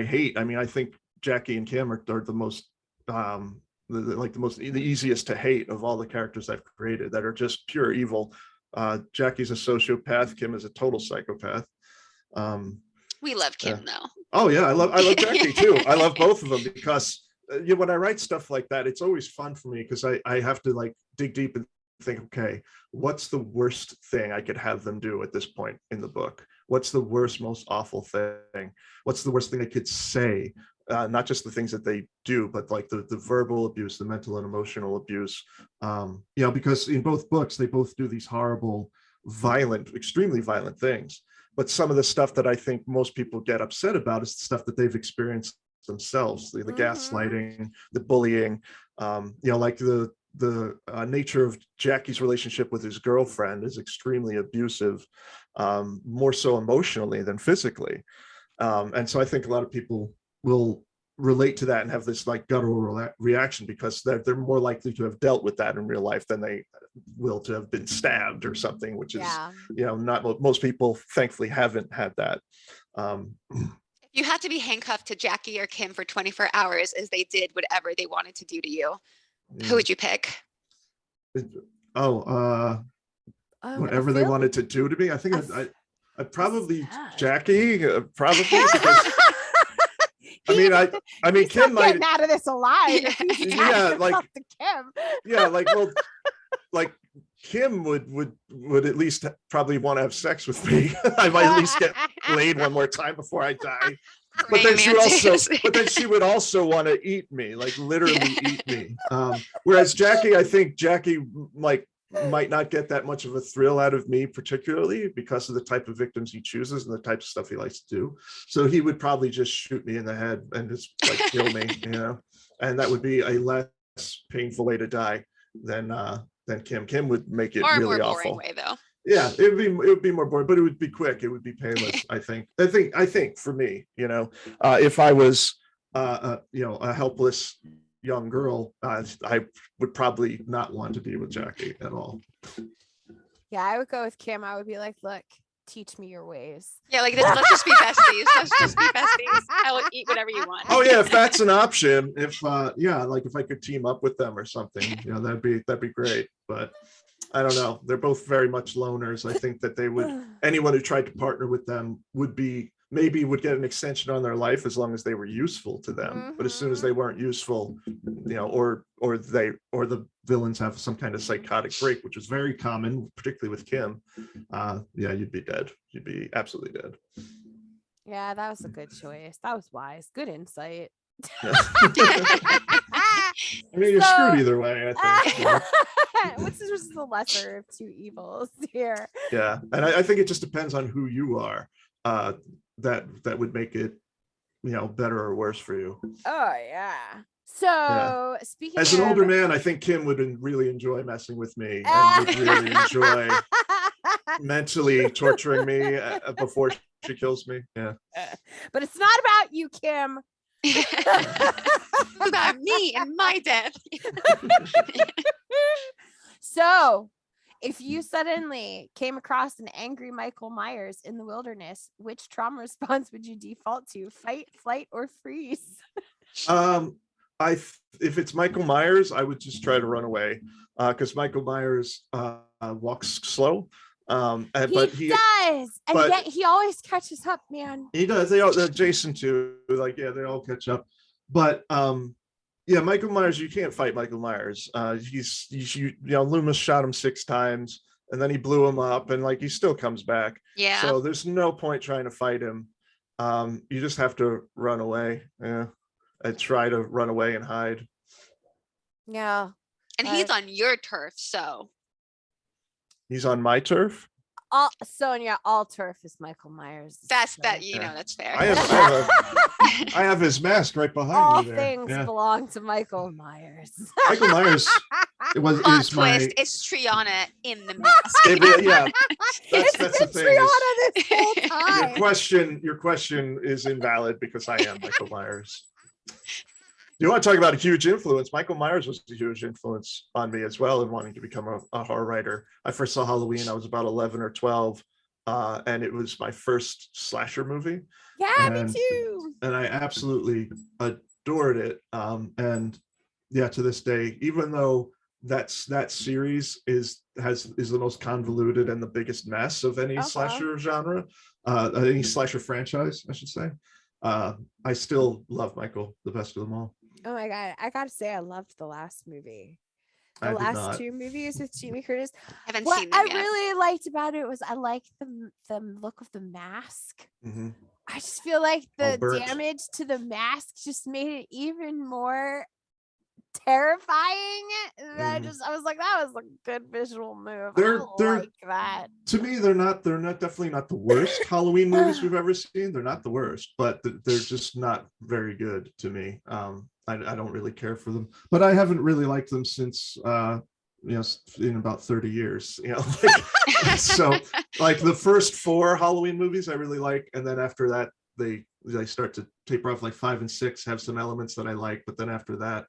hate, I mean, I think Jackie and Kim are the most the easiest to hate of all the characters I've created that are just pure evil. Jackie's a sociopath. Kim is a total psychopath. We love Kim though. Oh yeah, I love Jackie too. I love both of them because when I write stuff like that, it's always fun for me because I have to like dig deep and think, okay, what's the worst thing I could have them do at this point in the book? What's the worst, most awful thing? What's the worst thing I could say? Not just the things that they do, but like the verbal abuse, the mental and emotional abuse. Because in both books, they both do these horrible, violent, extremely violent things. But some of the stuff that I think most people get upset about is the stuff that they've experienced themselves, the gaslighting, the bullying, like the nature of Jackie's relationship with his girlfriend is extremely abusive, more so emotionally than physically. And so I think a lot of people will relate to that and have this like guttural reaction because they're more likely to have dealt with that in real life than they will to have been stabbed or something, which is, not most people thankfully haven't had that. If you had to be handcuffed to Jackie or Kim for 24 hours as they did whatever they wanted to do to you, who would you pick? Whatever they wanted to do to me, I think I'd probably Jackie, probably because I mean Kim might get out of this alive. Kim would at least probably want to have sex with me. I might at least get laid one more time before I die. But then she would also want to eat me, like literally eat me. Whereas Jackie, I think Jackie might not get that much of a thrill out of me, particularly because of the type of victims he chooses and the type of stuff he likes to do. So he would probably just shoot me in the head and just like kill me, and that would be a less painful way to die than Kim. Kim would make it really awful. Way, though. Yeah, it would be more boring, but it would be quick. It would be painless. I think for me, if I was a helpless young girl, I would probably not want to be with Jackie at all. Yeah, I would go with Kim. I would be like, look, teach me your ways. Yeah, like let's just be besties. Let's just be besties. I will eat whatever you want. Oh yeah, if that's an option, if if I could team up with them or something, that'd be great. But I don't know. They're both very much loners. I think that they would, anyone who tried to partner with them would get an extension on their life as long as they were useful to them. But as soon as they weren't useful, or the villains have some kind of psychotic break, which is very common, particularly with Kim, you'd be dead. You'd be absolutely dead. Yeah, that was a good choice. That was wise. Good insight. Yeah. I mean, you're screwed either way, I think. Which is the lesser of two evils here? Yeah, and I think it just depends on who you are. That would make it, better or worse for you. Oh yeah. So speaking as an older man, I think Kim would really enjoy messing with me and would really enjoy mentally torturing me before she kills me. Yeah. But it's not about you, Kim. It's about me and my death. So if you suddenly came across an angry Michael Myers in the wilderness, which trauma response would you default to? Fight, flight, or freeze? if it's Michael Myers, I would just try to run away, because Michael Myers walks slow. But he does, and but- yet he always catches up, man. he does. They're Jason too. Like, yeah, they all catch up. But yeah, Michael Myers, you can't fight Michael Myers. Loomis shot him 6 times, and then he blew him up, and like he still comes back. Yeah. So there's no point trying to fight him. You just have to run away. Yeah, I try to run away and hide. Yeah. And he's on your turf, so. He's on my turf. Sonja, all turf is Michael Myers. That's so. that's fair. I have his mask right behind All me there. things Yeah. belong to Michael Myers. Michael Myers Plot is my. twist, it's Triana in the mask. Yeah, that's the It's thing. Triana this whole time. Your question is invalid because I am Michael Myers. You want to talk about a huge influence? Michael Myers was a huge influence on me as well in wanting to become a horror writer. I first saw Halloween, I was about 11 or 12, and it was my first slasher movie. Yeah, And- me too. And I absolutely adored it. And yeah, to this day, even though that series is the most convoluted and the biggest mess of any slasher genre, any slasher franchise, I should say, I still love Michael the best of them all. Oh my god, I gotta say, I loved the last movie. I The did last not. 2 movies with Jamie Curtis. Haven't What seen I them yet. really liked about it was I liked the look of the mask. Mhm. I just feel like All the burnt. damage to the mask just made it even more terrifying. And I was like, that was a good visual move. They're- I like that. To me, they're definitely not the worst Halloween movies we've ever seen. They're not the worst, but they're just not very good to me. I don't really care for them, but I haven't really liked them since in about 30 years. So like the first 4 Halloween movies I really like, and then after that they start to taper off. Like 5 and 6 have some elements that I like, but then after that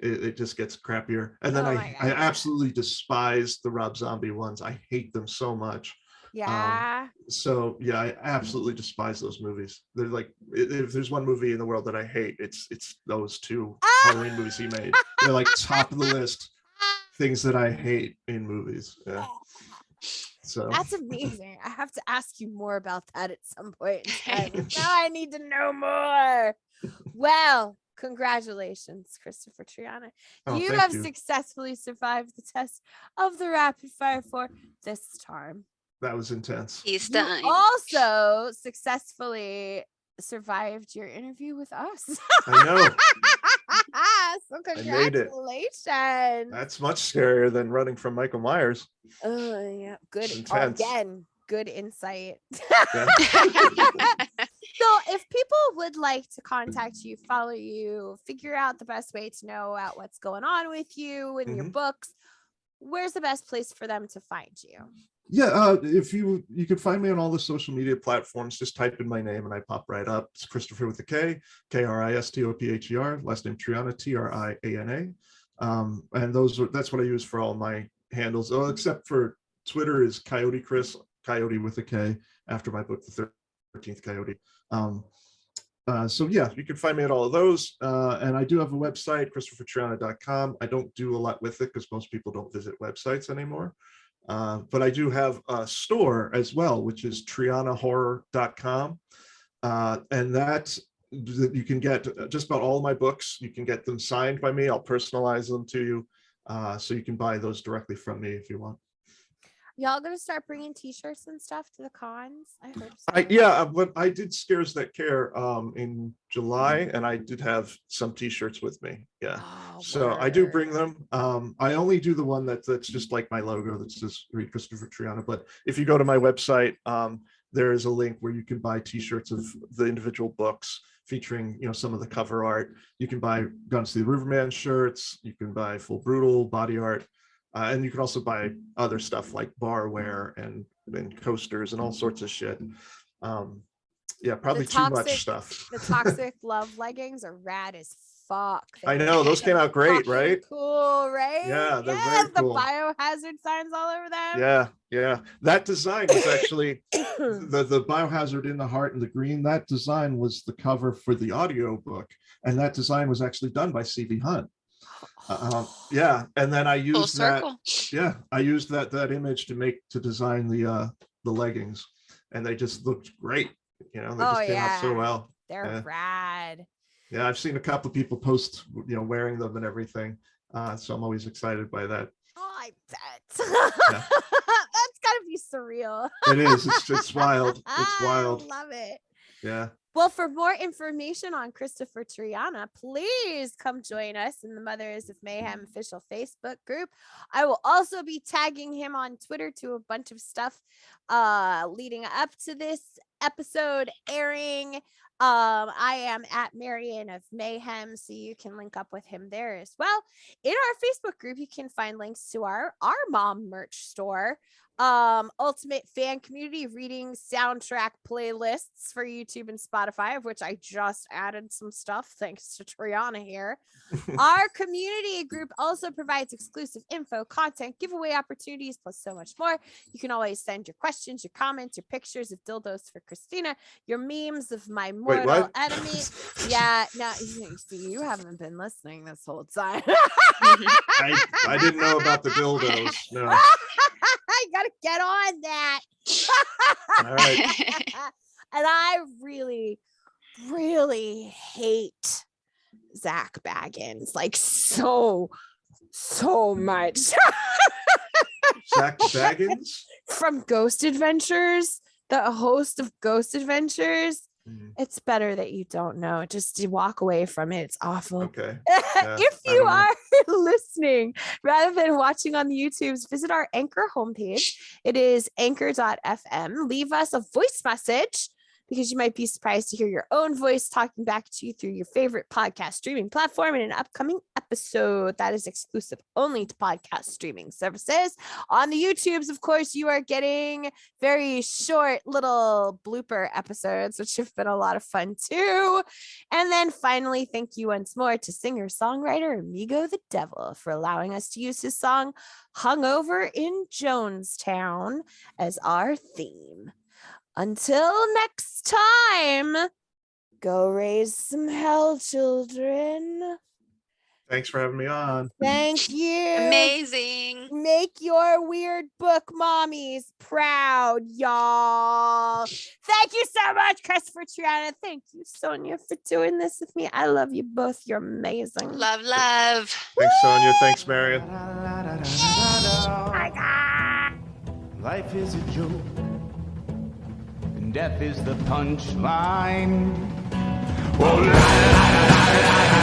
it just gets crappier. And then Oh I my God. absolutely despise the Rob Zombie ones. I hate them so much. Yeah. So yeah, I absolutely despise those movies. They're like, if there's one movie in the world that I hate, it's those 2 Halloween movies he made. They're like top of the list things that I hate in movies. Yeah. So That's amazing. I have to ask you more about that at some point in time. Now I need to know more. Well, congratulations, Kristopher Triana. Oh, You thank have you. successfully survived the test of the rapid fire 4 this time. That was intense. He's You done. also successfully survived your interview with us. I know. So made it. congratulations. That's much scarier than running from Michael Myers. Oh yeah, good. Intense. Again, good insight. Yeah. So if people would like to contact you, follow you, figure out the best way to know about what's going on with you and your Mhm. books, where's the best place for them to find you? Yeah, if you can find me on all the social media platforms, just type in my name and I pop right up. It's Kristopher with a K, Kristopher, last name Triana, Triana. And that's what I use for all my handles. Oh, except for Twitter is Coyote Chris, Coyote with a K, after my book, The 13th Coyote. So yeah, you can find me at all of those. And I do have a website, ChristopherTriana.com. I don't do a lot with it because most people don't visit websites anymore. But I do have a store as well, which is trianahorror.com. And that you can get just about all my books. You can get them signed by me. I'll personalize them to you. So you can buy those directly from me if you want. Y'all gonna start bringing t-shirts and stuff to the cons? I heard But I did Scares That Care in July, and I did have some t-shirts with me. Yeah. Oh, So I do word. bring them. I only do the one that's just like my logo that says Read Kristopher Triana. But if you go to my website, there is a link where you can buy t-shirts of the individual books featuring, some of the cover art. You can buy Guns to the Riverman shirts. You can buy Full Brutal body art. And you can also buy other stuff like barware and coasters and all sorts of shit. Yeah, probably too much stuff. The toxic love leggings are rad as fuck. I know those came out great, Fucking right? Cool, right? Yeah, they're Yes, very cool. The biohazard signs all over them. Yeah. That design was actually the biohazard in the heart and the green. That design was the cover for the audio book, and that design was actually done by C.V. Hunt. Yeah, and then I Full used that. circle. Yeah, I used that image to design the leggings, and they just looked great. They just came out so well. They're rad. Yeah, I've seen a couple of people post, wearing them and everything. So I'm always excited by that. Oh, I bet. Yeah. That's gotta be surreal. It is. It's wild. It's wild. I love it. Yeah. Well, for more information on Kristopher Triana, please come join us in the Mothers of Mayhem official Facebook group. I will also be tagging him on Twitter to a bunch of stuff leading up to this episode airing. I am at Marian of Mayhem, so you can link up with him there as well. In our Facebook group, you can find links to our mom merch store, ultimate fan community reading soundtrack playlists for YouTube and Spotify, of which I just added some stuff thanks to Triana here. Our community group also provides exclusive info, content, giveaway opportunities, plus so much more. You can always send your questions, your comments, your pictures of dildos for Christina, your memes of my mortal enemy. Yeah, no, see, you haven't been listening this whole time. I didn't know about the dildos. No. I gotta get on that. All right. And I really, really hate Zach Baggins, like so much. Zach Baggins From Ghost Adventures, the host of Ghost Adventures. It's better that you don't know. Just to walk away from it. It's awful. Okay. If you are listening rather than watching on the YouTubes, visit our Anchor homepage. It is anchor.fm. Leave us a voice message, because you might be surprised to hear your own voice talking back to you through your favorite podcast streaming platform in an upcoming episode that is exclusive only to podcast streaming services. On the YouTubes, of course, you are getting very short little blooper episodes, which have been a lot of fun too. And then finally, thank you once more to singer-songwriter Amigo the Devil for allowing us to use his song Hungover in Jonestown as our theme. Until next time, go raise some hell, children. Thanks for having me on. Thank you. Amazing. Make your weird book mommies proud, y'all. Thank you so much, Kristopher Triana. Thank you, Sonja, for doing this with me. I love you both. You're amazing. Love. Thanks, Sonja. Thanks, Marian. Life is a joke, and death is the punchline. Oh, la la la la la la.